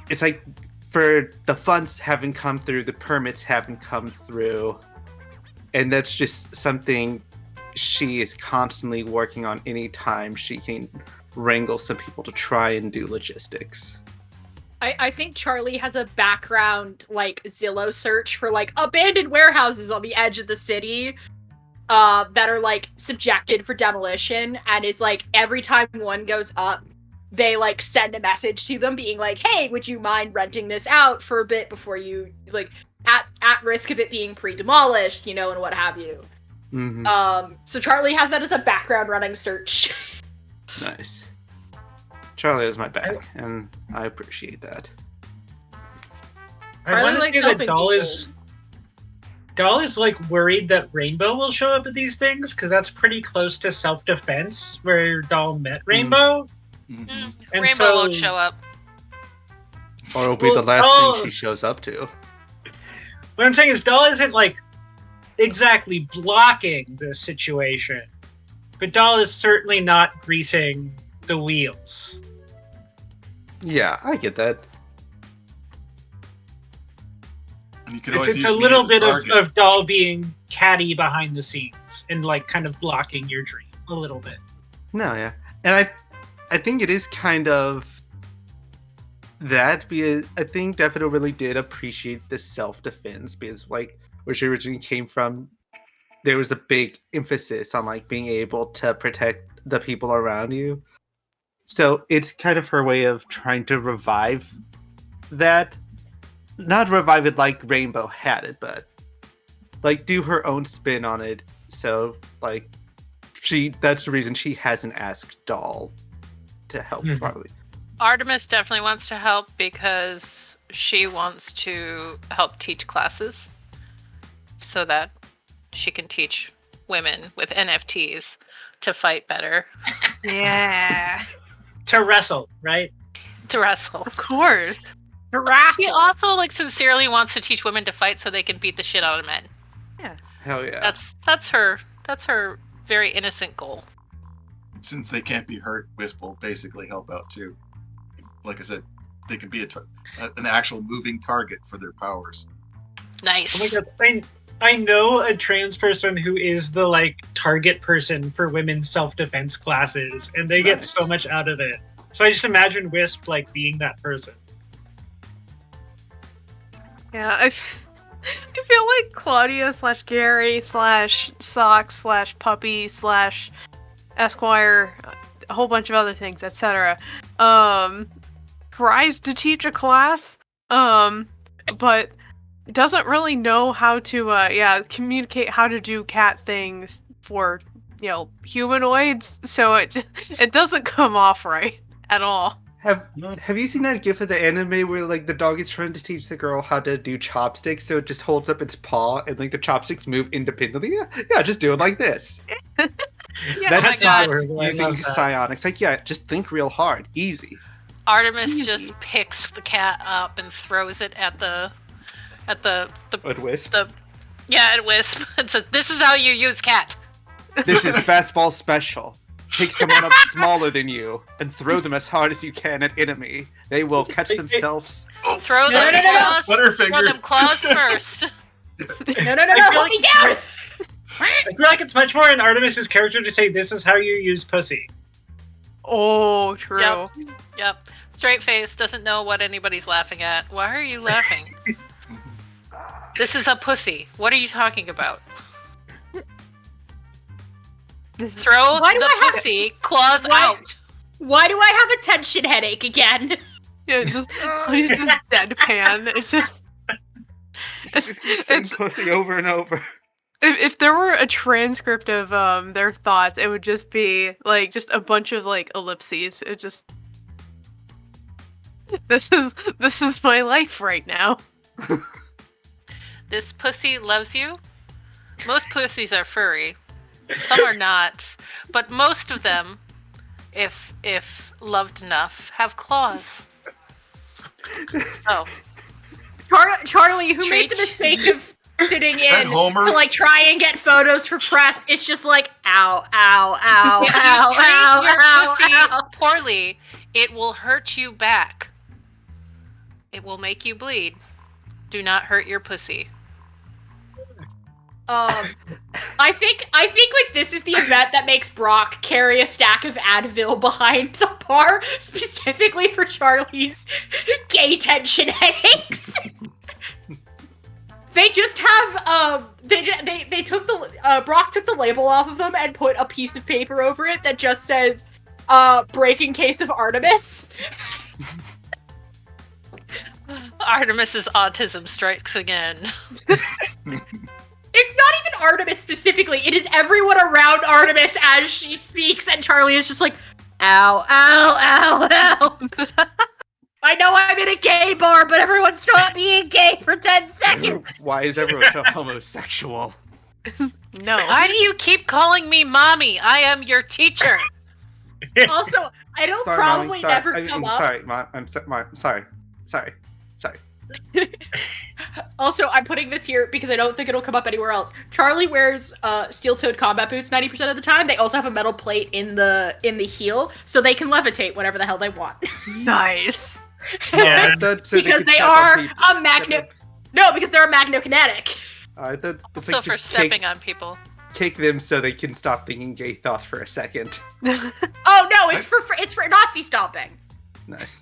it's like, for the funds haven't come through, the permits haven't come through, and that's just something she is constantly working on anytime she can wrangle some people to try and do logistics. I think Charlie has a background, like, Zillow search for, like, abandoned warehouses on the edge of the city that are, like, subjected for demolition, and is, like, every time one goes up, they, like, send a message to them being like, hey, would you mind renting this out for a bit before you, like, at risk of it being pre-demolished, and what have you. Mm-hmm. So Charlie has that as a background running search. Nice. Charlie has my back, and I appreciate that. I Riley want to likes say that helping Doll people. is Doll is like worried that Rainbow will show up at these things because that's pretty close to self-defense where Doll met Rainbow. Mhm. And Rainbow so- won't show up. Or it'll be the Well, last Doll- thing she shows up to. What I'm saying is Doll isn't like exactly blocking the situation, but Doll is certainly not greasing the wheels. Yeah, I get that. And you could always It's use a me little as a bit target. of Doll being catty behind the scenes and like kind of blocking your dream a little bit. No, yeah. And I think it is kind of that because I think Daffodil really did appreciate the self-defense because like where she originally came from, there was a big emphasis on like being able to protect the people around you. So it's kind of her way of trying to revive that. Not revive it like Rainbow had it, but like do her own spin on it. So like that's the reason she hasn't asked Doll to help Mhm. probably. Artemis definitely wants to help because she wants to help teach classes so that she can teach women with NFTs to fight better, Yeah. To wrestle, right? to wrestle. Of course. He Wrestle. also like sincerely wants to teach women to fight so they can beat the shit out of men. Hell yeah. That's her very innocent goal. Since they can't be hurt, Wisp will basically help out too. Like I said, they can be an actual moving target for their powers. Nice. Oh my god, I know a trans person who is the like target person for women's self-defense classes, and they get Nice. so much out of it. So I just imagine Wisp like being that person. Yeah, I feel like Claudia / Gary / Sock / Puppy / Esquire, a whole bunch of other things, etc. Tries to teach a class, but doesn't really know how to communicate how to do cat things for humanoids. So it doesn't come off right at all. Have you seen that gif of the anime where like the dog is trying to teach the girl how to do chopsticks, so it just holds up its paw and like the chopsticks move independently? Yeah, just do it like this. Yeah, That's my God. adorable. I using love that. psionics. Like, yeah, just think real hard. Easy. Artemis Easy. just picks the cat up and throws it at the With Wisp. at Wisp and says, "This is how you use cat." This is fastball special. Pick someone up smaller than you and throw them as hard as you can at enemy. They will catch themselves. Oops. Throw No, them no, no, no. claws. Throw them Butterfingers. claws first. No, I feel hold like me it's down! I feel like it's much more in Artemis's character to say this is how you use pussy. Oh, true. Yep. Straight face, doesn't know what anybody's laughing at. Why are you laughing? This is a pussy. What are you talking about? This Throw Why do the I have- pussy claws Why- out. Why do I have a tension headache again? yeah, just he's just deadpan. It's just Just keep saying it's pussy over and over. if there were a transcript of their thoughts, it would just be like just a bunch of like ellipses. It just this is my life right now. This pussy loves you. Most pussies are furry. Some are not, but most of them, if loved enough, have claws. So Charlie, who made the Treat. mistake of sitting that in Homer? to like try and get photos for press, it's just like ow, ow, ow, if you ow, treat ow, your ow, pussy ow. poorly, it will hurt you back. It will make you bleed. Do not hurt your pussy. I think like this is the event that makes Brock carry a stack of Advil behind the bar specifically for Charlie's gay tension headaches. They just have they took the Brock took the label off of them and put a piece of paper over it that just says break in case of Artemis. Artemis's autism strikes again. It's not even Artemis specifically. It is everyone around Artemis as she speaks, and Charlie is just like, ow, ow, ow, ow. I know I'm in a gay bar, but everyone stop being gay for 10 seconds. Why is everyone so homosexual? No. Why do you keep calling me mommy? I am your teacher. Also, I don't Sorry, probably Mommy. Sorry. never I mean, come up. sorry, Mom. I'm sorry. Sorry. Also, I'm putting this here because I don't think it'll come up anywhere else. Charlie wears steel-toed combat boots 90% of the time. They also have a metal plate in the heel, so they can levitate whatever the hell they want. Nice. Yeah. Because they are a magno. No, because they're a magnokinetic. It's So like for just stepping on people. kick them so they can stop thinking gay thoughts for a second. Oh no, it's for Nazi stomping. Nice.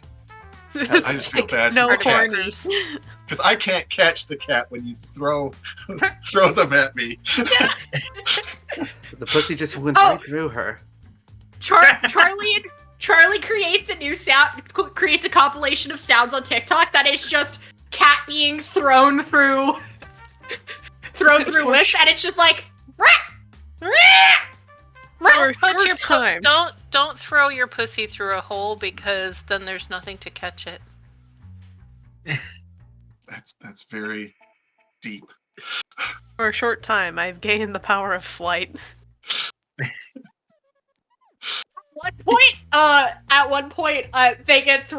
I just feel bad No for the cat. horny. Because I can't catch the cat when you throw them at me. The pussy just went Oh. right through her. Charlie creates a new sound, creates a compilation of sounds on TikTok that is just cat being thrown through wisp, and it's just like. For Put your short time. don't throw your pussy through a hole because then there's nothing to catch it. That's very deep. For a short time, I've gained the power of flight. At one point, they get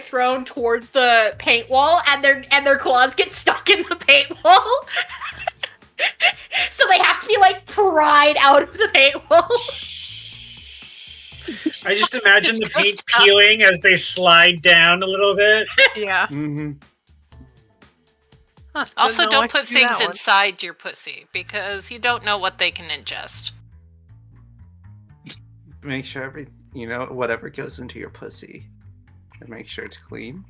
thrown towards the paint wall, and their claws get stuck in the paint wall. So they have to be like pried out of the paint wall. I just imagine the paint peeling as they slide down a little bit. Yeah. Mm-hmm. Huh, Also, didn't know I don't could put do things that one. inside your pussy because you don't know what they can ingest. Make sure whatever goes into your pussy, and make sure it's clean.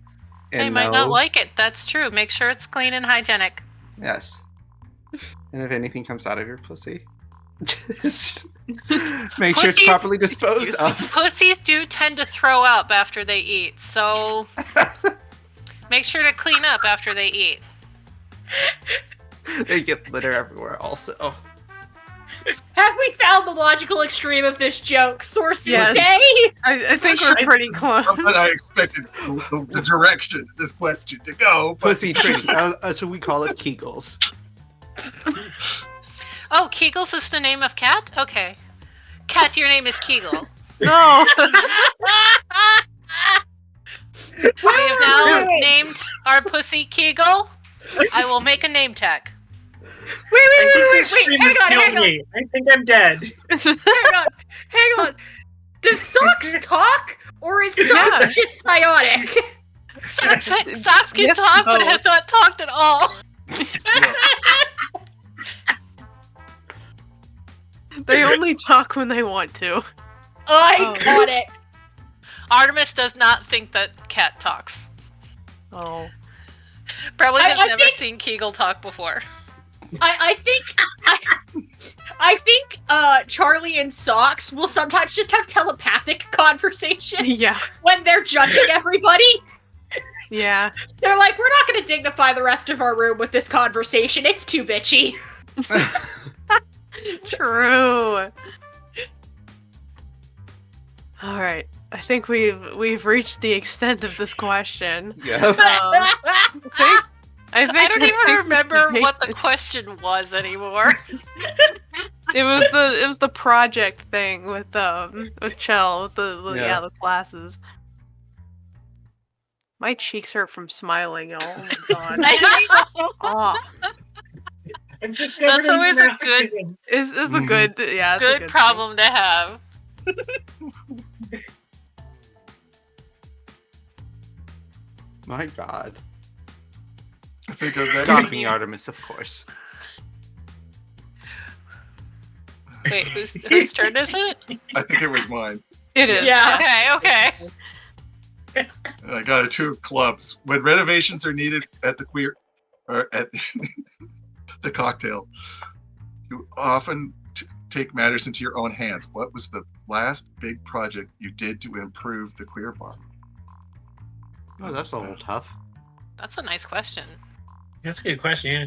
They might not like it. That's true. Make sure it's clean and hygienic. Yes. And if anything comes out of your pussy, just make sure it's Pussy- properly disposed of. Pussies do tend to throw up after they eat, so make sure to clean up after they eat. They get litter everywhere also. Have we found the logical extreme of this joke? Sources Yes. say. I think we're pretty close. But I expected the direction of this question to go. But Pussy training. That's what we call it, Kegels. Oh, Kegels is the name of cat? Okay. Cat, your name is Kegel. No. We have now named our pussy Kegel. I will make a name tag. Wait, Hang on. me. I think I'm dead. Hang on. Does Socks talk, or is Socks Yeah. just psionic? Socks can Yes, talk, but both. has not talked at all. They only talk when they want to. I got it. Artemis does not think that cat talks. Oh. Probably has I never think- seen Kegel talk before. I think Charlie and Socks will sometimes just have telepathic conversations Yeah. when they're judging everybody. Yeah. They're like, we're not going to dignify the rest of our room with this conversation. It's too bitchy. True. All right. I think we've reached the extent of this question. Yeah. I think I don't this even takes us remember to what the basic- question was anymore. It was the project thing with Chell with Yeah. the classes. My cheeks hurt from smiling. Oh my god. Oh, I'm just That's never always gonna a good- is a Mhm. good yeah. It's a Good good problem to have. My God. I think of that. Gotta be Artemis, of course. Wait, whose turn is it? I think it was mine. It is. Yeah. Okay. And I got a 2 of clubs. When renovations are needed at the the cocktail, you often take matters into your own hands. What was the last big project you did to improve the queer bar? Oh, that's a little tough. That's a nice question. That's a good question. Yeah.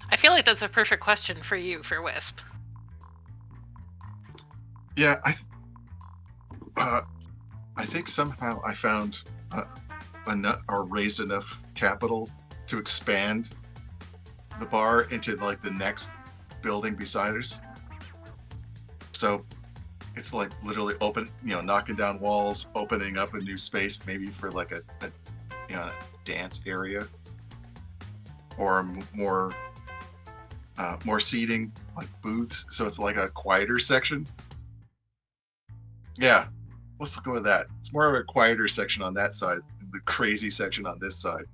I feel like that's a perfect question for you, for Wisp. Yeah, I think somehow I found or raised enough capital to expand the bar into like the next building beside us. So it's like literally open, knocking down walls, opening up a new space, maybe for like a dance area or more seating, like booths. So it's like a quieter section. Yeah, let's go with that. It's more of a quieter section on that side, the crazy section on this side.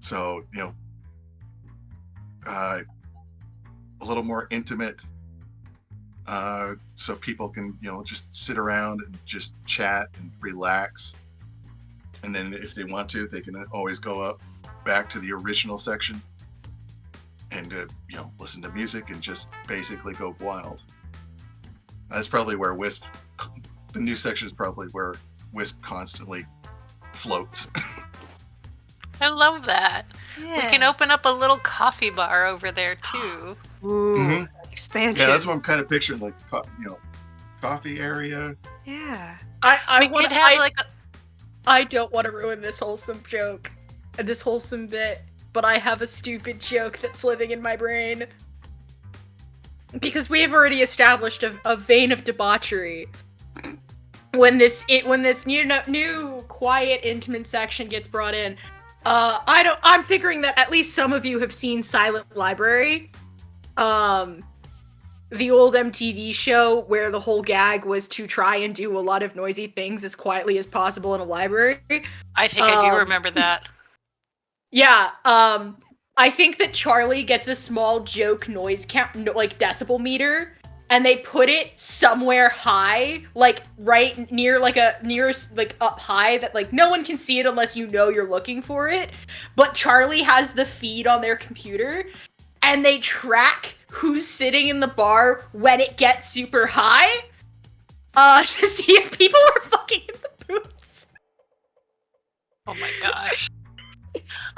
So, a little more intimate, so people can, just sit around and just chat and relax. And then if they want to, they can always go up back to the original section and, listen to music and just basically go wild. That's probably where Wisp, the new section is probably where Wisp constantly floats. I love that. Yeah. We can open up a little coffee bar over there too. Ooh, expansion. Yeah, that's what I'm kind of picturing, like, coffee area. Yeah. I We could have I don't want to ruin this wholesome joke and this wholesome bit, but I have a stupid joke that's living in my brain. Because we have already established a vein of debauchery. When this new quiet, intimate section gets brought in, I'm figuring that at least some of you have seen Silent Library. The old MTV show where the whole gag was to try and do a lot of noisy things as quietly as possible in a library. I think I do remember that. Yeah, I think that Charlie gets a small joke noise count, like decibel meter, and they put it somewhere high, like right near like up high that like no one can see it unless you're looking for it. But Charlie has the feed on their computer, and they track who's sitting in the bar when it gets super high, to see if people are fucking in the booths. Oh my gosh.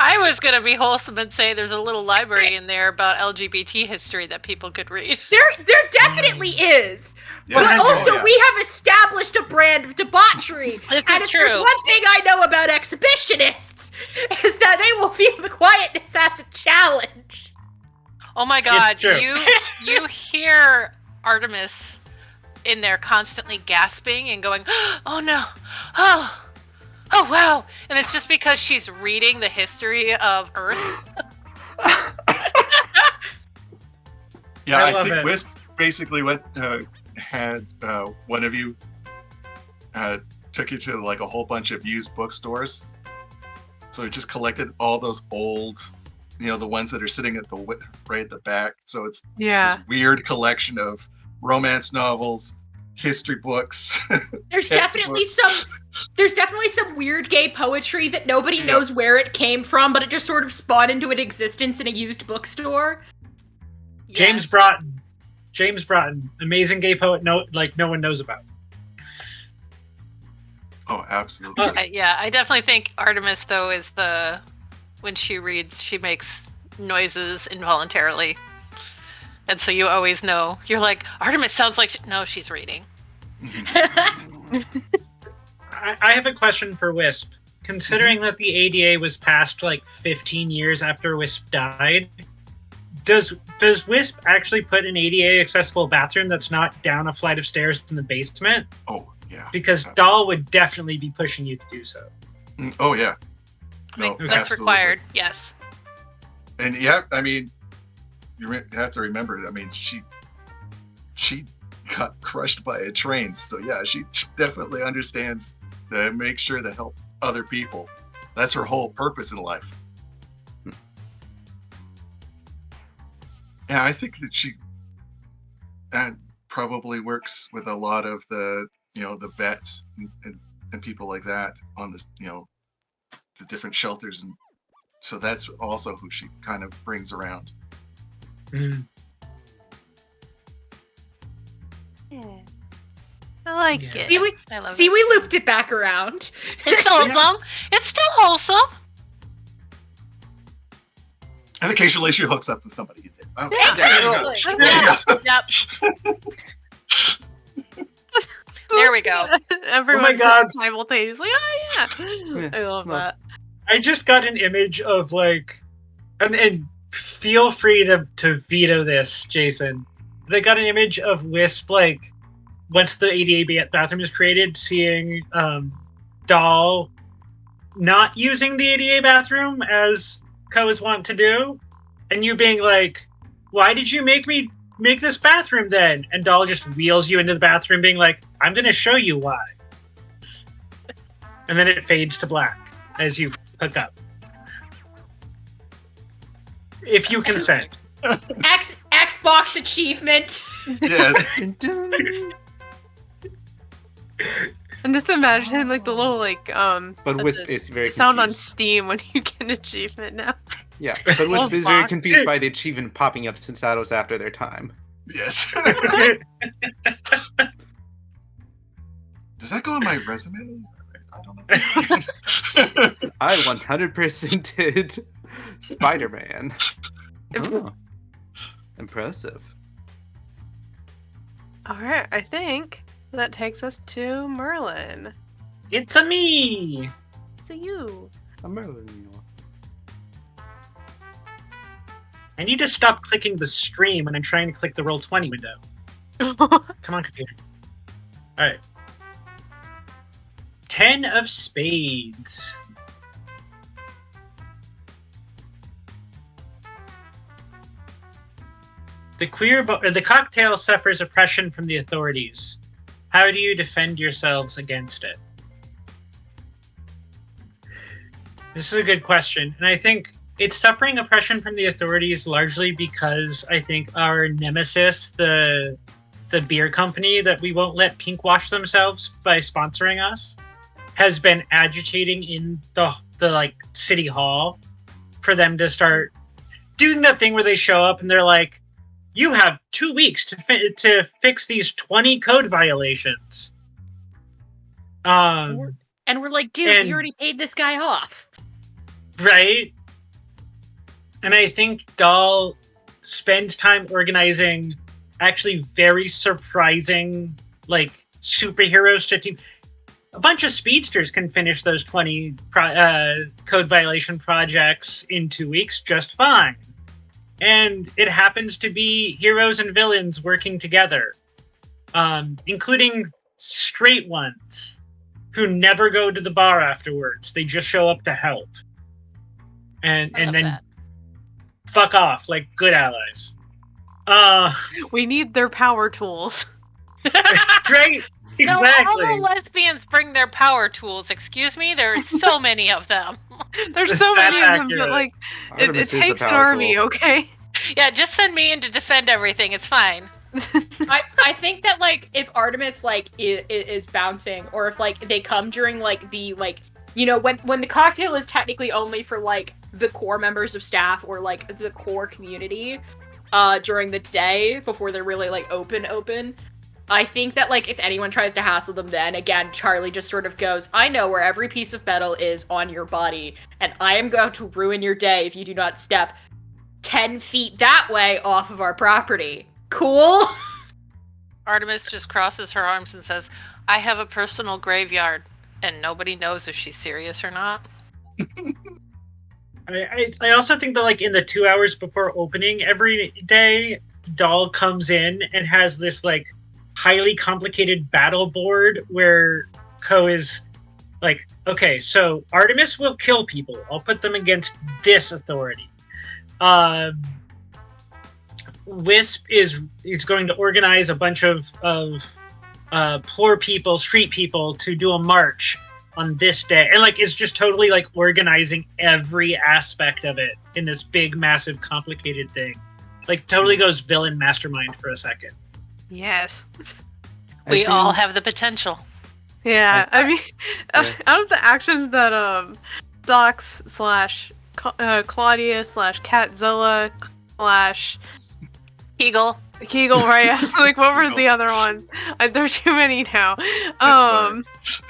I was gonna be wholesome and say there's a little library in there about LGBT history that people could read. There definitely is. Yes. But also, yeah. we have established a brand of debauchery. This And is if there's true. one thing I know about exhibitionists, is that they will view the quietness as a challenge. Oh my god, true. you hear Artemis in there constantly gasping and going, oh no, oh wow, and it's just because she's reading the history of Earth. Yeah, I I love think it. Wisp basically had one of you took you to like a whole bunch of used bookstores. So it just collected all those old, the ones that are sitting at right at the back. So it's Yeah. this weird collection of romance novels, history books. There's Textbooks. definitely some weird gay poetry that nobody Yep. knows where it came from, but it just sort of spawned into an existence in a used bookstore. James Broughton, amazing gay poet. No one knows about. Oh, absolutely. I definitely think Artemis though is when she reads, she makes noises involuntarily, and so you always know. You're like, Artemis sounds like no, she's reading. I have a question for Wisp. Considering that the ADA was passed like 15 years after Wisp died, does Wisp actually put an ADA accessible bathroom that's not down a flight of stairs in the basement? Oh, yeah. Because Doll would definitely be pushing you to do so. Oh, yeah. Like, No, that's absolutely. required. Yes. And yeah, I mean, you have to remember, I mean, she got crushed by a train. So yeah, she definitely understands to make sure to help other people. That's her whole purpose in life. Yeah, I think that she probably works with a lot of the, the vets and people like that on the, the different shelters. And so that's also who she kind of brings around. Mm. Yeah. I like Yeah. it. I love See, it. we looped it back around. It's wholesome. It's still wholesome. And occasionally she hooks up with somebody in there. Oh, Yeah. there you go. Exactly. There you go. Yep. There we go. Everyone God. just simultaneously. Oh yeah, I love no. that. I just got an image of like, and feel free to veto this, Jason. But I got an image of Wisp like once the ADA bathroom is created, seeing Doll not using the ADA bathroom as Ko is wont to do, and you being like, "Why did you make me make this bathroom then?" And Doll just wheels you into the bathroom, being like, "I'm going to show you why." And then it fades to black as you hook up. If you consent. Xbox achievement. Yes. Dun, dun. And just imagine like the little But what's Wisp it? is very sound on confused. Steam when you get an achievement now. Yeah, but Wisp Little is very box. confused by the achievement popping up since that was after their time. Yes. Does that go on my resume? I don't know. I 100% did Spider-Man. Oh, impressive. All right, I think that takes us to Merlin. It's a me! So you. I'm Merlin. I need to stop clicking the stream when I'm trying to click the Roll20 window. Come on, computer. Alright. 10 of spades. The cocktail suffers oppression from the authorities. How do you defend yourselves against it? This is a good question, and I think it's suffering oppression from the authorities largely because I think our nemesis, the beer company that we won't let pinkwash themselves by sponsoring us, has been agitating in the like city hall for them to start doing that thing where they show up and they're like, "You have 2 weeks to fix these 20 code violations." And we're like, dude, we already paid this guy off. Right? And I think Dahl spends time organizing actually very surprising, like, superheroes to team. A bunch of speedsters can finish those 20 code violation projects in 2 weeks just fine. And it happens to be heroes and villains working together, including straight ones who never go to the bar afterwards. They just show up to help. And then that. fuck off like good allies. We need their power tools. Great. No, all Exactly. the lesbians bring their power tools. Excuse me, there are so many of them. There's so many of That's them, but accurate. like it Artemis is the takes an power army, tool. okay? Yeah, just send me in to defend everything. It's fine. I think that like if Artemis like is bouncing, or if like they come during like the like, you know, when the cocktail is technically only for like the core members of staff or like the core community during the day before they're really like open. I think that like if anyone tries to hassle them, then again Charlie just sort of goes, "I know where every piece of metal is on your body, and I am going to ruin your day if you do not step 10 feet that way off of our property." Cool? Artemis just crosses her arms and says, "I have a personal graveyard," and nobody knows if she's serious or not. I also think that like in the 2 hours before opening every day, Dahl comes in and has this like highly complicated battle board where Ko is like, "Okay, so Artemis will kill people. I'll put them against this authority. Wisp is going to organize a bunch of poor people, street people, to do a march on this day," and like it's just totally like organizing every aspect of it in this big, massive, complicated thing. Like totally goes villain mastermind for a second. Yes. We all have the potential. Yeah, I mean, Yeah. out of the actions that Docs / Claudia / Catzilla / Eagle. Kegel, right? I was like, what were Kegel. the other ones? There's too many now. That's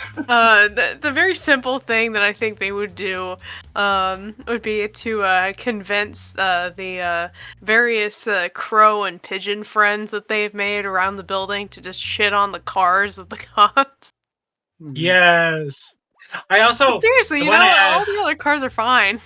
The very simple thing that I think they would do, would be to convince the various crow and pigeon friends that they've made around the building to just shit on the cars of the cops. Yes. I also Seriously, I you wanna know, add- all the other cars are fine.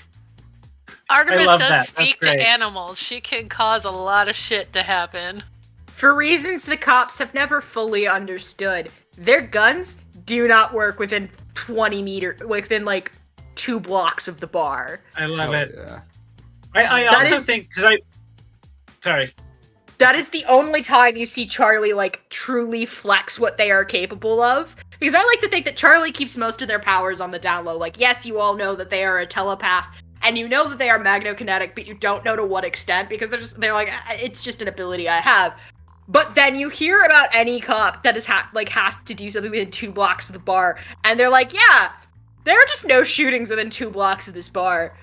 Artemis love does that. That's speak to great. animals. She can cause a lot of shit to happen. For reasons the cops have never fully understood, their guns do not work within within like 2 blocks of the bar. I love Oh, it. yeah. I That also is- think sorry. That is the only time you see Charlie like truly flex what they are capable of. Because I like to think that Charlie keeps most of their powers on the down low. Like, yes, you all know that they are a telepath, and you know that they are magnokinetic, but you don't know to what extent because they're like, it's just an ability I have. But then you hear about any cop that has has to do something within 2 blocks of the bar, and they're like, yeah, there are just no shootings within 2 blocks of this bar.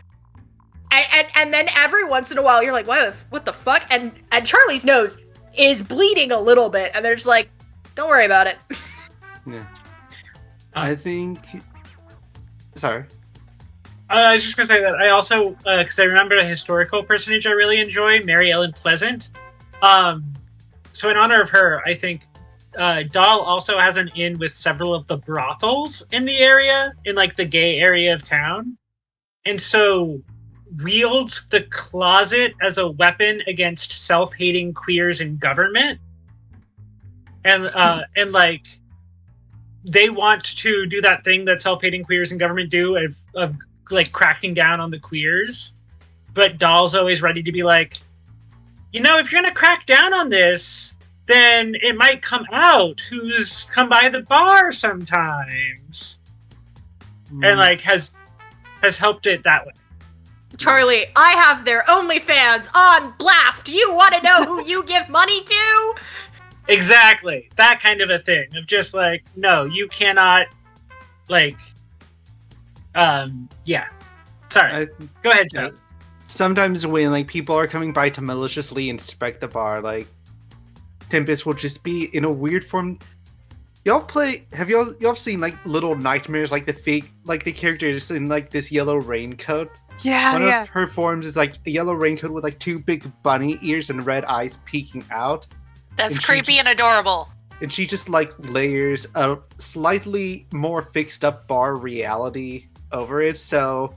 And then every once in a while you're like, what the fuck? And Charlie's nose is bleeding a little bit, and they're just like, don't worry about it. Yeah. I think. Sorry. I was just gonna say that I also, because I remember a historical personage I really enjoy, Mary Ellen Pleasant. So in honor of her, I think Dahl also has an inn with several of the brothels in the area, in like the gay area of town, and so wields the closet as a weapon against self-hating queers in government, and like they want to do that thing that self-hating queers in government do of like cracking down on the queers, but Dahl's always ready to be like, you know, if you're gonna crack down on this, then it might come out who's come by the bar sometimes, and like has helped it that way. Charlie, I have their OnlyFans on blast. You want to know who you give money to? Exactly, that kind of a thing of just like, no, you cannot, like, yeah. Sorry, go ahead, Joe. Sometimes when like people are coming by to maliciously inspect the bar, like Tempest will just be in a weird form. Have y'all seen like Little Nightmares, like the character is in like this yellow raincoat? Yeah, One yeah. of her forms is like a yellow raincoat with like 2 big bunny ears and red eyes peeking out. That's And she creepy and adorable. And she just like layers a slightly more fixed up bar reality over it. So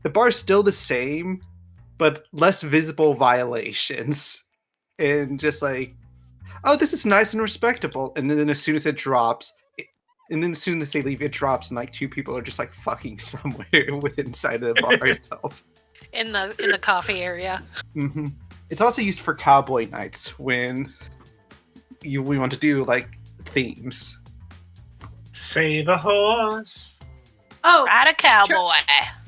the bar's still the same, but less visible violations. And just like, oh, this is nice and respectable. And then as soon as it drops, and then as soon as they leave, it drops, and like 2 people are just like fucking somewhere within inside of the bar itself. In the coffee area. Mm-hmm. It's also used for cowboy nights when we want to do like themes. Save a horse. Oh, Ride a cowboy.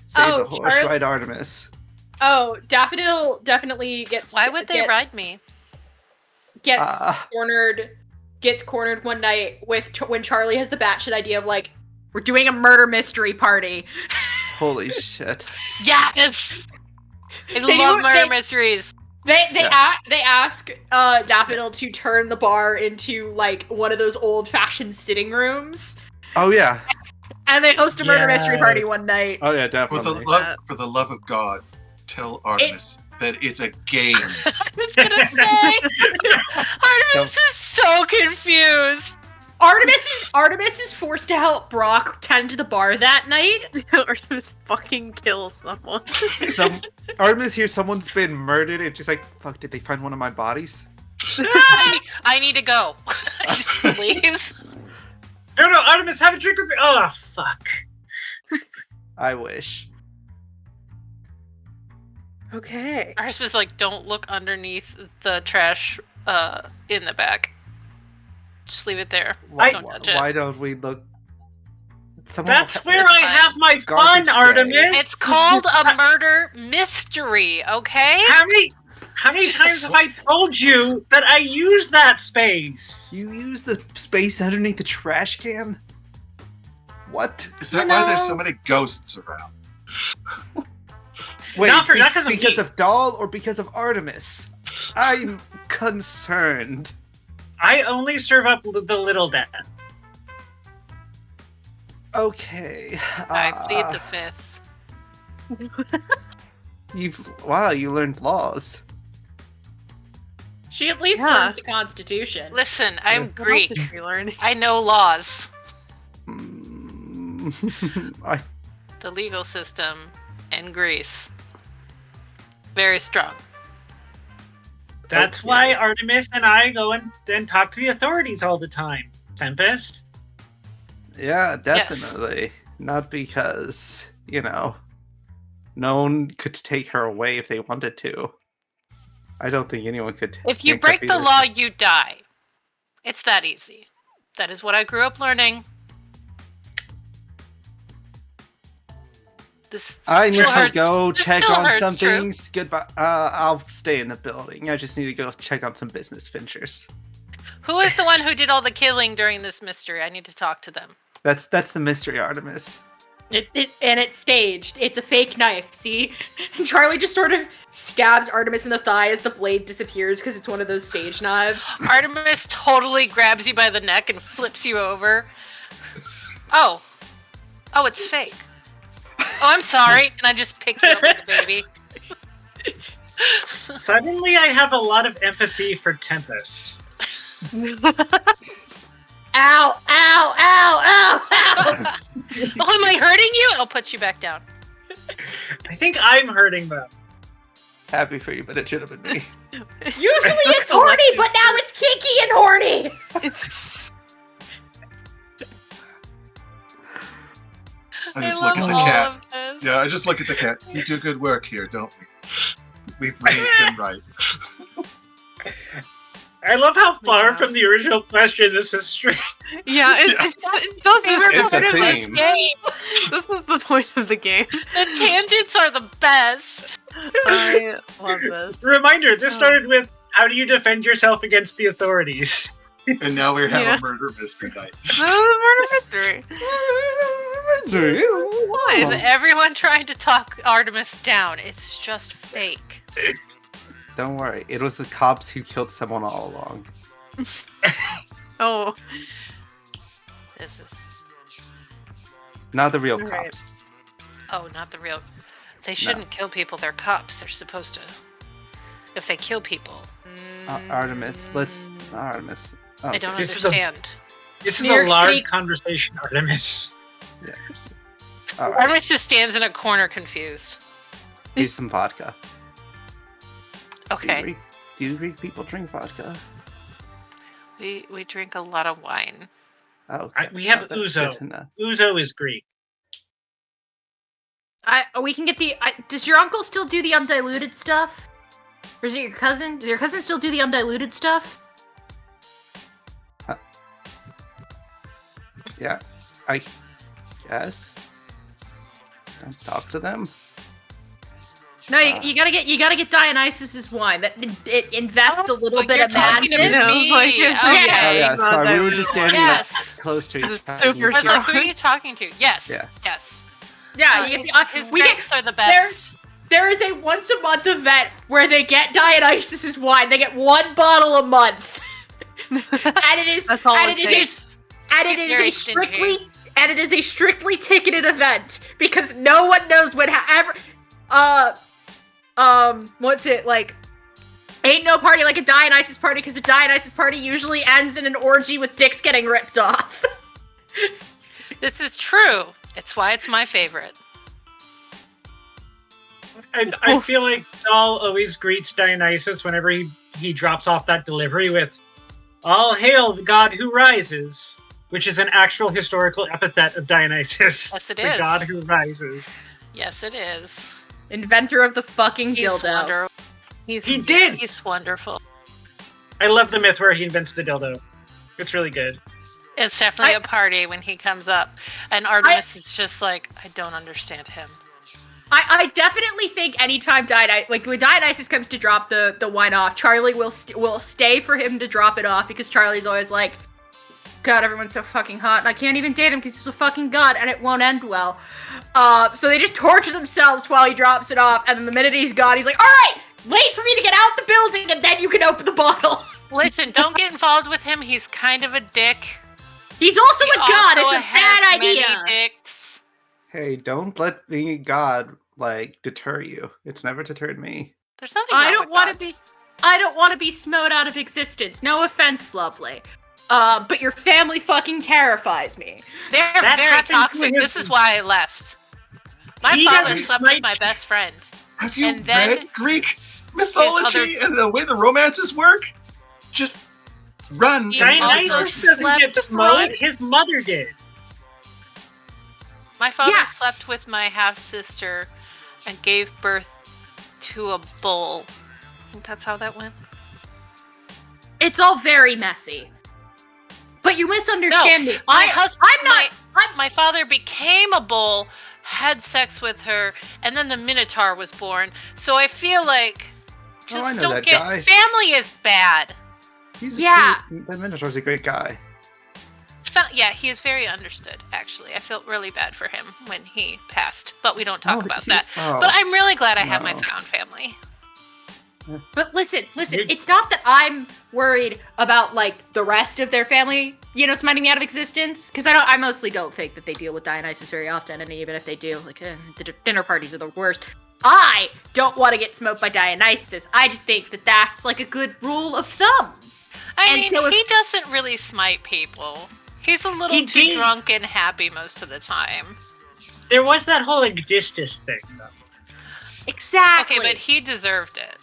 Save Oh, the horse, Charlie- ride Artemis. oh, Daffodil definitely gets. Why would they ride me? Gets Ah. cornered. Gets cornered one night when Charlie has the batshit idea of like, we're doing a murder mystery party. Holy shit. Yes! I They love do- murder they- mysteries. They ask Daffodil to turn the bar into like one of those old fashioned sitting rooms, Oh yeah. and they host a murder mystery party Yes. one night. Oh yeah, For definitely. for the love of God, tell Artemis that it's a game. I was gonna say, Artemis is so confused. Artemis is forced to help Brock tend to the bar that night. Artemis fucking kills someone. Artemis hears someone's been murdered and she's like, fuck, did they find one of my bodies? I need to go. Just leaves. No, Artemis, have a drink with me. Oh, fuck. I wish. Okay. Artemis was like, don't look underneath the trash in the back. Just leave it there. Don't touch it. Why don't we look? Someone That's will- where It's I fine. have my fun, Garbage bag. Artemis. It's called a murder mystery, okay? How many times have I told you that I use that space? You use the space underneath the trash can? What? Is that why there's so many ghosts around? Wait, Not 'cause of because me. of Dahl or because of Artemis? I'm concerned. I only serve up the little death. Okay. I plead the fifth. You learned laws. She at least Yeah. learned the Constitution. Listen, I'm What else Greek. did we learn? I know laws. I The legal system in Greece. Very strong. That's Okay. why Artemis and I go and talk to the authorities all the time. Tempest? Yeah, definitely. Not because, no one could take her away if they wanted to. I don't think anyone could. If you handcuff break the either. law, you die. It's that easy. That is what I grew up learning. This I need still to hurts. go This check still on hurts, some true. things. Goodbye. I'll stay in the building. I just need to go check on some business ventures. Who is the one who did all the killing during this mystery? I need to talk to them. That's the mystery, Artemis. And it's staged. It's a fake knife, see? And Charlie just sort of stabs Artemis in the thigh as the blade disappears because it's one of those stage knives. Artemis totally grabs you by the neck and flips you over. Oh, it's fake. Oh, I'm sorry. And I just pick you up like a baby. Suddenly I have a lot of empathy for Tempest. Ow, ow, ow, ow, ow! Oh, am I hurting you? I'll put you back down. I think I'm hurting them. Happy for you, but it should have been me. Usually it's horny, but now it's kinky and horny! It's I just love look at the all cat. of this. Yeah, I just look at the cat. We do good work here, don't we? We've raised him right. I love how far Yeah. from the original question this is straight. yeah, it does this. It's a part of this theme. game. This is the point of the game. The tangents are the best. I love this. Reminder, this started with, how do you defend yourself against the authorities? And now we have Yeah. a murder mystery night. This is a murder mystery. Is everyone trying to talk Artemis down? It's just fake. Don't worry, it was the cops who killed someone all along. Oh, This is Not the real Right. cops. not the real. They shouldn't kill people. They're cops. They're supposed to. If they kill people. Artemis, Artemis. Oh, I don't This is a- understand. This is New York a large City- conversation, Artemis. yeah. All right, Artemis just stands in a corner confused. here's some vodka. Okay. Do Greek people drink vodka? We drink a lot of wine. Oh, okay. We have Oh, that's ouzo. good to know. Ouzo is Greek. We can get the. Does your uncle still do the undiluted stuff? Or is it your cousin? Does your cousin still do the undiluted stuff? Yeah, I guess. Don't talk to them. No, you gotta get Dionysus's wine. That it invests a little Oh, bit you're of talking magic. to Yeah, me. like, Okay. Oh yeah, not sorry, we were diluted just wine. standing Yes. close to each It's other. super I was like, who are strong. you talking to? Yes. Yeah. Yes. Yeah, you get His the. We get grapes are the best. there is a once a month event where they get Dionysus's wine. They get one bottle a month, and it is That's all and it it takes. is and it He's is very a strictly ticketed event because no one knows when what's it like? Ain't no party like a Dionysus party because a Dionysus party usually ends in an orgy with dicks getting ripped off. This is true. It's why it's my favorite. And I feel like Doll always greets Dionysus whenever he drops off that delivery with, "All hail the god who rises," which is an actual historical epithet of Dionysus. Yes, it the is. god who rises. Yes, it is. Inventor of the fucking He's dildo. wonderful. He did! He's wonderful. I love the myth where he invents the dildo. It's really good. It's definitely a party when he comes up, and Artemis is just like, I don't understand him. I definitely think anytime when Dionysus comes to drop the wine off, Charlie will stay for him to drop it off because Charlie's always like, God, everyone's so fucking hot, and I can't even date him because he's a fucking god, and it won't end well. So they just torture themselves while he drops it off, and then the minute he's gone, he's like, all right, wait for me to get out the building, and then you can open the bottle. Listen, don't get involved with him. He's kind of a dick. He's also a god. Also It's a bad many idea. dicks. Hey, don't let being God deter you. It's never deterred me. There's nothing I wrong don't with want gods. to be. I don't want to be smote out of existence. No offense, lovely. But your family fucking terrifies me. They're That very happened to toxic. his- This is why I left. My He father doesn't slept with smite- my best friend. Have you And then read Greek mythology and the way the romances work? Just run. He in other Dionysus directions. doesn't get slept smote. with- His mother did. My father Yeah. slept with my half-sister and gave birth to a bull. I think that's how that went. It's all very messy. But you misunderstand me. My husband, I'm not. my father became a bull, had sex with her, and then the Minotaur was born. So I feel like just I know don't that get guy. family is bad. He's Yeah. That Minotaur's a great guy. Yeah, he is very understood. Actually, I felt really bad for him when he passed, but we don't talk about that. But I'm really glad I have my no. found family. But listen, You're- it's not that I'm worried about the rest of their family, smiting me out of existence. Because I mostly don't think that they deal with Dionysus very often, and even if they do, the dinner parties are the worst. I don't want to get smoked by Dionysus. I just think that that's a good rule of thumb. I And mean, so if- he doesn't really smite people. He's a little He too did. drunk and happy most of the time. There was that whole Aegis thing, though. Exactly. Okay, but he deserved it.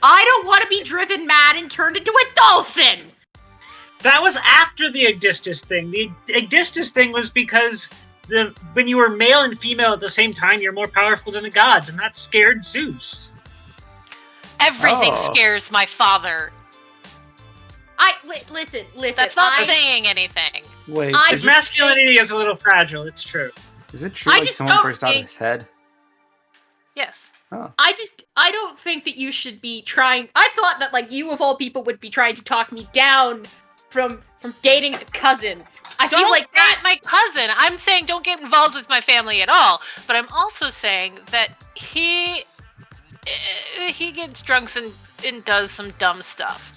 I don't want to be driven mad and turned into a dolphin. That was after the Aegis thing. The Aegis thing was because when you were male and female at the same time, you're more powerful than the gods, and that scared Zeus. Everything Oh. scares my father. Listen. That's not saying anything. Wait, I His is, just masculinity is a little fragile, it's true. is it true I just someone don't burst out of think- his head? Yes. Oh. I don't think that you should be trying. I thought that you of all people would be trying to talk me down from dating a cousin. I feel Don't like date that. my cousin. I'm saying don't get involved with my family at all. But I'm also saying that he gets drunk and does some dumb stuff.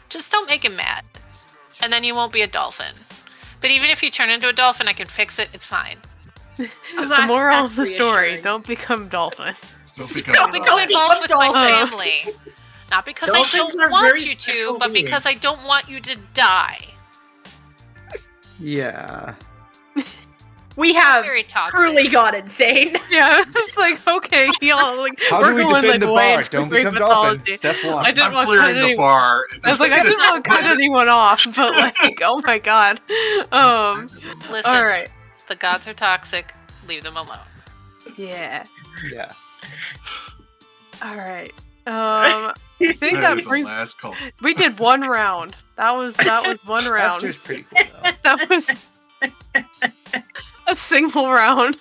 Just don't make him mad, and then you won't be a dolphin. But even if you turn into a dolphin, I can fix it. It's fine. The That's- moral that's of the story: reassuring. don't become dolphin. Don't become Don't a become dolphin. involved with my dolphin. family. Not because Dolphins I are don't want very you to, special but because I beings. don't want you to die. Yeah. We have Very toxic. truly gone insane. Yeah, it's okay, y'all. How we're do we going defend the way bar? into Don't Greek become dolphin. mythology. Step one. I didn't I'm want clearing to the bar. I was like, I didn't want to cut anyone off, but oh my god. Listen, All right. the gods are toxic. Leave them alone. Yeah. Yeah. All right. I think That that is the brings. last call. We did one round. That was one round. Esther's pretty cool though. That was a single round.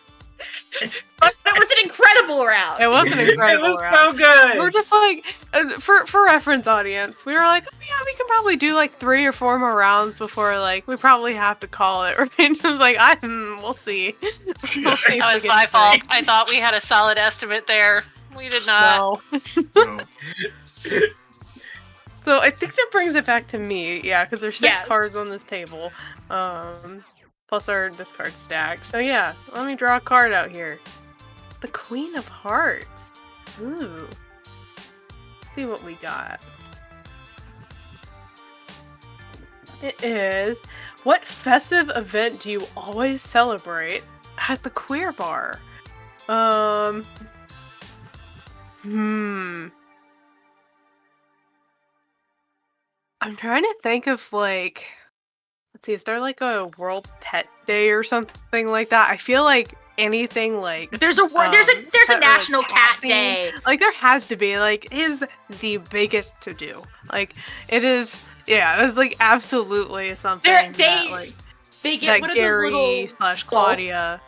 But it was an incredible round. It was an It incredible was round. so good. We're just for reference audience, we were like, oh, yeah, we can probably do 3 or 4 more rounds before we probably have to call it, right? I was like, we'll see. We'll see if That we was get my it fault. right. I thought we had a solid estimate there. We did not. No. No. So I think that brings it back to me, yeah, because there's 6 Yes. cards on this table, plus our discard stack. So yeah, let me draw a card out here. The Queen of Hearts. Ooh. Let's see what we got. It is, what festive event do you always celebrate at the Queer Bar? I'm trying to think of let's see, is there a World Pet Day or something like that? I feel like anything There's a there's a pet- national cat theme. day. There has to be is the biggest to do. It is, yeah, it's absolutely something They that get one of those Gary little / Claudia.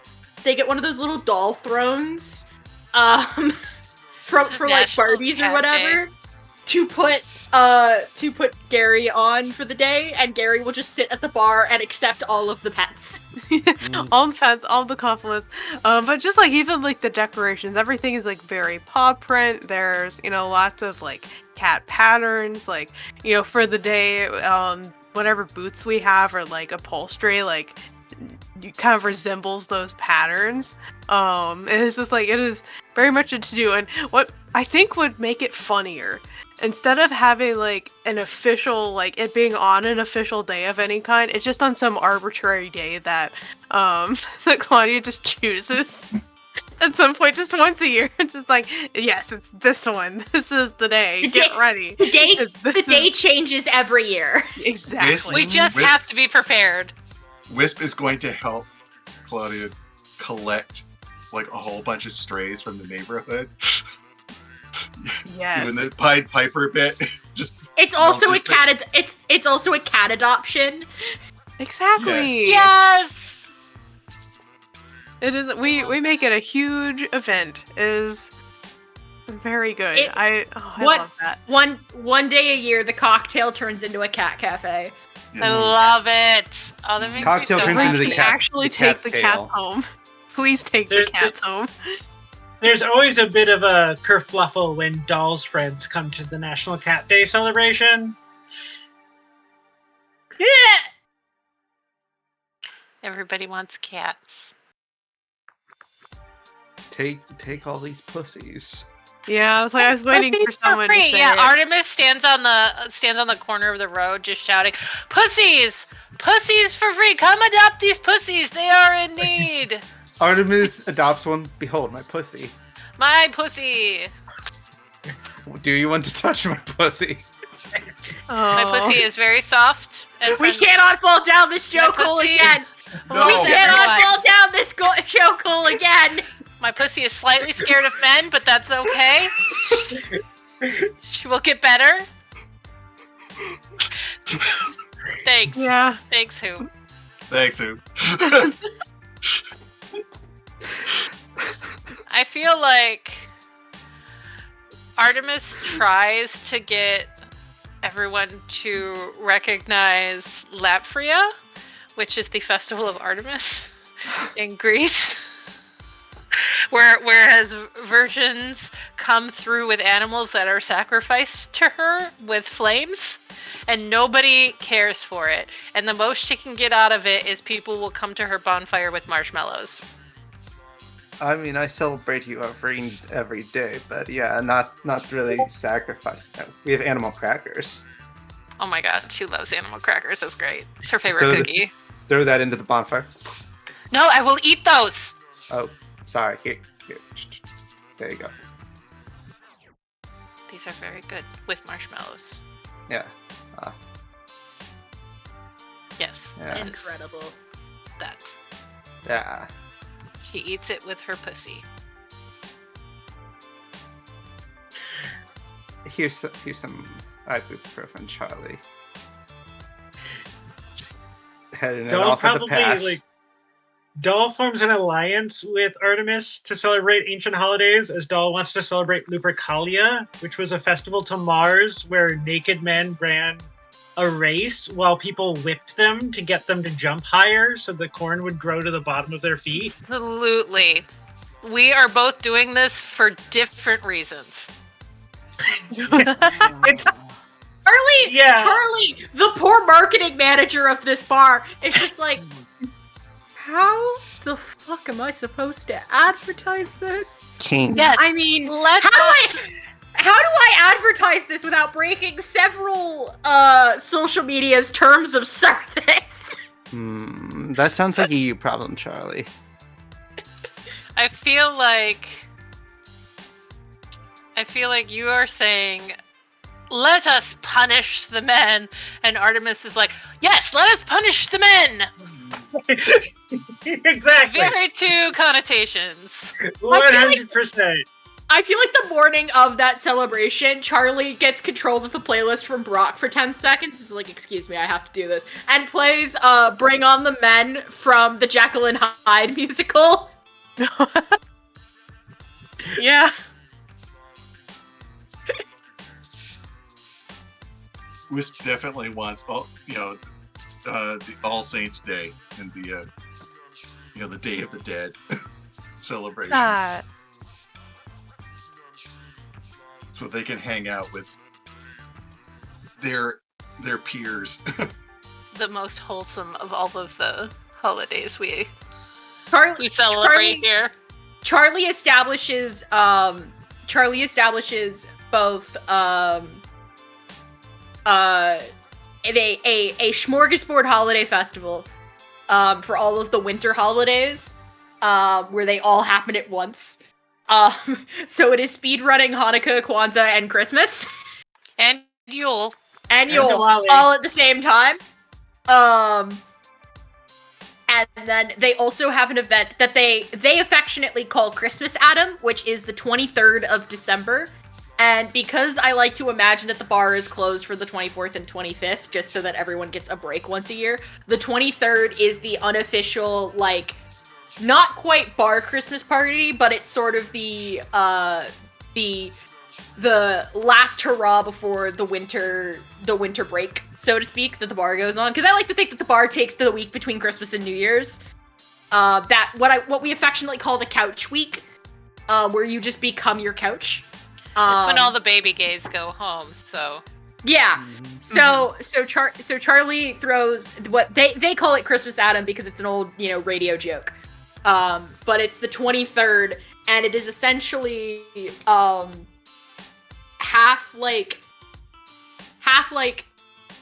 they get one of those little doll thrones for National Barbies or Cat whatever. to put Gary on for the day, and Gary will just sit at the bar and accept all of the pets. All the pets, all the compliments. But just like even like the decorations, everything is like very paw print. There's, lots of like cat patterns, like, for the day, whatever boots we have or like upholstery, like kind of resembles those patterns. And it's just like, it is very much a to do. And what I think would make it funnier, instead of having like an official, like it being on an official day of any kind, it's just on some arbitrary day that that Claudia just chooses at some point, just once a year. It's just like, yes, it's this one. This is the day. Get ready. The day changes every year. Exactly. We just Wisp- have to be prepared. Wisp is going to help Claudia collect like a whole bunch of strays from the neighborhood. Yes. Doing the Pied Piper bit. It's also a cat. It's also a cat adoption. Exactly. Yes. It is. We make it a huge event. It is very good. I love that. One day a year, the cocktail turns into a cat cafe. I love it. Oh, that makes Cocktail me so turns into the happy. cat- Actually the take cat's the tail. cats home. Please take the cats home. There's always a bit of a kerfluffle when Doll's friends come to the National Cat Day celebration. Yeah. Everybody wants cats. Take all these pussies. Yeah, I was waiting for someone to say yeah, it. Artemis stands on the corner of the road, just shouting, "Pussies! Pussies for free! Come adopt these pussies! They are in need! Artemis adopts one. Behold, my pussy. My pussy! Do you want to touch my pussy? My Oh. pussy is very soft and We friendly." cannot fall down this joke hole pussy- again. No. We Love cannot everyone. fall down this joke hole again. My pussy is slightly scared of men, but that's okay. She will get better. Thanks. Yeah. Thanks, who? Thanks, Sue. I feel like Artemis tries to get everyone to recognize Lapfria, which is the festival of Artemis in Greece. Whereas virgins come through with animals that are sacrificed to her with flames, and nobody cares for it. And the most she can get out of it is people will come to her bonfire with marshmallows. I mean, I celebrate you every day, but yeah, not really sacrifice. No, we have animal crackers. Oh my god, she loves animal crackers. That's great. It's her Just favorite cookie. Throw that into the bonfire. No, I will eat those. Oh, sorry. Here. There you go. These are very good with marshmallows. Yeah. Yes. Yeah. and Incredible. That. Yeah. She eats it with her pussy. Here's some ibuprofen, Charlie. Just heading it Doll off at the probably pass. Doll forms an alliance with Artemis to celebrate ancient holidays, as Doll wants to celebrate Lupercalia, which was a festival to Mars where naked men ran a race while people whipped them to get them to jump higher so the corn would grow to the bottom of their feet. Absolutely. We are both doing this for different reasons. It's Charlie, Yeah. Charlie, the poor marketing manager of this bar is just like, how the fuck am I supposed to advertise this? King. Yes. I mean, Let's how do I advertise this without breaking several social media's terms of service? That sounds like a you problem, Charlie. I feel like you are saying, let us punish the men, and Artemis is like, yes, let us punish the men. exactly. Very two connotations. 100%. I feel like the morning of that celebration, Charlie gets control of the playlist from Brock for 10 seconds. He's like, excuse me, I have to do this. And plays Bring On the Men from the Jekyll and Hyde musical. Yeah. Wisp definitely wants the All Saints Day and the the Day of the Dead celebration, so they can hang out with their peers. The most wholesome of all of the holidays we Charlie celebrate here. Charlie establishes both a smorgasbord holiday festival for all of the winter holidays where they all happen at once. So it is speedrunning Hanukkah, Kwanzaa, and Christmas. And Yule. And Yule Diwali. all at the same time. And then they also have an event that they affectionately call Christmas Adam, which is the 23rd of December. And because I like to imagine that the bar is closed for the 24th and 25th, just so that everyone gets a break once a year, the 23rd is the unofficial, like, not quite bar Christmas party, but it's sort of the last hurrah before the winter break, so to speak, that the bar goes on. Because I like to think that the bar takes the week between Christmas and New Year's. That what we affectionately call the couch week, where you just become your couch. It's when all the baby gays go home. So yeah. So Charlie throws what they call it Christmas Adam because it's an old radio joke. But it's the 23rd, and it is essentially half like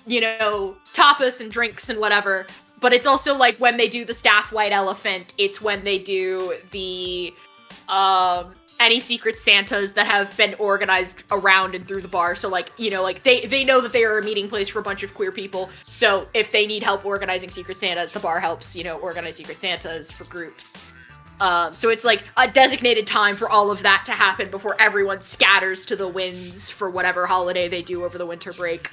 tapas and drinks and whatever, but it's also like when they do the staff white elephant, it's when they do the any secret Santas that have been organized around and through the bar. So like they know that they are a meeting place for a bunch of queer people, so if they need help organizing secret Santas, the bar helps organize secret Santas for groups. So it's like a designated time for all of that to happen before everyone scatters to the winds for whatever holiday they do over the winter break.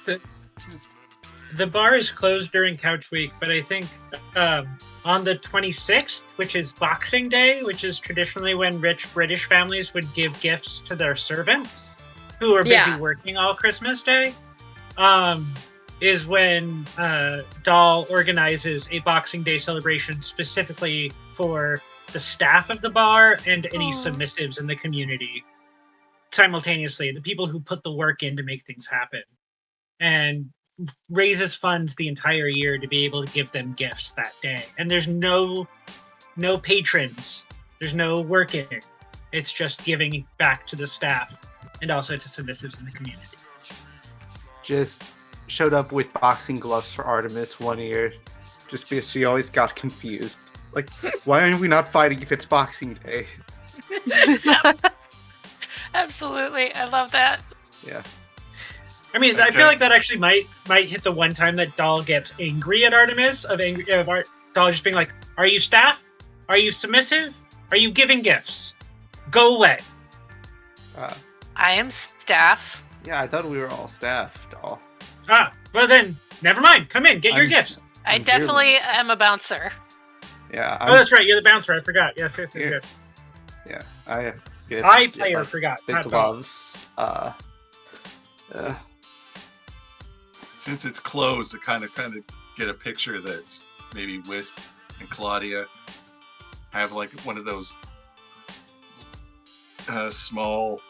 The bar is closed during Couch Week, but I think on the 26th, which is Boxing Day, which is traditionally when rich British families would give gifts to their servants who are busy working all Christmas Day, is when Doll organizes a Boxing Day celebration specifically for the staff of the bar and any submissives in the community. Simultaneously, the people who put the work in to make things happen. And raises funds the entire year to be able to give them gifts that day. And there's no patrons. There's no working. It's just giving back to the staff and also to submissives in the community. Just showed up with boxing gloves for Artemis one year, just because she always got confused. Like, why are we not fighting if it's Boxing Day? Absolutely, I love that. Yeah. I mean, I feel like that actually might hit the one time that Doll gets angry at Artemis, Doll just being like, "Are you staff? Are you submissive? Are you giving gifts? Go away." I am staff. Yeah, I thought we were all staff, Doll. Well then, never mind. Come in, get your gifts. I definitely am a bouncer. Yeah. That's right. You're the bouncer. I forgot. Yes. Yeah, I have good. Forgot. Big gloves. Since it's closed, to kind of get a picture that maybe Wisp and Claudia have like one of those small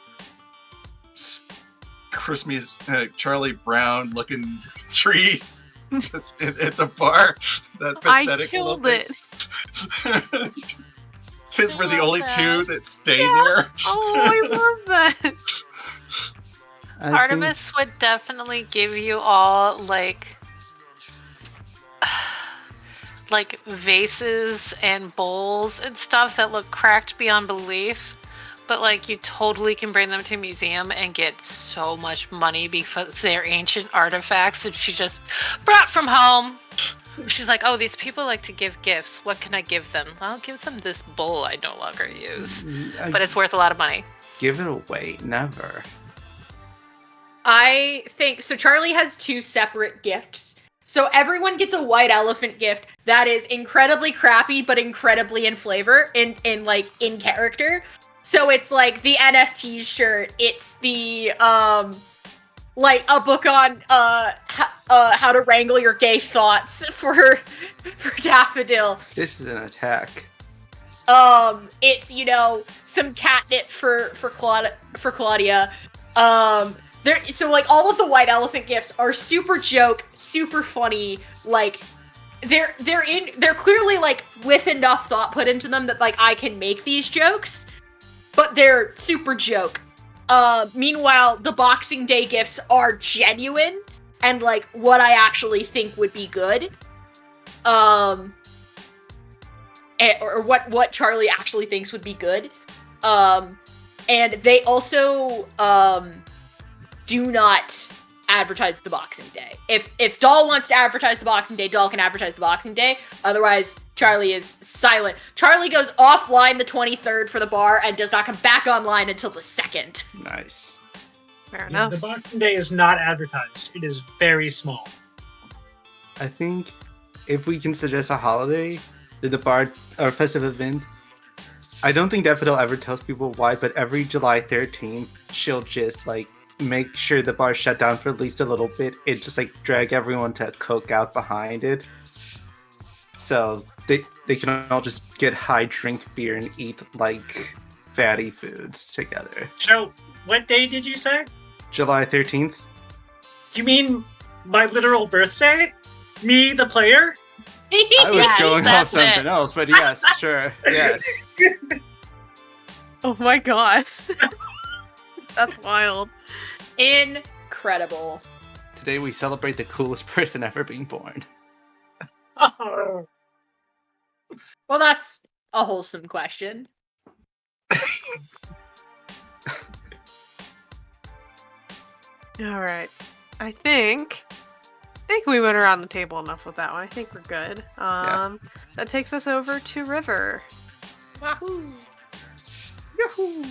Christmas Charlie Brown looking trees just at the bar. That pathetic I killed little it. Since we're the only two that stay Yeah. there. Oh, I love that. Artemis would definitely give you all like vases and bowls and stuff that look cracked beyond belief, but like you totally can bring them to a museum and get so much money because they're ancient artifacts that she just brought from home. She's like, "Oh, these people like to give gifts. What can I give them? I'll give them this bowl I no longer use, but it's worth a lot of money." Give it away, never. I think so. Charlie has two separate gifts. So everyone gets a white elephant gift that is incredibly crappy, but incredibly in flavor, in character. So it's like the NFT shirt. It's the like a book on how to wrangle your gay thoughts for Daffodil. This is an attack. It's some catnip for Claudia. So like all of the white elephant gifts are super joke, super funny. Like they're clearly like with enough thought put into them that like I can make these jokes, but they're super joke. Meanwhile, the Boxing Day gifts are genuine and like what I actually think would be good. Or what Charlie actually thinks would be good. And they also do not advertise the Boxing Day. If Doll wants to advertise the Boxing Day, Doll can advertise the Boxing Day. Otherwise, Charlie is silent. Charlie goes offline the 23rd for the bar and does not come back online until the 2nd. Nice. Fair enough. The Boxing Day is not advertised. It is very small. I think if we can suggest a holiday, the bar or festive event, I don't think Daffodil ever tells people why, but every July 13th, she'll just like make sure the bar shut down for at least a little bit and just like drag everyone to coke out behind it. So they can all just get high, drink beer, and eat like fatty foods together. So, what day did you say? July 13th? You mean my literal birthday? Me, the player? I was Yes, going off that's something it. else, but yes, sure, yes. Oh my god. That's wild. Incredible. Today we celebrate the coolest person ever being born. Oh. Well, that's a wholesome question. Alright. I think we went around the table enough with that one. I think we're good. That takes us over to River. Wahoo! Yahoo!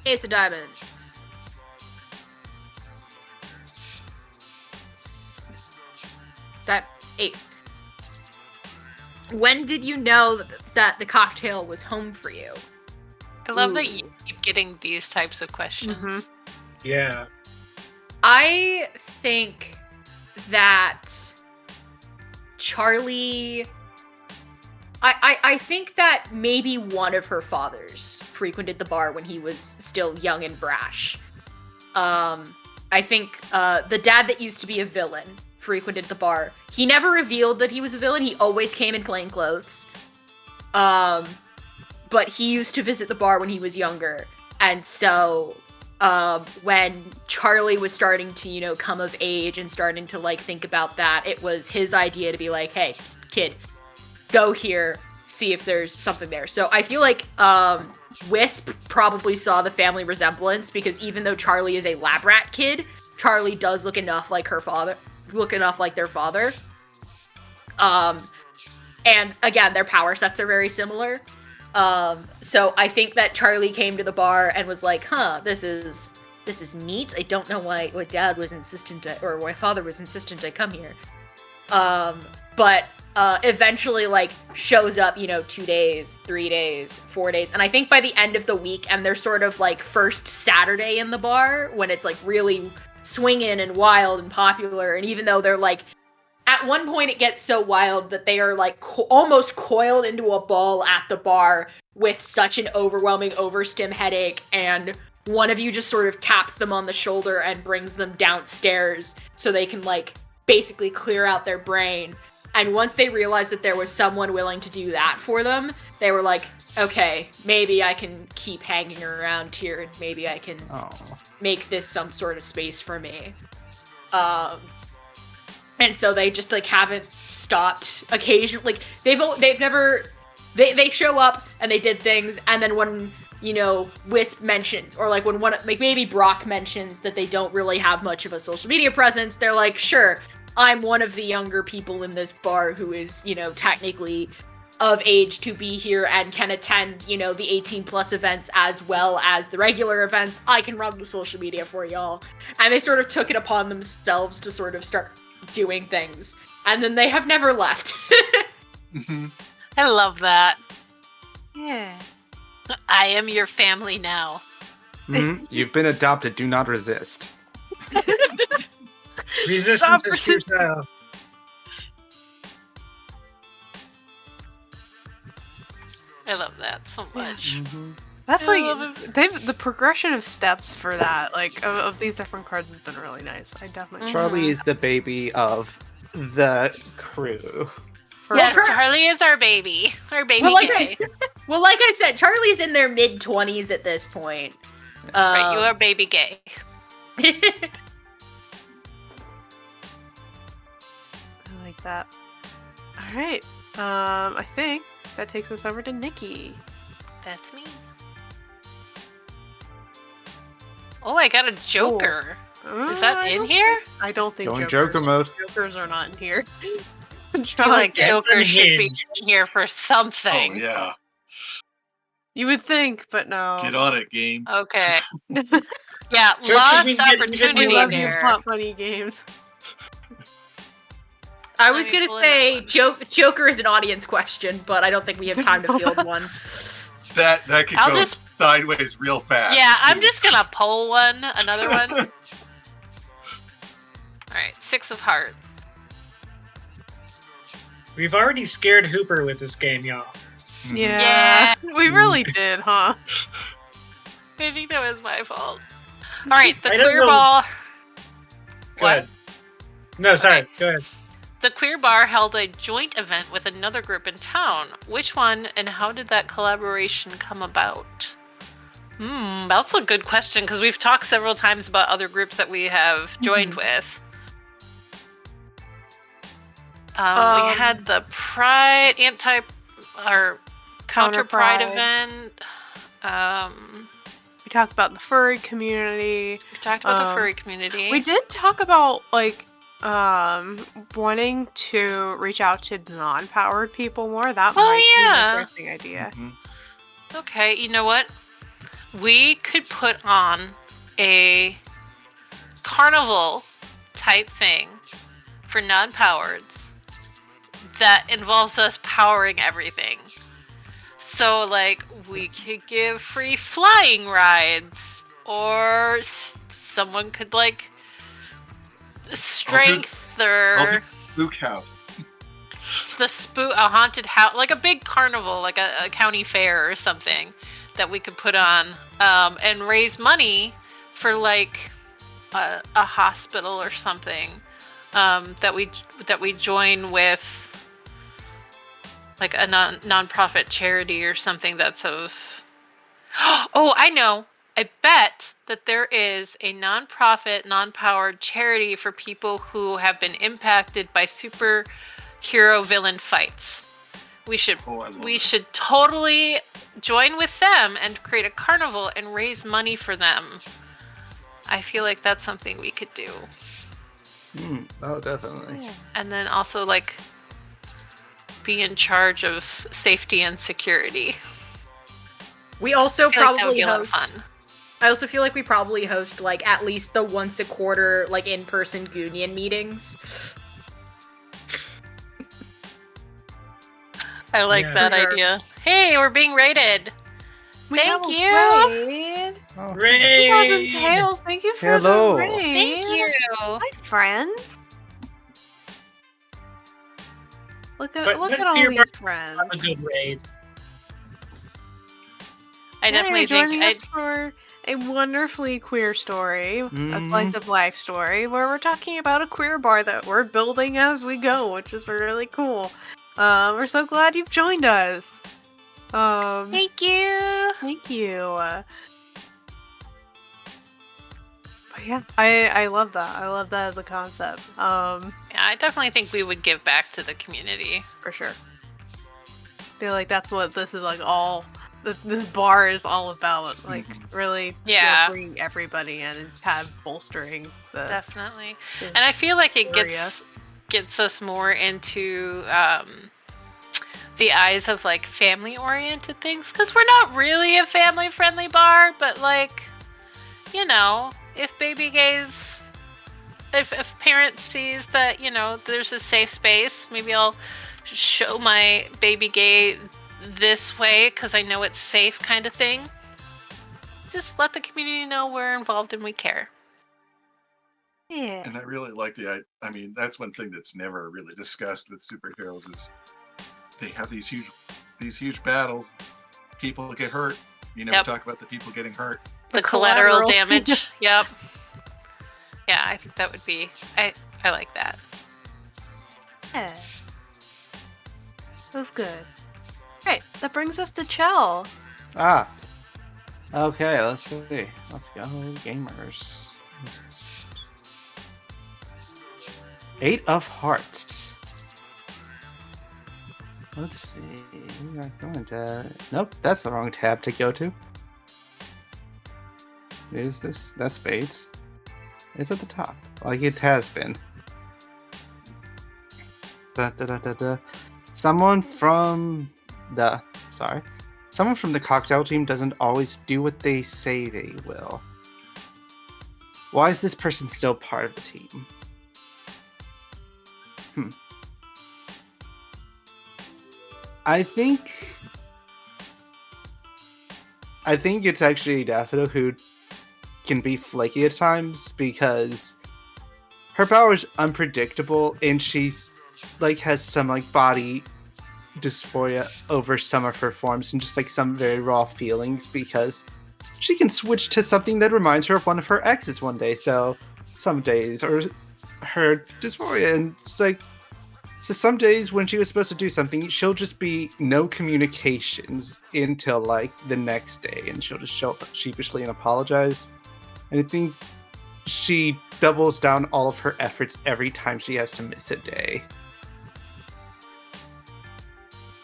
Ace of Diamonds. Diamonds. Ace. When did you know that the cocktail was home for you? I love that you keep getting these types of questions. Mm-hmm. Yeah. I think that Charlie... I think that maybe one of her fathers frequented the bar when he was still young and brash. I think the dad that used to be a villain frequented the bar. He never revealed that he was a villain. He always came in plain clothes. But he used to visit the bar when he was younger. And so when Charlie was starting to, come of age and starting to, like, think about that, it was his idea to be like, hey, kid, go here, see if there's something there. So I feel like Wisp probably saw the family resemblance because even though Charlie is a lab rat kid, Charlie does look enough like their father. And again, their power sets are very similar. So I think that Charlie came to the bar and was like, this is neat. I don't know why dad was insistent or why father was insistent I come here. But eventually like shows up, 2 days, 3 days, 4 days. And I think by the end of the week, and they're sort of like first Saturday in the bar when it's like really swinging and wild and popular. And even though they're like, at one point it gets so wild that they are like almost coiled into a ball at the bar with such an overwhelming overstim headache, and one of you just sort of taps them on the shoulder and brings them downstairs so they can like basically clear out their brain. And once they realized that there was someone willing to do that for them, they were like, okay, maybe I can keep hanging around here and maybe I can make this some sort of space for me. And so they just like haven't stopped occasionally. Like they show up and they did things, and then when Wisp mentions, or like when maybe Brock mentions that they don't really have much of a social media presence, they're like, sure, I'm one of the younger people in this bar who is, technically of age to be here and can attend, the 18 plus events as well as the regular events. I can run the social media for y'all. And they sort of took it upon themselves to sort of start doing things. And then they have never left. I love that. Yeah. I am your family now. You've been adopted. Do not resist. Resistance is futile. I love that so much. That's I love like the progression of steps for that, like of these different cards has been really nice. I definitely Charlie is the baby of the crew. for Yes, sure. Charlie is our baby. Our baby Well, like gay. like I said, Charlie's in their mid-20s at this point. Right, you are baby gay. I like that. All right. I think that takes us over to Nikki. That's me. Oh, I got a Joker. Is that in here? I don't think Going Jokers, Joker mode. Jokers are not in here. I feel like Get Joker should be unhinged. in here for Oh something. yeah, You would think, but no. get on it, game. Okay. Yeah, Jokers lost need to get even opportunity We love you, there. Plot Bunny games. I Let was me gonna pull say it up. Joker is an audience question, but I don't think we have time to field one. That could I'll go just- sideways real fast. Yeah, I'm just gonna pull another one. Alright, 6 of Hearts. We've already scared Hooper with this game, y'all. Yeah. We really did, huh? I think that was my fault. Alright, the I don't Queer know. Ball. Go What? ahead. No, sorry. Okay. Go ahead. The Queer Bar held a joint event with another group in town. Which one and how did that collaboration come about? That's a good question because we've talked several times about other groups that we have joined with. We had the Pride or Counter Pride event. We talked about the furry community. We talked about the furry community. We did talk about like wanting to reach out to non-powered people more. That Oh, might be yeah. an interesting idea. Okay, you know what? We could put on a carnival type thing for non-powered that involves us powering everything. So, like, we could give free flying rides, or someone could, like, strength I'll do or Spook House. a haunted house, like a big carnival, like a county fair or something that we could put on and raise money for like a hospital or something that we join with like a non-profit charity or something that's of. Oh, I know. I bet that there is a non-profit, non-powered charity for people who have been impacted by superhero villain fights. We should totally join with them and create a carnival and raise money for them. I feel like that's something we could do. Oh, definitely. And then also like be in charge of safety and security. We also I feel like that would probably be a lot of host. fun. I also feel like we probably host like at least the once a quarter like in-person Goonian meetings. I like Yeah. that Sure. idea. Hey, we're being rated. Thank you. Raid. Raid! Cousin Tails, thank you for Hello. the raid. Thank you. Hi, friends. Look But at all Queer these Bar- friends. A good raid. I Yeah, definitely you're think joining us for a wonderfully queer story, a slice of life story, where we're talking about a queer bar that we're building as we go, which is really cool. We're so glad you've joined us. Thank you. Thank you. But yeah, I love that. I love that as a concept. Yeah, I definitely think we would give back to the community. For sure. Feel like that's what this is like all. This bar is all about, like really, Yeah. bringing everybody in and kind of bolstering the. Definitely. the And I feel like it area. gets us more into the eyes of like family oriented things because we're not really a family friendly bar, but like, you know, if baby gays, if parents sees that, you know, there's a safe space, maybe I'll show my baby gay this way because I know it's safe kind of thing. Just let the community know we're involved and we care. Yeah. And I really like I mean, that's one thing that's never really discussed with superheroes is they have these huge battles. People get hurt. You never talk about the people getting hurt. The collateral damage. Yep. Yeah, I think that would be. I like that. Yeah. That's good. Right, that brings us to Chell. Ah. Okay, let's see. Let's go, gamers. 8 of Hearts. Let's see. We're not going to. Nope, that's the wrong tab to go to. Is this? That's Spades. It's at the top, like it has been. Someone from the cocktail team doesn't always do what they say they will. Why is this person still part of the team? I think it's actually Daffodil who can be flaky at times because her power is unpredictable and she's like has some like body dysphoria over some of her forms and just like some very raw feelings because she can switch to something that reminds her of one of her exes one day, so some days, or her dysphoria, and it's like, so some days when she was supposed to do something, she'll just be no communications until like the next day, and she'll just show up sheepishly and apologize. And I think she doubles down all of her efforts every time she has to miss a day.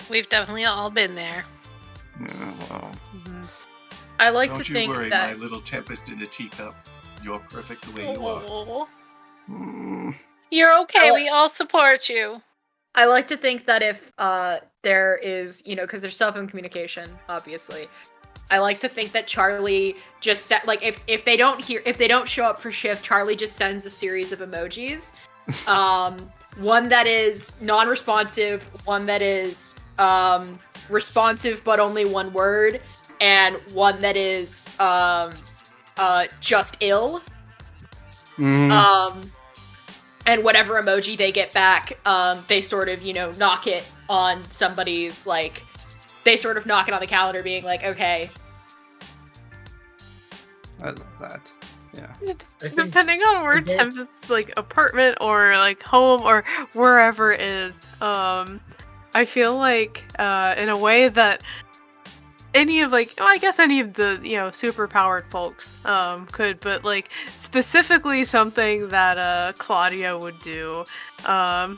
We've definitely all been there. Yeah, well. I like Don't to you think worry, that my little tempest in a teacup. You're perfect the way you are. You're okay. We all support you. I like to think that if there is, because there's cell phone communication, obviously. I like to think that Charlie just like if they don't show up for shift, Charlie just sends a series of emojis. One that is non-responsive, one that is responsive but only one word, and one that is just ill. And whatever emoji they get back, they sort of, knock it on somebody's, like, they sort of knock it on the calendar being like, okay. I love that. Yeah. Depending on where Tempest's like apartment or like home or wherever it is, I feel like in a way that any of any of the super powered folks could, but like specifically something that Claudia would do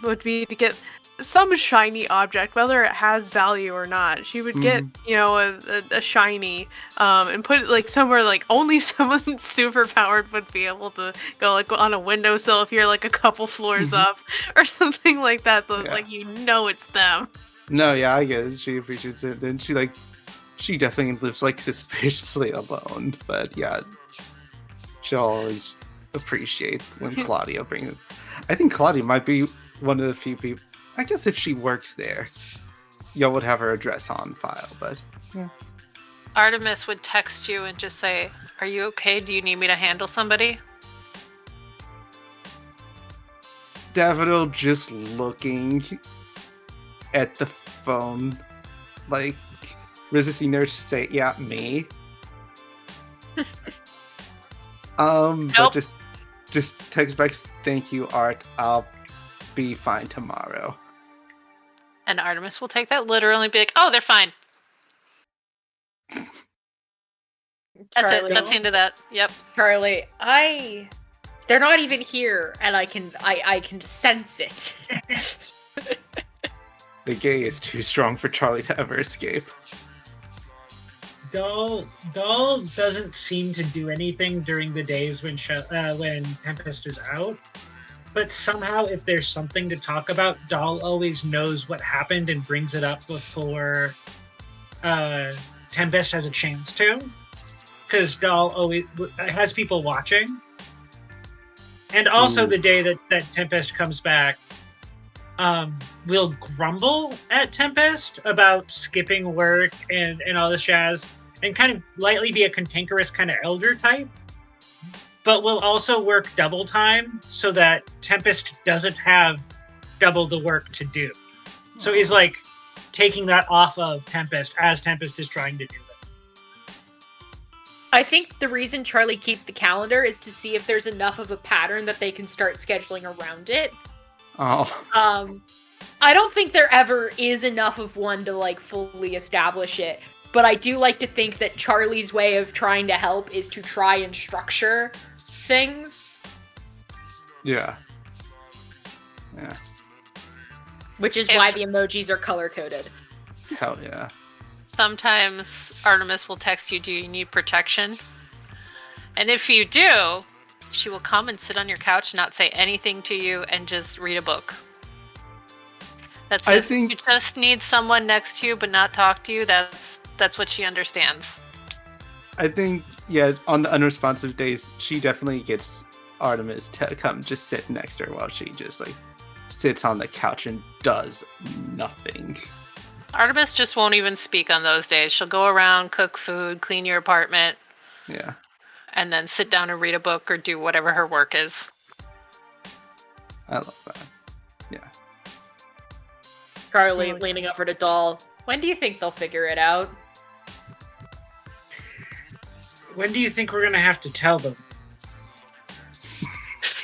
would be to get some shiny object, whether it has value or not. She would get a shiny and put it like somewhere like only someone super powered would be able to go, like on a windowsill if you're like a couple floors up or something like that, so like it's them. No, yeah, I get it. She appreciates it, and she definitely lives like suspiciously alone, but yeah, she'll always appreciate when Claudia brings it. I think Claudia might be one of the few people, I guess if she works there, y'all would have her address on file, but yeah. Artemis would text you and just say, "Are you okay? Do you need me to handle somebody?" Daffodil just looking at the phone, like resisting there to say, "Yeah, me." Nope. But just text back, "Thank you, Art. I'll be fine tomorrow." And Artemis will take that literally and be like, "Oh, they're fine." That's it. That's the end of that. Yep. Charlie, they're not even here, and I can sense it. The gay is too strong for Charlie to ever escape. Doll doesn't seem to do anything during the days when Tempest is out. But somehow, if there's something to talk about, Doll always knows what happened and brings it up before Tempest has a chance to. Because Doll always has people watching. And also the day that Tempest comes back, will grumble at Tempest about skipping work and all this jazz, and kind of lightly be a cantankerous kind of elder type, but will also work double time so that Tempest doesn't have double the work to do. So he's like taking that off of Tempest as Tempest is trying to do it. I think the reason Charlie keeps the calendar is to see if there's enough of a pattern that they can start scheduling around it. Oh. I don't think there ever is enough of one to like fully establish it, but I do like to think that Charlie's way of trying to help is to try and structure things. Yeah. Yeah. Which is why the emojis are color-coded. Hell yeah. Sometimes Artemis will text you, do you need protection? And if you do, she will come and sit on your couch, not say anything to you, and just read a book. That's it. I think you just need someone next to you, but not talk to you. That's what she understands. I think, yeah, on the unresponsive days, she definitely gets Artemis to come just sit next to her while she just like sits on the couch and does nothing. Artemis just won't even speak on those days. She'll go around, cook food, clean your apartment. Yeah. And then sit down and read a book or do whatever her work is. I love that. Yeah. Charlie leaning over to Doll. When do you think they'll figure it out? When do you think we're gonna have to tell them?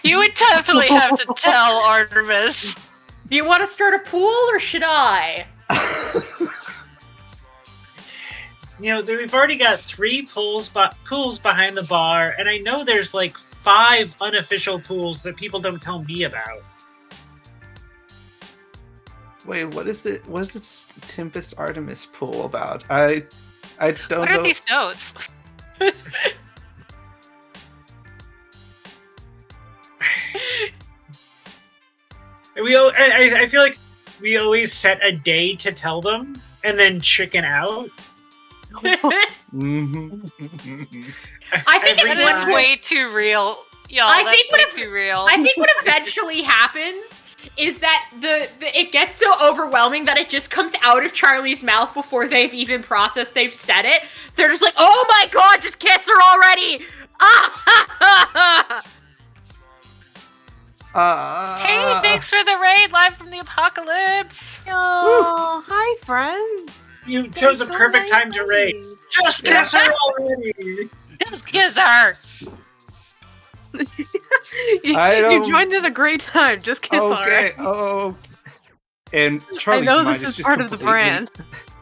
You would definitely have to tell Artemis. Do you want to start a pool or should I? You know, we've already got 3 pools behind the bar, and I know there's like 5 unofficial pools that people don't tell me about. Wait, what is this Tempest Artemis pool about? I don't know. What are these notes? I feel like we always set a day to tell them and then chicken out. Mm-hmm. I think it's way too real, y'all. That's way too real. I think what eventually happens is that it gets so overwhelming that it just comes out of Charlie's mouth before they've even processed they've said it. They're just like, "Oh my god, just kiss her already!" Hey, thanks for the raid, live from the apocalypse. Oh, hi, friends. You chose a perfect time to raid. Just kiss her already. Just kiss her. You joined at a great time. Just kiss her. Okay. Oh. And Charlie's I know mind this is is part of the brand.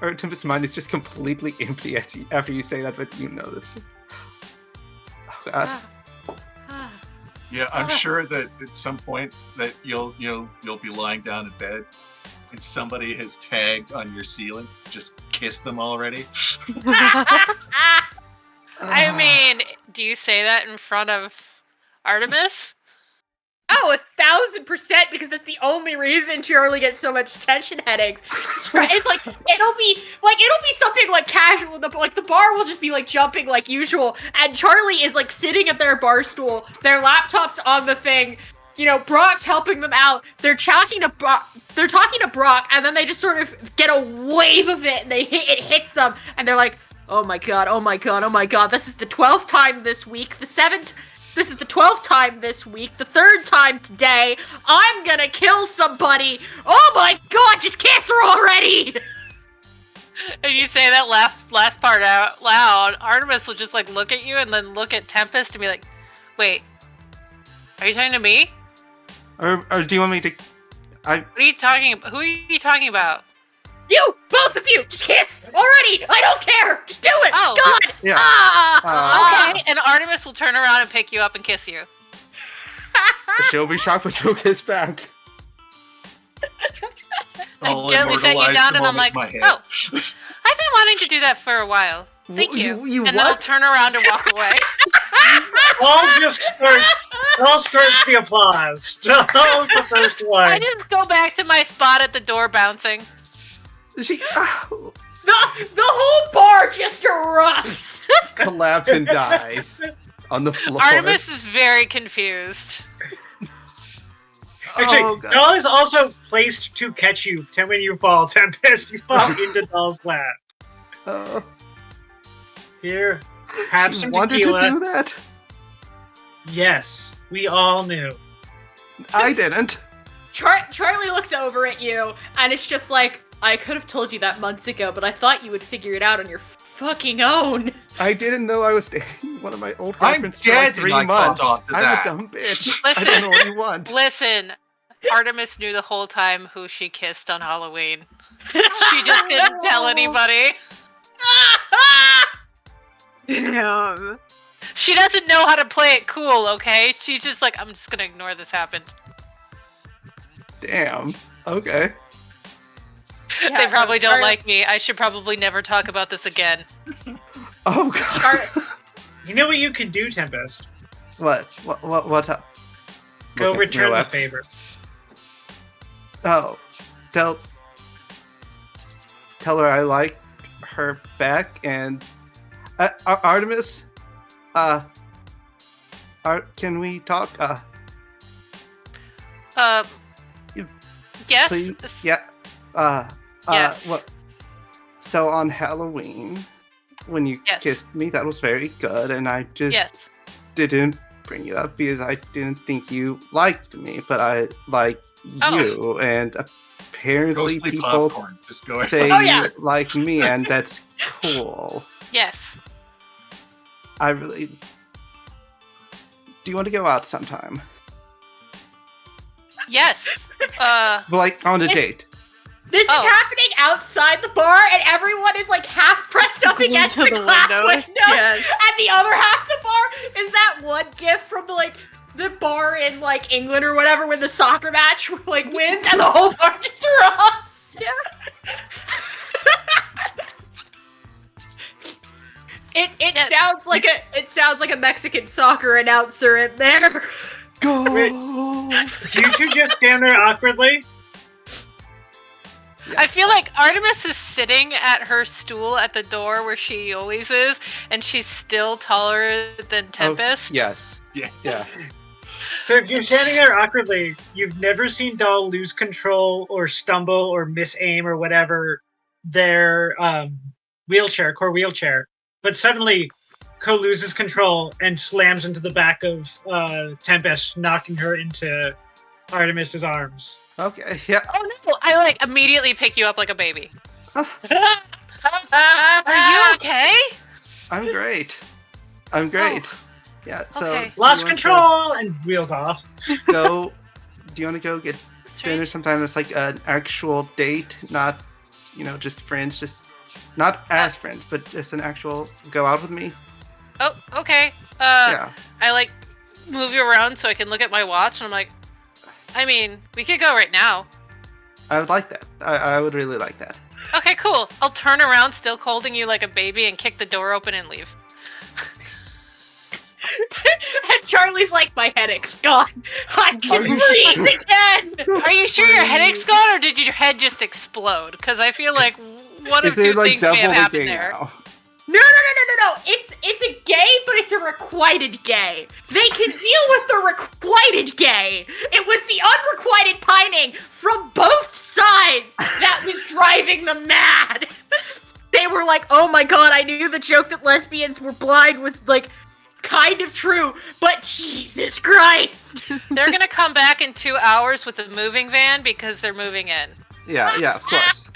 Or Tempest's mind is just completely empty after you say that, but you know this. Oh God. Yeah, I'm sure that at some points that you'll be lying down in bed and somebody has tagged on your ceiling. Just kiss them already. I mean, do you say that in front of Artemis? Oh, 1,000%, because that's the only reason Charlie gets so much tension headaches. It's like it'll be something like casual. Like the bar will just be like jumping like usual, and Charlie is like sitting at their bar stool, their laptops on the thing. You know, Brock's helping them out. They're talking to Brock, and then they just sort of get a wave of it, and it hits them, and they're like, "Oh my god, oh my god, oh my god! This is the 12th time this week, This is the 12th time this week, the 3rd time today. I'm gonna kill somebody. Oh my god, just kiss her already! And you say that last part out loud, Artemis will just like look at you and then look at Tempest and be like, "Wait, are you talking to me? Or do you want me to? What are you talking about? Who are you talking about?" You! Both of you! Just kiss! Already! I don't care! Just do it! Oh. God! Yeah. Okay, and Artemis will turn around and pick you up and kiss you. She'll be shocked, but she'll kiss back. I gently take you down and I'm like, "Oh, I've been wanting to do that for a while. Thank you." And then I'll turn around and walk away. All starts the applause. All's the first one. I just go back to my spot at the door bouncing. She The whole bar just erupts! collapses and dies on the floor. Artemis is very confused. Actually, God. Doll is also placed to catch you when you fall, Tempest. You fall into Doll's lap. Oh, Here, have she some wanted tequila. to do that? Yes, we all knew. I didn't. Charlie looks over at you, and it's just like, I could have told you that months ago, but I thought you would figure it out on your fucking own. I didn't know I was dating one of my old I'm girlfriends for like dead 3 and I caught months. on to I'm that. a dumb bitch. Listen. I don't know what you want. Listen, Artemis knew the whole time who she kissed on Halloween. She just didn't tell anybody. Damn. She doesn't know how to play it cool, okay? She's just like, I'm just gonna ignore this happened. Damn. Okay. They probably don't like me. I should probably never talk about this again. Oh God. You know what you can do, Tempest? What's up? Go Looking return the left. favor. Oh, tell her I like her back, and Artemis, can we talk? Yes. Please, yeah. Yes. What? So on Halloween, when you Yes. kissed me, that was very good, and I just Yes. didn't bring it up because I didn't think you liked me, but I like Oh. you, and apparently Ghostly people popcorn. Just go ahead. say Oh, yeah. you like me, and that's cool. Yes. I really. Do you want to go out sometime? Yes. Like on a date? This Oh. is happening outside the bar, and everyone is like half pressed up Glued against to the the glass windows. windows, Yes. and the other half of the bar is that one gif from the bar in like England or whatever when the soccer match like wins, and the whole bar just erupts. Yeah. It Yeah. sounds like a Mexican soccer announcer in there. Go! Do you two just stand there awkwardly? I feel like Artemis is sitting at her stool at the door where she always is, and she's still taller than Tempest. Yes. Yes. Yeah. So if you're standing there awkwardly, you've never seen Doll lose control or stumble or miss aim or whatever their core wheelchair. But suddenly, Ko loses control and slams into the back of Tempest, knocking her into Artemis's arms. Okay. Yeah. Oh no! I like immediately pick you up like a baby. Huh, Are you okay? I'm great. I'm great. Yeah. So. Okay. do you Lost want control and wheels off. to Go. Do you want to go get dinner Strange. sometime? That's like an actual date, not, just friends. Just not as friends, but just an actual go out with me. Oh, okay. Yeah. I like move you around so I can look at my watch, and I'm like, I mean, we could go right now. I would like that. I would really like that. Okay, cool. I'll turn around, still holding you like a baby, and kick the door open and leave. And Charlie's like, my headache's gone. I can Are you breathe sure? again. Are you sure your headache's gone, or did your head just explode? Because I feel like one Is of there two like things may have double the happened game there. now? No. It's a gay, but it's a requited gay. They can deal with the requited gay. It was the unrequited pining from both sides that was driving them mad. They were like, oh my god, I knew the joke that lesbians were blind was like kind of true, but Jesus Christ. They're gonna come back in 2 hours with a moving van because they're moving in. Yeah, of course.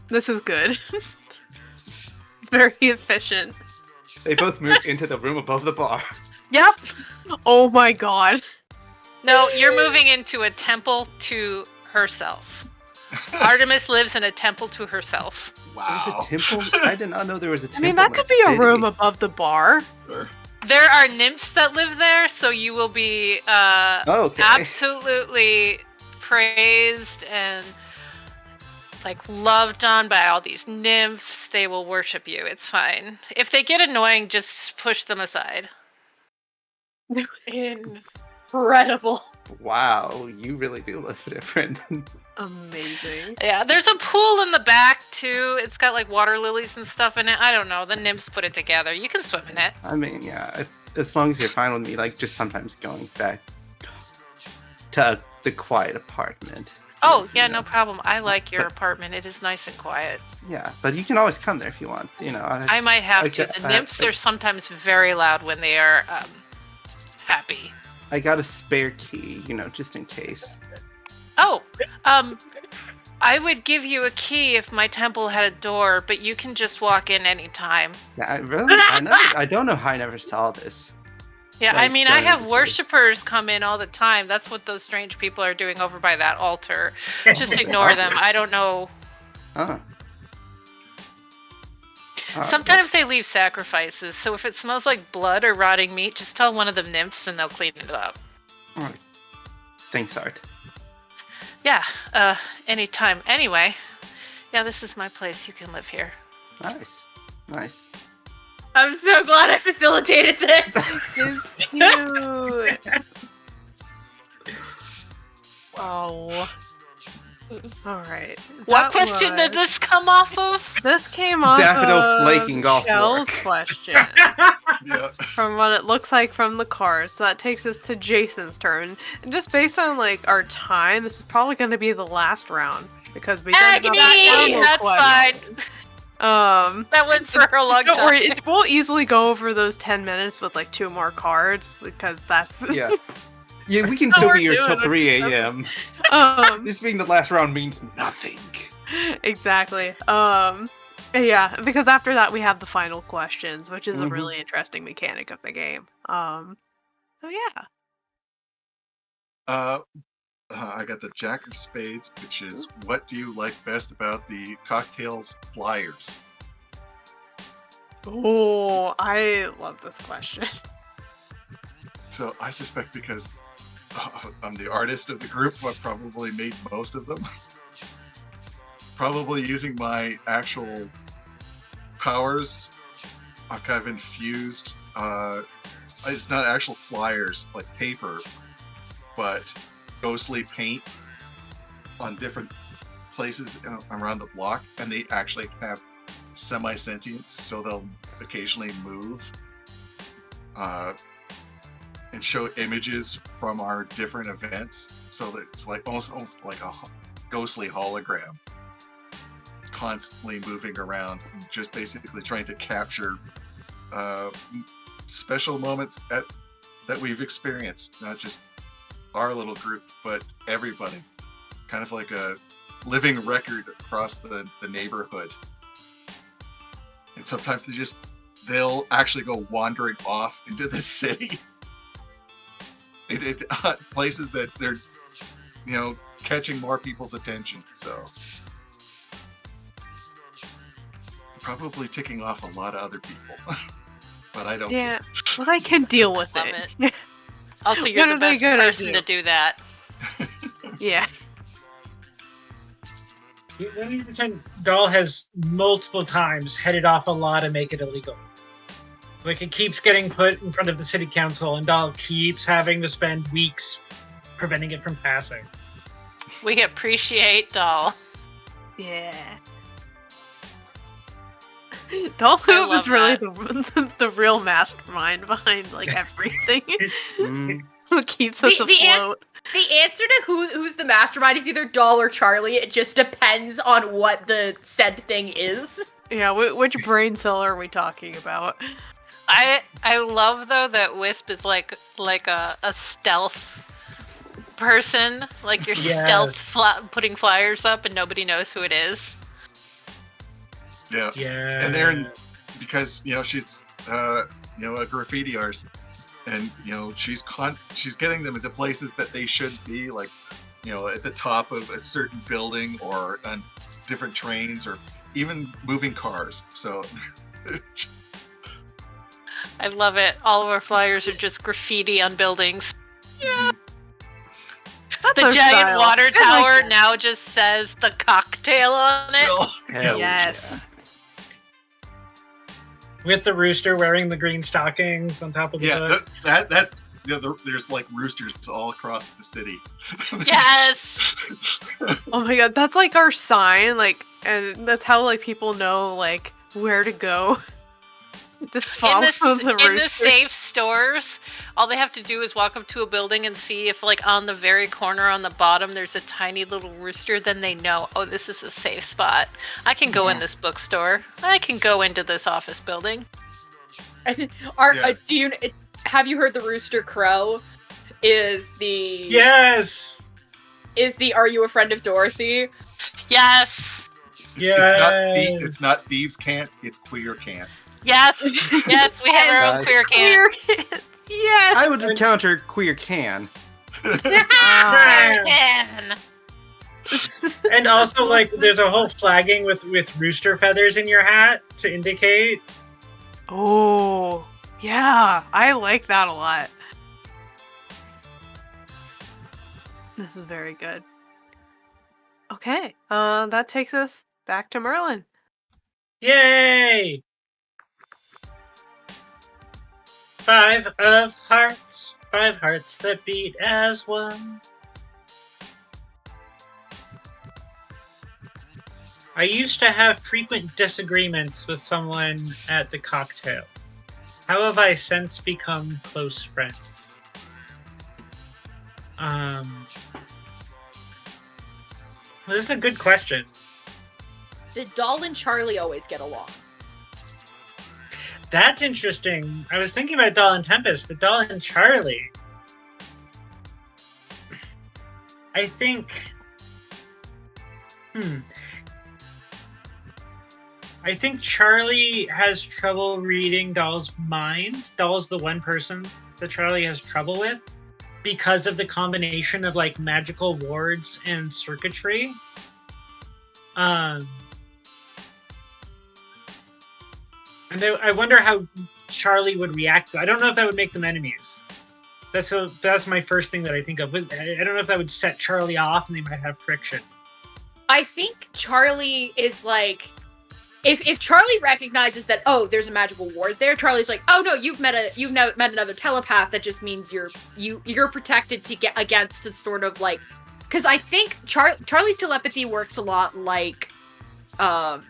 This is good. Very efficient. They both moved into the room above the bar. Yep. Oh my god. No, you're moving into a temple to herself. Artemis lives in a temple to herself. There's Wow. a temple? I did not know there was a I temple. mean, that in could the be a city. room above the bar. Sure. There are nymphs that live there, so you will be Oh, okay. absolutely praised and like loved on by all these nymphs. They will worship you. It's fine. If they get annoying, just push them aside. Incredible. Wow, you really do live different. Amazing. Yeah, there's a pool in the back too. It's got like water lilies and stuff in it. I don't know. The nymphs put it together. You can swim in it. I mean, yeah, as long as you're fine with me, like, just sometimes going back. to the quiet apartment. Oh, Yes, yeah, you know. no problem. I like your apartment. It is nice and quiet. Yeah, but you can always come there if you want. You know, I might have to. The nymphs are sometimes very loud when they are happy. I got a spare key, you know, just in case. Oh, I would give you a key if my temple had a door, but you can just walk in anytime. Yeah, I don't know how I never saw this. Yeah, I Like, mean, I going have to see. worshippers come in all the time. That's what those strange people are doing over by that altar. Just ignore them. I don't know. Oh. Sometimes they leave sacrifices, so if it smells like blood or rotting meat, just tell one of the nymphs and they'll clean it up. All right. Thanks, Art. Yeah, anytime. Anyway, yeah, this is my place. You can live here. Nice. I'm so glad I facilitated this. It's cute. Oh. All right. What question did this come off of? This came off Daffodil of flaking off Shell's work. question. Yeah. From what it looks like from the cards. So that takes us to Jason's turn. And just based on like our time, this is probably going to be the last round because we don't have Agony! that That's question. fine. That went for a long Don't time. worry, we'll easily go over those 10 minutes with like 2 more cards because that's Yeah. Yeah, we can That's still what be we're here till doing. 3 a.m. This being the last round means nothing. Exactly. Yeah, because after that we have the final questions, which is a Mhm. really interesting mechanic of the game. So yeah. I got the Jack of Spades, which is what do you like best about the cocktails flyers? Oh, I love this question. So I suspect because I'm the artist of the group, I probably made most of them. Probably using my actual powers, I've kind of infused. It's not actual flyers like paper, but ghostly paint on different places around the block, and they actually have semi-sentience, so they'll occasionally move and show images from our different events, so that it's like almost like a ghostly hologram, constantly moving around and just basically trying to capture special moments that we've experienced, not just our little group, but everybody. It's kind of like a living record across the neighborhood. And sometimes they'll actually go wandering off into the city. Places that they're, catching more people's attention. So probably ticking off a lot of other people, but I don't care. Well, I can deal with Love it. Also, you're What the are they best gonna person do? to do that. Yeah. Doll has multiple times headed off a law to make it illegal. Like, it keeps getting put in front of the city council, and Doll keeps having to spend weeks preventing it from passing. We appreciate Doll. Yeah. Dolph I love is really that. the real mastermind behind like everything. Mm. What keeps us afloat. The answer to who's the mastermind is either Doll or Charlie. It just depends on what the said thing is. Yeah, which brain cell are we talking about? I love though that Wisp is like a stealth person. Like you're Yes. stealth putting flyers up and nobody knows who it is. Yeah. Yeah. And they're because she's a graffiti artist, and she's getting them into places that they should be, like at the top of a certain building or on different trains or even moving cars. So just I love it. All of our flyers are just graffiti on buildings. That's The our giant style. water I like tower that. now just says the cocktail on it. Hell Yes. With the rooster wearing the green stockings on top of the hood. that's there's like roosters all across the city. Yes. Oh my god, that's like our sign, like, and that's how like people know like where to go. Just follow the in the rooster. safe stores, all they have to do is walk up to a building and see if, like, on the very corner on the bottom there's a tiny little rooster. Then they know, oh, this is a safe spot. I can go in this bookstore. I can go into this office building. Do you have you heard the rooster crow? Is the Are you a friend of Dorothy? Yes. It's not thieves can't. It's queer can't. Yes. Yes. We have our own queer can. Yes. I would encounter queer can. Can. And also, like, there's a whole flagging with rooster feathers in your hat to indicate. Oh, yeah. I like that a lot. This is very good. Okay, that takes us back to Merlin. Yay! 5 of hearts, 5 hearts that beat as one. I used to have frequent disagreements with someone at the cocktail. How have I since become close friends? Well, this is a good question. Did Doll and Charlie always get along? That's interesting. I was thinking about Doll and Tempest, but Doll and Charlie. I think... I think Charlie has trouble reading Doll's mind. Doll's the one person that Charlie has trouble with because of the combination of, like, magical wards and circuitry. And I wonder how Charlie would react. I don't know if that would make them enemies. That's my first thing that I think of. I don't know if that would set Charlie off and they might have friction. I think Charlie is like... If Charlie recognizes that, oh, there's a magical ward there, Charlie's like, oh no, you've met another telepath. That just means you're protected to get against the sort of like, because I think Charlie's telepathy works a lot like how the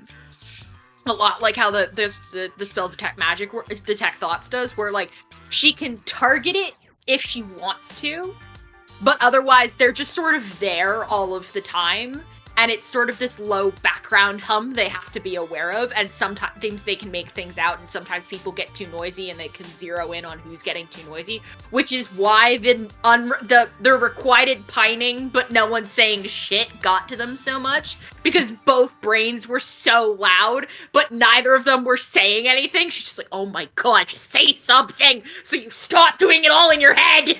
spell detect thoughts does, where like she can target it if she wants to, but otherwise they're just sort of there all of the time. And it's sort of this low background hum they have to be aware of, and sometimes they can make things out, and sometimes people get too noisy, and they can zero in on who's getting too noisy, which is why the requited pining, but no one saying shit got to them so much, because both brains were so loud, but neither of them were saying anything. She's just like, oh my god, just say something, so you stop doing it all in your head!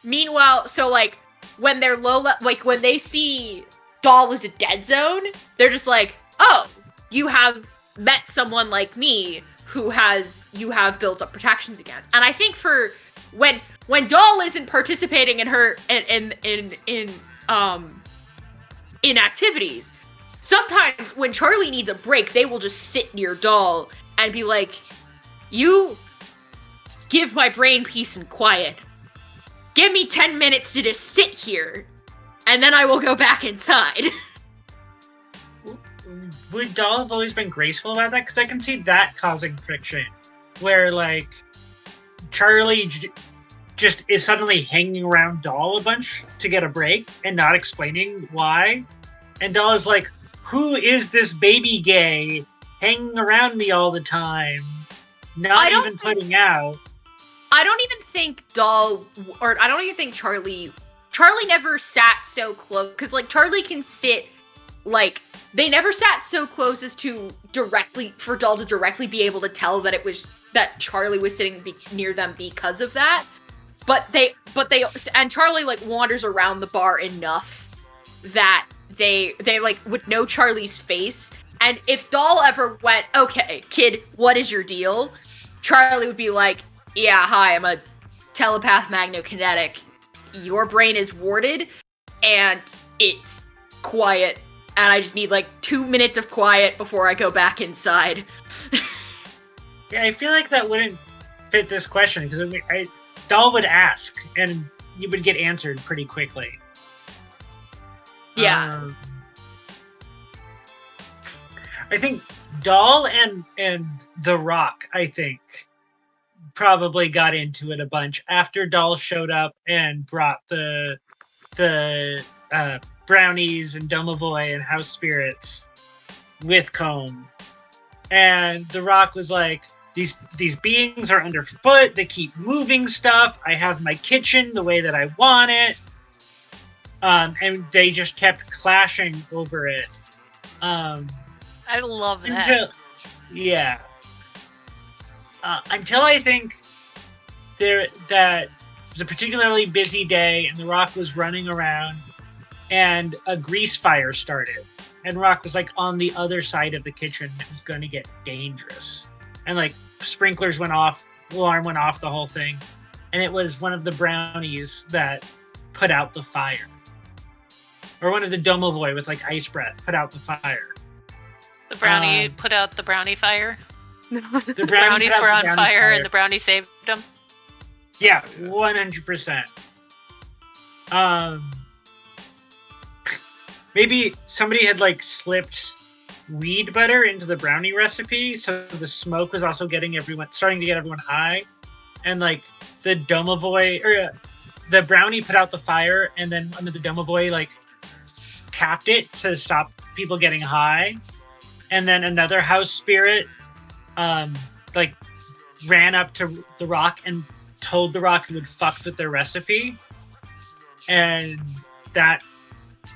Meanwhile, so like, when they're when they see Doll is a dead zone, they're just like, oh, you have met someone like me who you have built up protections against. And I think for when Doll isn't participating in her in activities, sometimes when Charlie needs a break, they will just sit near Doll and be like, you give my brain peace and quiet. Give me 10 minutes to just sit here, and then I will go back inside. Would Doll have always been graceful about that? Because I can see that causing friction. Where, like, Charlie just is suddenly hanging around Doll a bunch to get a break and not explaining why. And Doll is like, who is this baby gay hanging around me all the time? Not even putting out. I don't even think Charlie never sat so close, because, like, Charlie can sit, like, they never sat so close as to for Doll to directly be able to tell that Charlie was sitting near them because of that, and Charlie, like, wanders around the bar enough that they like, would know Charlie's face, and if Doll ever went, okay, kid, what is your deal? Charlie would be like, yeah, hi, I'm a telepath magnokinetic. Your brain is warded, and it's quiet, and I just need, like, 2 minutes of quiet before I go back inside. Yeah, I feel like that wouldn't fit this question, because Doll would ask, and you would get answered pretty quickly. Yeah. I think Doll and The Rock, I think, probably got into it a bunch after Doll showed up and brought the brownies and domovoy and house spirits with Comb. And The Rock was like, these beings are underfoot. They keep moving stuff. I have my kitchen the way that I want it. And they just kept clashing over it. I love that. Until I think that it was a particularly busy day and The Rock was running around and a grease fire started. And Rock was like on the other side of the kitchen. It was going to get dangerous. And like sprinklers went off, alarm went off, the whole thing. And it was one of the brownies that put out the fire. Or one of the domovoy with like ice breath put out the fire. The brownie put out the brownie fire. The Brownies were on fire and the brownie saved them. Yeah, 100%. Maybe somebody had like slipped weed butter into the brownie recipe, so the smoke was also starting to get everyone high, and like the domovoy or the brownie put out the fire, and then under the domovoy like capped it to stop people getting high, and then another house spirit like ran up to The Rock and told The Rock he would fuck with their recipe, and that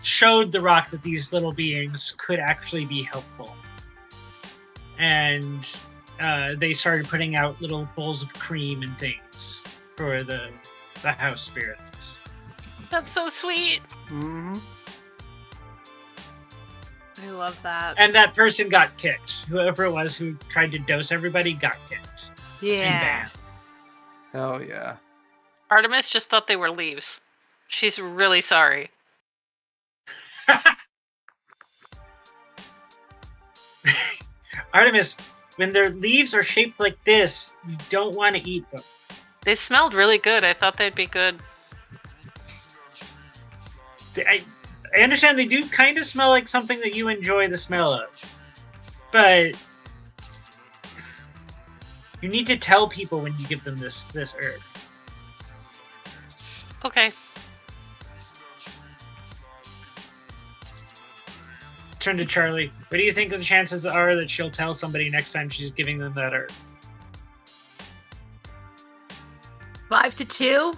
showed The Rock that these little beings could actually be helpful. And they started putting out little bowls of cream and things for the house spirits. That's so sweet. Mm-hmm. I love that. And that person got kicked. Whoever it was who tried to dose everybody got kicked. Yeah. Hell yeah. Artemis just thought they were leaves. She's really sorry. Artemis, when their leaves are shaped like this, you don't want to eat them. They smelled really good. I thought they'd be good. I understand they do kind of smell like something that you enjoy the smell of. But you need to tell people when you give them this herb. Okay. Turn to Charlie. What do you think the chances are that she'll tell somebody next time she's giving them that herb? 5-2.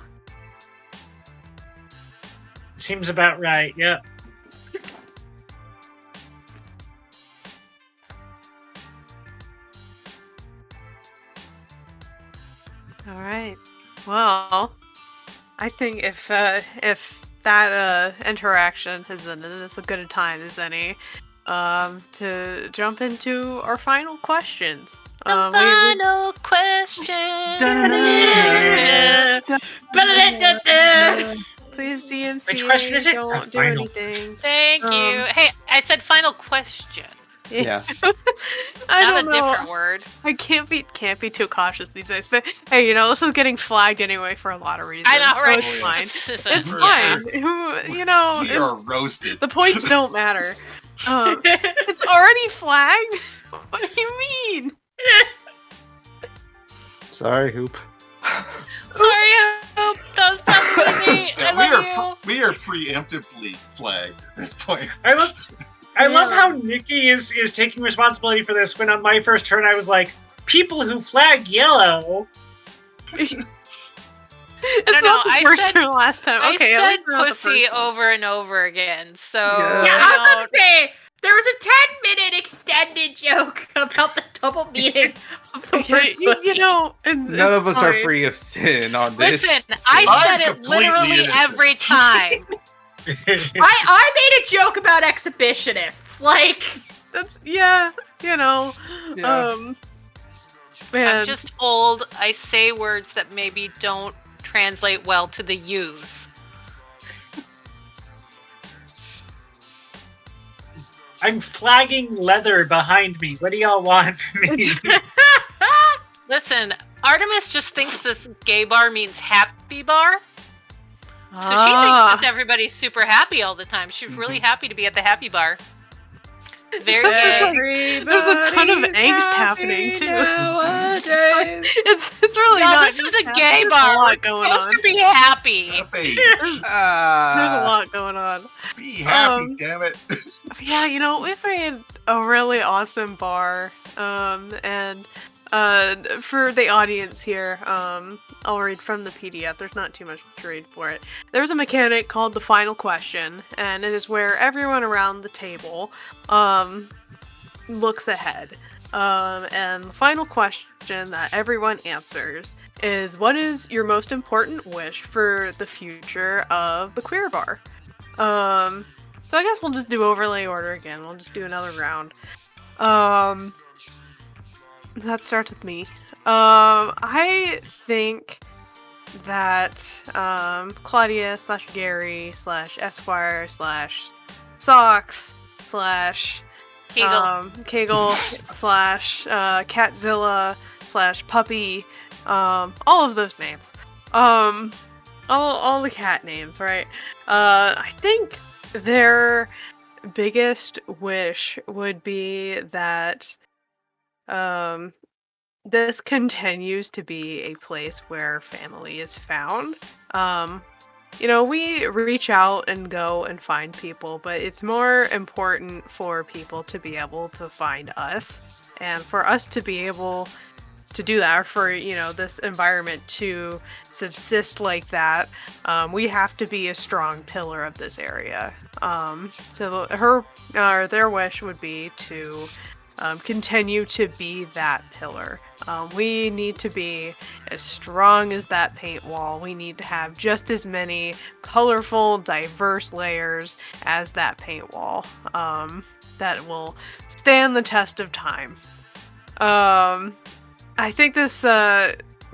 Seems about right, yeah. All right. Well, I think if that interaction has ended as good a time as any, to jump into our final questions. Final question. Please DMC. Which question is it? Don't do Final. anything. Thank you. Hey, I said final question. Yeah. I Not don't a know. different word. I can't be too cautious these days. But hey, this is getting flagged anyway for a lot of reasons. I know, right? So it's fine. It's Yeah. fine. We It's- are roasted. the points don't matter. It's already flagged. What do you mean? Sorry, Hoop. Sorry, Hope. That was probably me. I love you. We are preemptively flagged at this point. I love how Nikki is taking responsibility for this, when on my first turn I was like, people who flag yellow. It's don't not know, the I first said- turn last time. Okay, at I least we're not the said pussy first one. over and over again. So Yeah. Yeah, I was about don't- to say, there was a 10-minute extended joke about the double meaning of the word Okay, pussy. None of us are fine. free of sin on this. Listen, space. I I'm said it completely literally innocent. every time. I made a joke about exhibitionists. Like, That's yeah. Yeah. Man, I'm just old. I say words that maybe don't translate well to the use. I'm flagging leather behind me. What do y'all want from me? Listen, Artemis just thinks this gay bar means happy bar. So she thinks Ah. just everybody's super happy all the time. She's really happy to be at the happy bar. Very Except there's, gay. like, there's a ton of Everybody's angst happy happening, too. nowadays. It's really No, not this is just a happy, gay there's bar. a We're lot going supposed on. to be happy. Happy. There's a lot going on. Be happy, Um, damn it. Yeah, we've made a really awesome bar. And for the audience here, I'll read from the PDF. There's not too much to read for it. There's a mechanic called the final question, and it is where everyone around the table looks ahead. And the final question that everyone answers is, what is your most important wish for the future of the Queer Bar? So I guess we'll just do overlay order again. We'll just do another round. That starts with me. I think that Claudia / Gary / Esquire / Socks / Kegel / Catzilla / Puppy, all of those names. All the cat names, right? I think their biggest wish would be that this continues to be a place where family is found. We reach out and go and find people, but it's more important for people to be able to find us, and for us to be able to do that, or for this environment to subsist like that. We have to be a strong pillar of this area. So their wish would be to continue to be that pillar. We need to be as strong as that paint wall. We need to have just as many colorful, diverse layers as that paint wall that will stand the test of time. I think this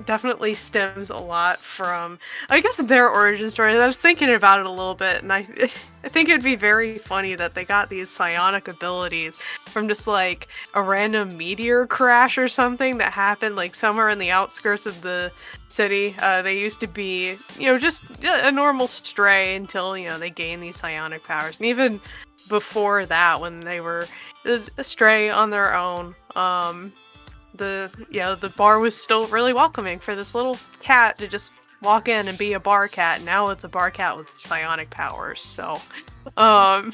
definitely stems a lot from, I guess, their origin story. I was thinking about it a little bit, and I think it'd be very funny that they got these psionic abilities from just like a random meteor crash or something that happened like somewhere in the outskirts of the city. They used to be, just a normal stray until, they gained these psionic powers. And even before that, when they were a stray on their own, the bar was still really welcoming for this little cat to just walk in and be a bar cat. Now it's a bar cat with psionic powers. So, I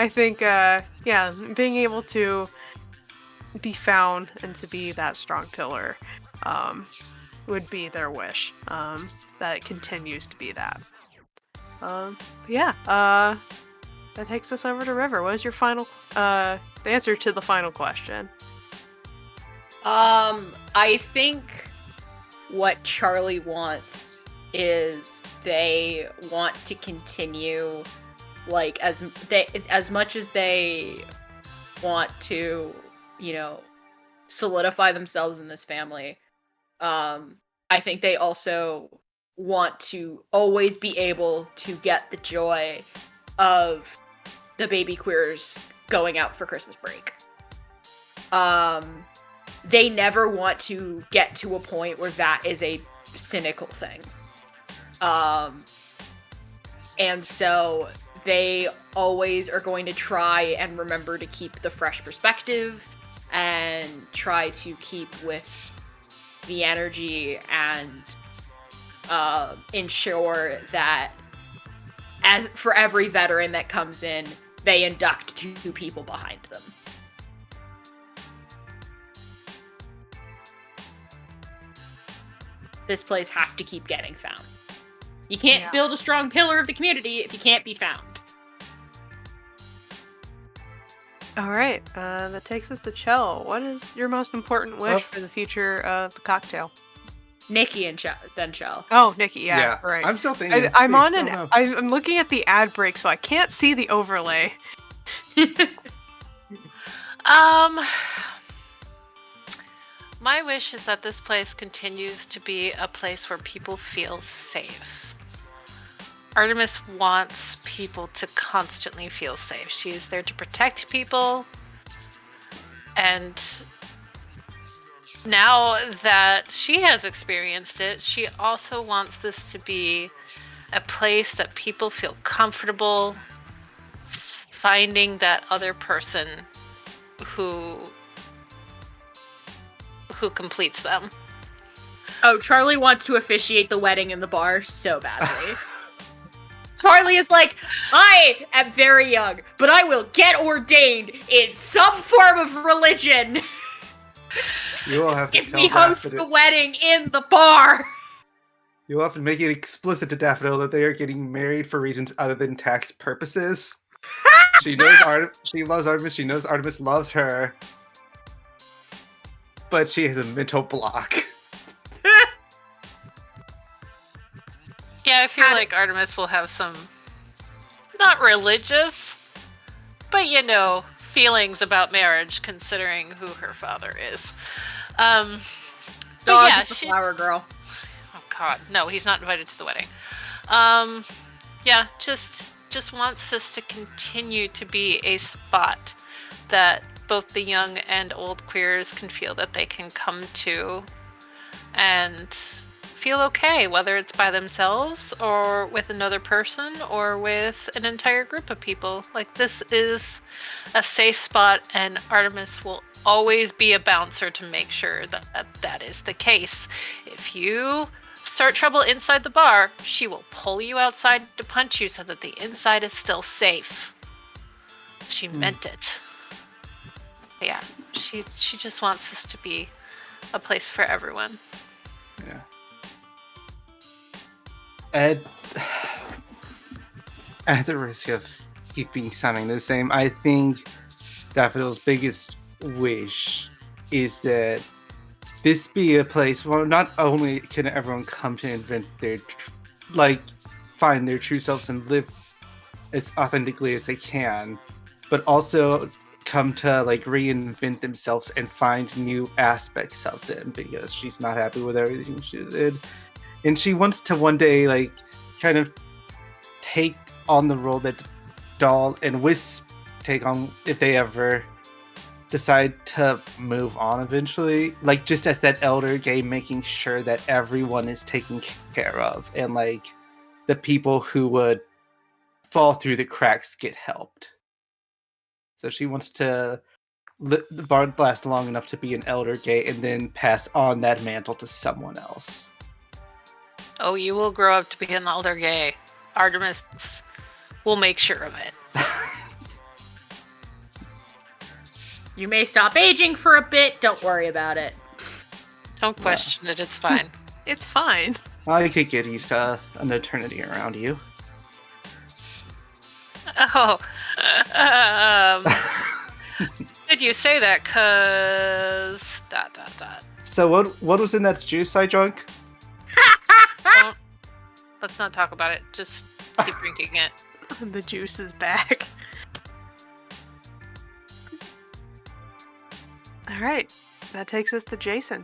think, being able to be found and to be that strong pillar, would be their wish. That it continues to be that. That takes us over to River. What is your final, the answer to the final question? I think what Charlie wants is they want to continue, like, as much as they want to, solidify themselves in this family. I think they also want to always be able to get the joy of the baby queers going out for Christmas break. They never want to get to a point where that is a cynical thing. And so they always are going to try and remember to keep the fresh perspective and try to keep with the energy and ensure that as for every veteran that comes in, they induct 2 people behind them. This place has to keep getting found. You can't build a strong pillar of the community if you can't be found. Alright, that takes us to Chell. What is your most important wish for the future of the cocktail? Nikki and then Chell. Oh, Nikki, yeah, right. I'm still thinking. I'm looking at the ad break, so I can't see the overlay. My wish is that this place continues to be a place where people feel safe. Artemis wants people to constantly feel safe. She is there to protect people. And now that she has experienced it, she also wants this to be a place that people feel comfortable, finding that other person who completes them. Oh, Charlie wants to officiate the wedding in the bar so badly. Charlie is like, I am very young, but I will get ordained in some form of religion You will have to if tell we host Daffodil. the wedding in the bar. You will have to make it explicit to Daffodil that they are getting married for reasons other than tax purposes. She knows she loves Artemis. She knows Artemis loves her, but she has a mental block. Yeah, I feel like Artemis will have some, not religious, but feelings about marriage, considering who her father is. But Dog yeah, is the flower girl. Oh God, no, he's not invited to the wedding. Yeah, just wants this to continue to be a spot that both the young and old queers can feel that they can come to and feel okay, whether it's by themselves or with another person or with an entire group of people. Like, this is a safe spot, and Artemis will always be a bouncer to make sure that is the case. If you start trouble inside the bar, she will pull you outside to punch you so that the inside is still safe. She meant it. But yeah, she just wants this to be a place for everyone. Yeah. At the risk of keeping sounding the same, I think Daffodil's biggest wish is that this be a place where not only can everyone come to invent their, find their true selves and live as authentically as they can, but also come to reinvent themselves and find new aspects of them, because she's not happy with everything she did. And she wants to one day, kind of take on the role that Doll and Wisp take on if they ever decide to move on eventually. Just as that elder gay, making sure that everyone is taken care of, and, the people who would fall through the cracks get helped. So she wants to let the bar last long enough to be an elder gay and then pass on that mantle to someone else. Oh, you will grow up to be an elder gay. Artemis will make sure of it. You may stop aging for a bit. Don't worry about it. Don't question it. It's fine. It's fine. I could get used to an eternity around you. Oh. Did you say that? 'Cause ... So what was in that juice I drank? Let's not talk about it. Just keep drinking it. The juice is back. All right, that takes us to Jason.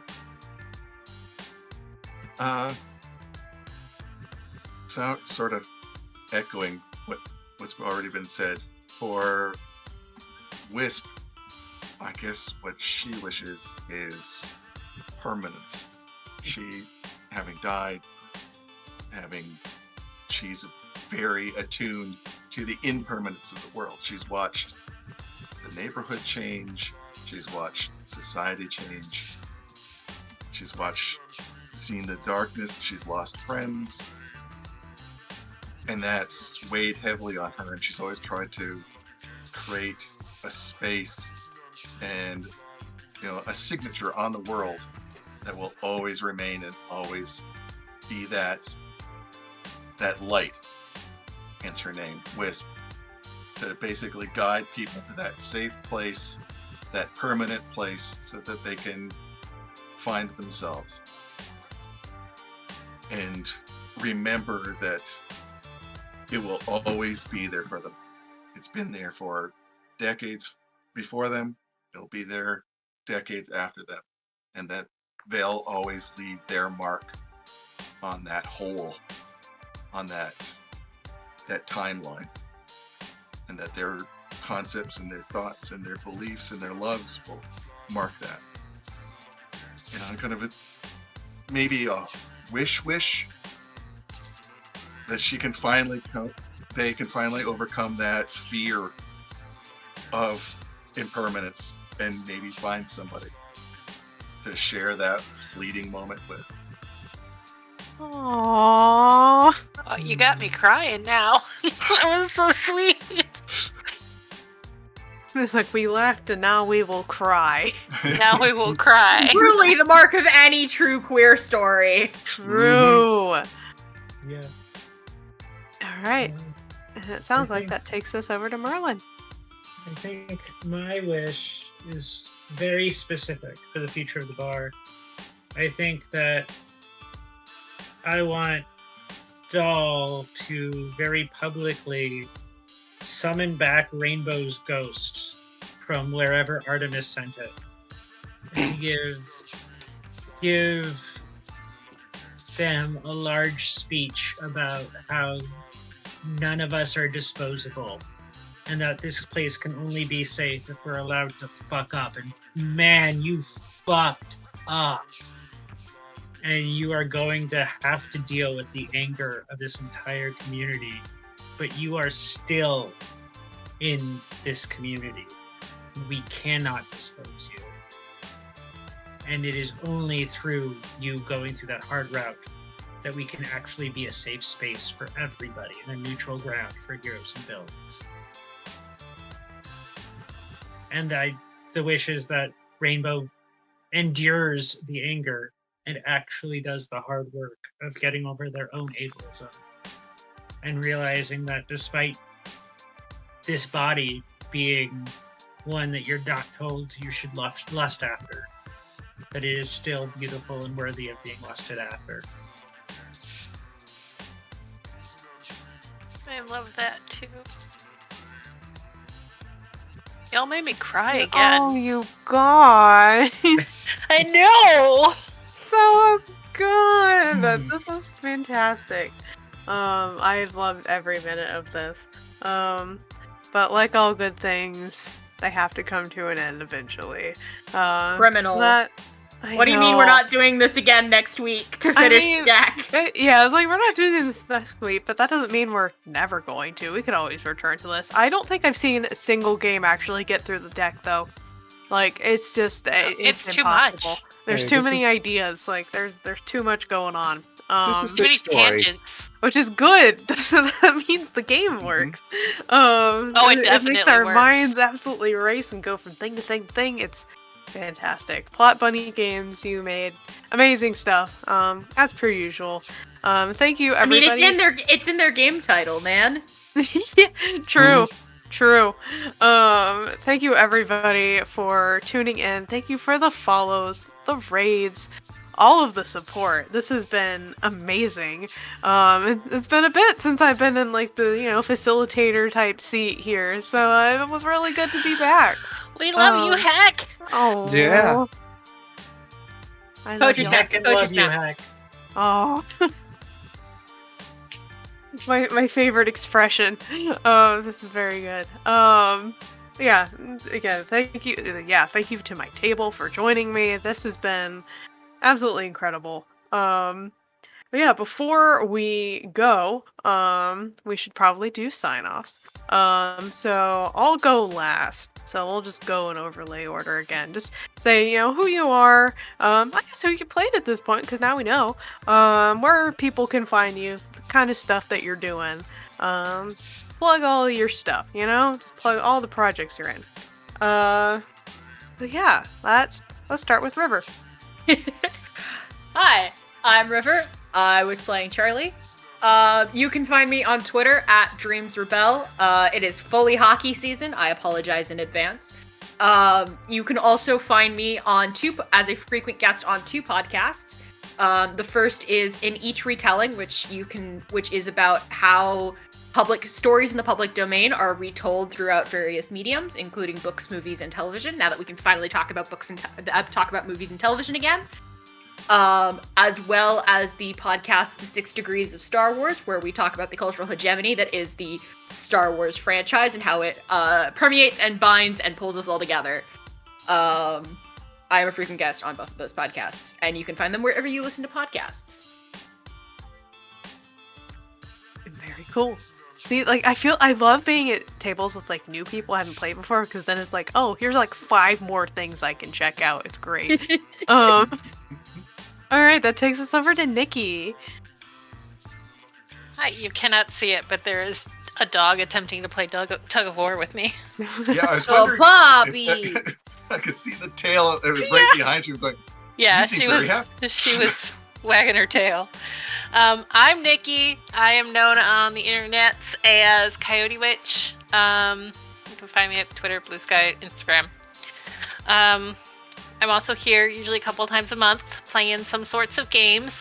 So sort of echoing what's already been said. For Wisp, I guess what she wishes is permanence. She, having died, she's very attuned to the impermanence of the world. She's watched the neighborhood change. She's watched society change. She's seen the darkness. She's lost friends. And that's weighed heavily on her. And she's always tried to create a space and, a signature on the world that will always remain and always be that light, hence her name, Wisp, to basically guide people to that safe place, that permanent place, so that they can find themselves. And remember that it will always be there for them. It's been there for decades before them. It'll be there decades after them. And that they'll always leave their mark on that whole, on that timeline, and that their concepts and their thoughts and their beliefs and their loves will mark that. And I'm kind of maybe a wish that they can finally overcome that fear of impermanence and maybe find somebody to share that fleeting moment with. Aww. Oh, you got me crying now. That was so sweet. It's like we laughed and now we will cry. Now we will cry. Truly the mark of any true queer story. True. Yeah. All right. And it sounds like think- that takes us over to Merlin. I think my wish is very specific for the future of the bar. I think that I want Doll to very publicly summon back Rainbow's ghost from wherever Artemis sent it. And give them a large speech about how none of us are disposable and that this place can only be safe if we're allowed to fuck up. And man, you fucked up. And you are going to have to deal with the anger of this entire community. But you are still in this community. We cannot dispose you. And it is only through you going through that hard route that we can actually be a safe space for everybody and a neutral ground for heroes and villains. And the wish is that Rainbow endures the anger and actually does the hard work of getting over their own ableism and realizing that despite this body being one that you're not told you should lust after, that it is still beautiful and worthy of being lusted after. I love that too. Y'all made me cry again. Oh, you guys. I know. So good. This was fantastic. I've loved every minute of this. But like all good things, they have to come to an end eventually. Criminal. What do you mean we're not doing this again next week to finish the deck? Yeah, it's like we're not doing this next week, but that doesn't mean we're never going to. We could always return to this. I don't think I've seen a single game actually get through the deck though. Like it's just it's too impossible. much. There's Hey, too this many ideas. Like there's too much going on. This is Too many story. tangents. Which is good. That means the game works. It It definitely makes our works. minds absolutely race and go from thing to thing to thing. It's fantastic. Plot Bunny Games, you made amazing stuff. As per usual. Thank you, I mean, everybody. it's in their game title, man. Yeah, true. True. Thank you everybody for tuning in. Thank you for the follows, the raids, all of the support. This has been amazing. It's been a bit since I've been in like the, facilitator type seat here. So it was really good to be back. We love you, Heck. Oh. Yeah. I love Poetry y'all. snacks. Heck and Poetry love you, snacks. Heck. Oh. It's my favorite expression. This is very good. Yeah, again, thank you. Yeah, thank you to my table for joining me. This has been absolutely incredible. But yeah, before we go, we should probably do sign-offs. So I'll go last. So we'll just go in overlay order again. Just say, who you are, I guess who you played at this point, because now we know, where people can find you, the kind of stuff that you're doing, plug all of your stuff, just plug all the projects you're in. But yeah, let's start with River. Hi, I'm River. I was playing Charlie. You can find me on Twitter at DreamsRebel. It is fully hockey season. I apologize in advance. You can also find me on as a frequent guest on 2 podcasts. The first is In Each Retelling, which is about how public stories in the public domain are retold throughout various mediums, including books, movies, and television. Now that we can finally talk about books and talk about movies and television again. As well as the podcast The 6 Degrees of Star Wars, where we talk about the cultural hegemony that is the Star Wars franchise and how it permeates and binds and pulls us all together. I am a frequent guest on both of those podcasts, and you can find them wherever you listen to podcasts. Very cool. See, like I love being at tables with like new people I haven't played before because then it's like, oh, here's like 5 more things I can check out. It's great. All right, that takes us over to Nikki. Hi, you cannot see it, but there is a dog attempting to play tug of war with me. Yeah, I was Oh, wondering. Bobby! I could see the tail. It was right behind you. Going, Yeah, you seem very happy. she was wagging her tail. I'm Nikki. I am known on the internet as Coyote Witch. You can find me at Twitter, Blue Sky, Instagram. I'm also here usually a couple times a month playing some sorts of games.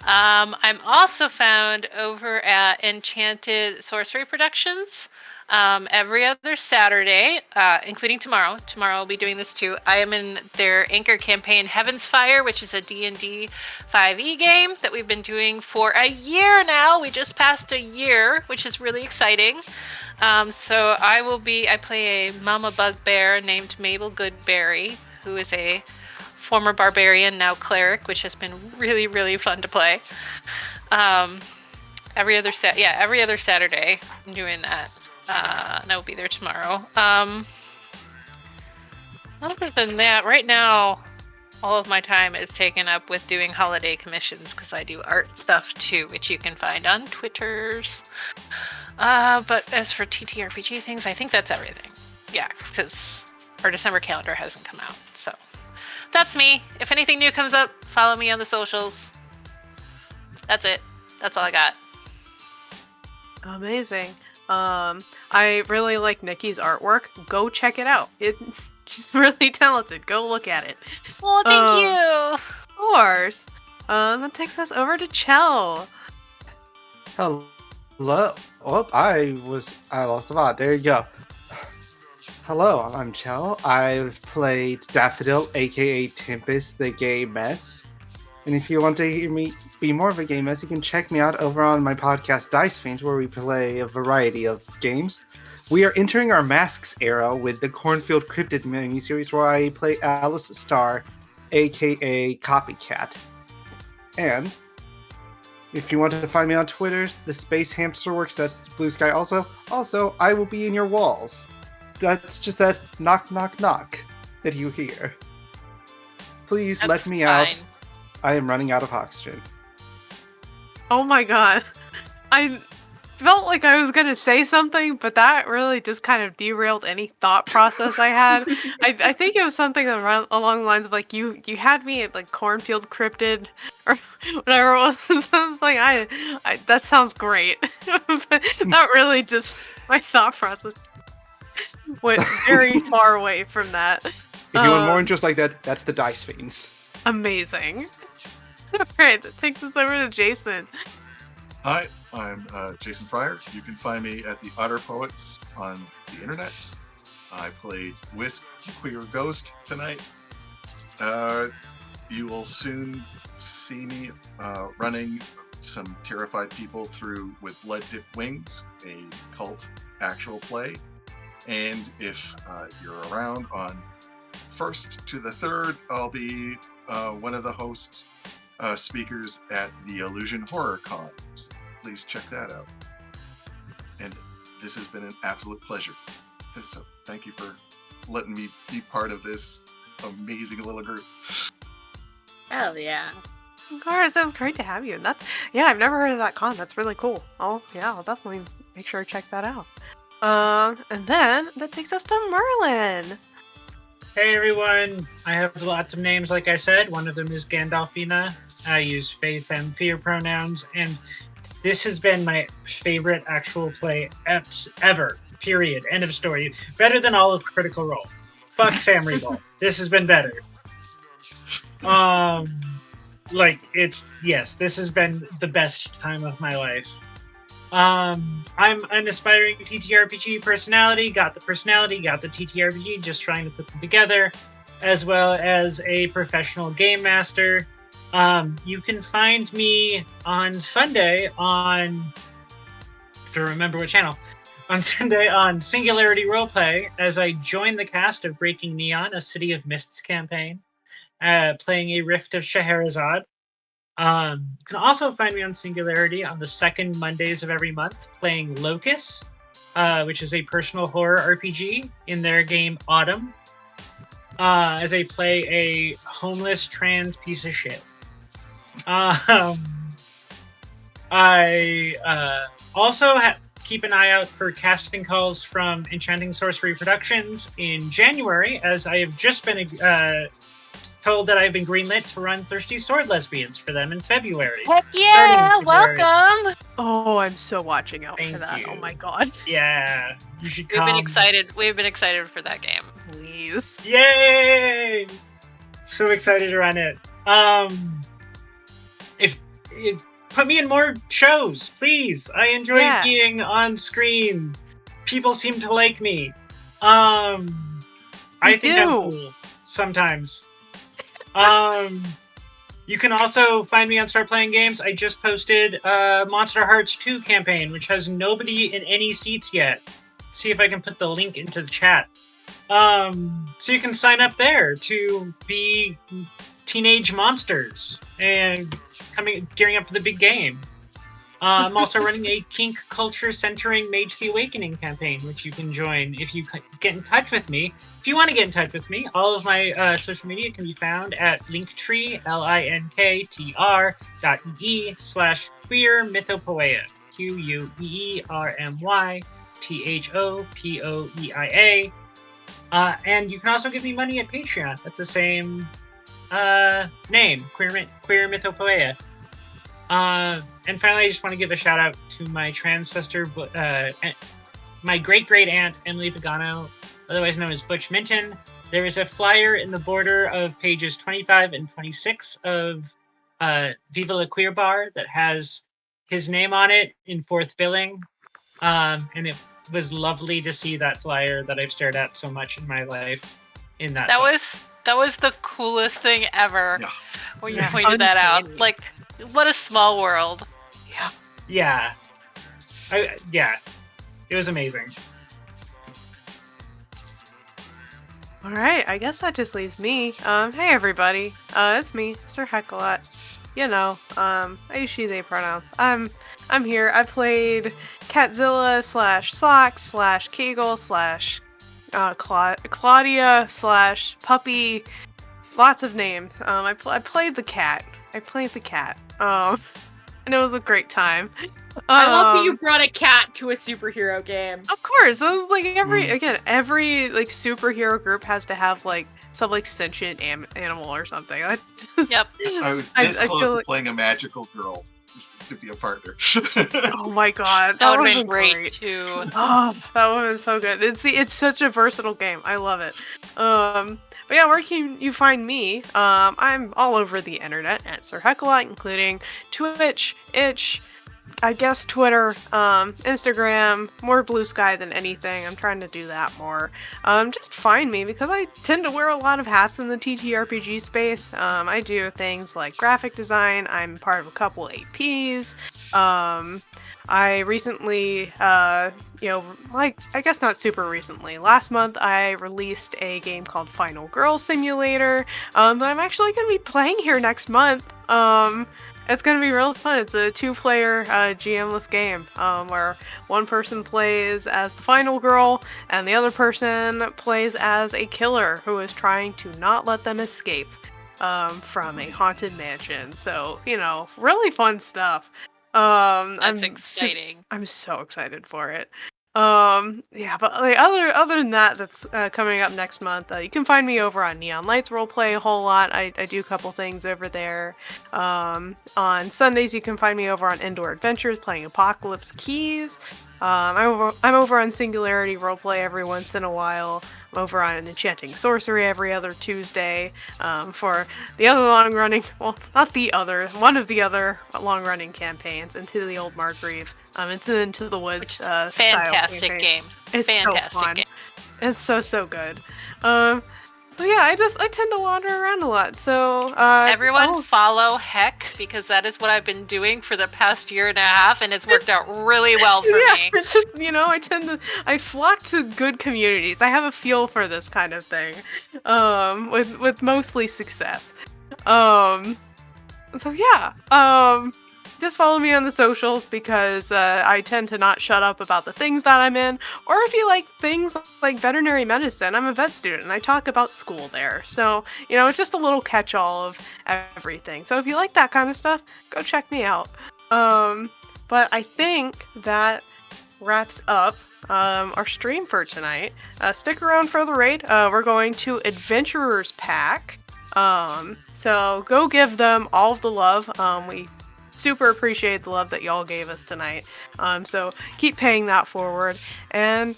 I'm also found over at Enchanted Sorcery Productions every other Saturday, including tomorrow. Tomorrow I'll be doing this too. I am in their anchor campaign Heaven's Fire, which is a D&D 5e game that we've been doing for a year now. We just passed a year, which is really exciting. So I play a mama bugbear named Mabel Goodberry, who is a former barbarian, now cleric, which has been really, really fun to play. Every other Saturday I'm doing that. And I will be there tomorrow. Other than that, right now, all of my time is taken up with doing holiday commissions because I do art stuff too, which you can find on Twitters. But as for TTRPG things, I think that's everything. Yeah, because our December calendar hasn't come out, so that's me. If anything new comes up, follow me on the socials. That's it. That's all I got. Amazing. I really like Nikki's artwork. Go check it out. She's really talented. Go look at it. Well, thank you. Of course. That takes us over to Chell. Hello. Oh, I lost the thought. There you go. Hello, I'm Chell. I've played Daffodil, aka Tempest, the Gay Mess. And if you want to hear me be more of a gay mess, you can check me out over on my podcast Dice Fiends, where we play a variety of games. We are entering our Masks era with the Cornfield Cryptid miniseries, where I play Alice Starr, aka Copycat. And if you want to find me on Twitter, the Space Hamster Works, that's Blue Sky also. Also, I will be in your walls. That's just that knock, knock, knock that you hear. Please That's let me fine. out. I am running out of oxygen. Oh my god. I felt like I was gonna say something, but that really just kind of derailed any thought process I had. I think it was something along the lines of like you had me at like Cornfield Cryptid or whatever it was. I was like, I that sounds great. But that really just my thought process went very far away from that. If you want more just like that, that's the Dice Fiends. Amazing. Alright, that takes us over to Jason. Hi, I'm Jason Fryer. You can find me at the Otter Poets on the internets. I played Wisp, the Queer Ghost, tonight. You will soon see me running some terrified people through With Blood-Dipped Wings, a cult actual play. And if you're around on 1st to the 3rd, I'll be one of the hosts, speakers at the Illusion Horror Con. So please check that out. And this has been an absolute pleasure. So thank you for letting me be part of this amazing little group. Hell yeah. Of course, that was great to have you. And I've never heard of that con. That's really cool. Oh yeah, I'll definitely make sure to check that out. And then that takes us to Merlin. Hey everyone, I have lots of names like I said. One of them is Gandalfina. I use faith and fear pronouns, and this has been my favorite actual play ever. Period. End of story. Better than all of Critical Role. Fuck Sam Riegel. This has been better. This has been the best time of my life. I'm an aspiring TTRPG personality, got the TTRPG, just trying to put them together, as well as a professional game master. You can find me on Sunday on Sunday on Singularity Roleplay as I join the cast of Breaking Neon, a City of Mists campaign, playing a Rift of Scheherazade. You can also find me on Singularity on the second Mondays of every month playing Locus, which is a personal horror RPG in their game Autumn, as I play a homeless trans piece of shit. I also keep an eye out for casting calls from Enchanting Sorcery Productions in January, as I have just been told that I've been greenlit to run Thirsty Sword Lesbians for them in February. Heck yeah! February. Welcome. Oh, I'm so watching out for Thank that. you. Oh my god. Yeah, you should We've come. been excited. We've been excited for that game. Please. Yay! So excited to run it. If put me in more shows, please. I enjoy being on screen. People seem to like me. I think I'm cool sometimes. You can also find me on Start Playing Games. I just posted Monster Hearts 2 campaign, which has nobody in any seats yet. See if I can put the link into the chat. So you can sign up there to be teenage monsters and gearing up for the big game. I'm also running a kink culture centering Mage the Awakening campaign, which you can join if you get in touch with me. If you want to get in touch with me, all of my social media can be found at linktree, linktr.ee/queermythopoeia, QUEERMYTHOPOEIA. And you can also give me money at Patreon at the same name, Queer Mythopoeia. And finally, I just want to give a shout out to my trans sister, my great aunt Emily Pagano, otherwise known as Butch Minton. There is a flyer in the border of pages 25 and 26 of Viva La QueerBar that has his name on it in fourth billing. And it was lovely to see that flyer that I've stared at so much in my life in that. That was the coolest thing ever. Yeah. When you pointed that out. Like, what a small world. Yeah. It was amazing. All right, I guess that just leaves me. Hey everybody, it's me, Sir Heckalot. You know, I use she, they pronouns. I'm here. I played Catzilla /Slack /Kegel Claudia /Puppy. Lots of names. I played the cat. And it was a great time. I love that you brought a cat to a superhero game. Of course, it was like every like superhero group has to have like some like sentient animal or something. Yep. I was this close to playing a magical girl to be a partner. Oh my god, that would have been great too. Oh, that would have been so good. It's such a versatile game. I love it. But yeah, where can you find me? I'm all over the internet at Sir Heckalot, including Twitch, Itch, I guess Twitter, Instagram, more Blue Sky than anything. I'm trying to do that more. Just find me because I tend to wear a lot of hats in the TTRPG space. I do things like graphic design. I'm part of a couple APs. I recently, like, I guess not super recently. Last month, I released a game called Final Girl Simulator, that I'm actually going to be playing here next month. It's going to be real fun. It's a 2-player, GM-less game, where one person plays as the final girl, and the other person plays as a killer who is trying to not let them escape, from a haunted mansion. So, really fun stuff. That's exciting. I'm so excited for it. Yeah, but like, other than that, that's coming up next month. You can find me over on Neon Lights Roleplay a whole lot. I do a couple things over there. On Sundays, you can find me over on Indoor Adventures playing Apocalypse Keys. I'm over on Singularity Roleplay every once in a while. I'm over on Enchanting Sorcery every other Tuesday for the other long-running, well, not the other, one of the other long-running campaigns, Into the Old Margrave. It's an Into the Woods fantastic style game. It's fantastic so fun. Game. It's so good. But yeah, I tend to wander around a lot. So everyone follow Heck, because that is what I've been doing for the past year and a half, and it's worked out really well for me. It's just, I flock to good communities. I have a feel for this kind of thing, with mostly success. So yeah, just follow me on the socials because I tend to not shut up about the things that I'm in. Or if you like things like veterinary medicine, I'm a vet student and I talk about school there. So, it's just a little catch-all of everything. So if you like that kind of stuff, go check me out. But I think that wraps up our stream for tonight. Stick around for the raid. We're going to Adventurers Pack. So go give them all of the love. We super appreciate the love that y'all gave us tonight. So keep paying that forward. And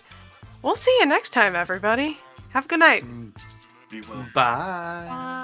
we'll see you next time, everybody. Have a good night. Be well. Bye. Bye.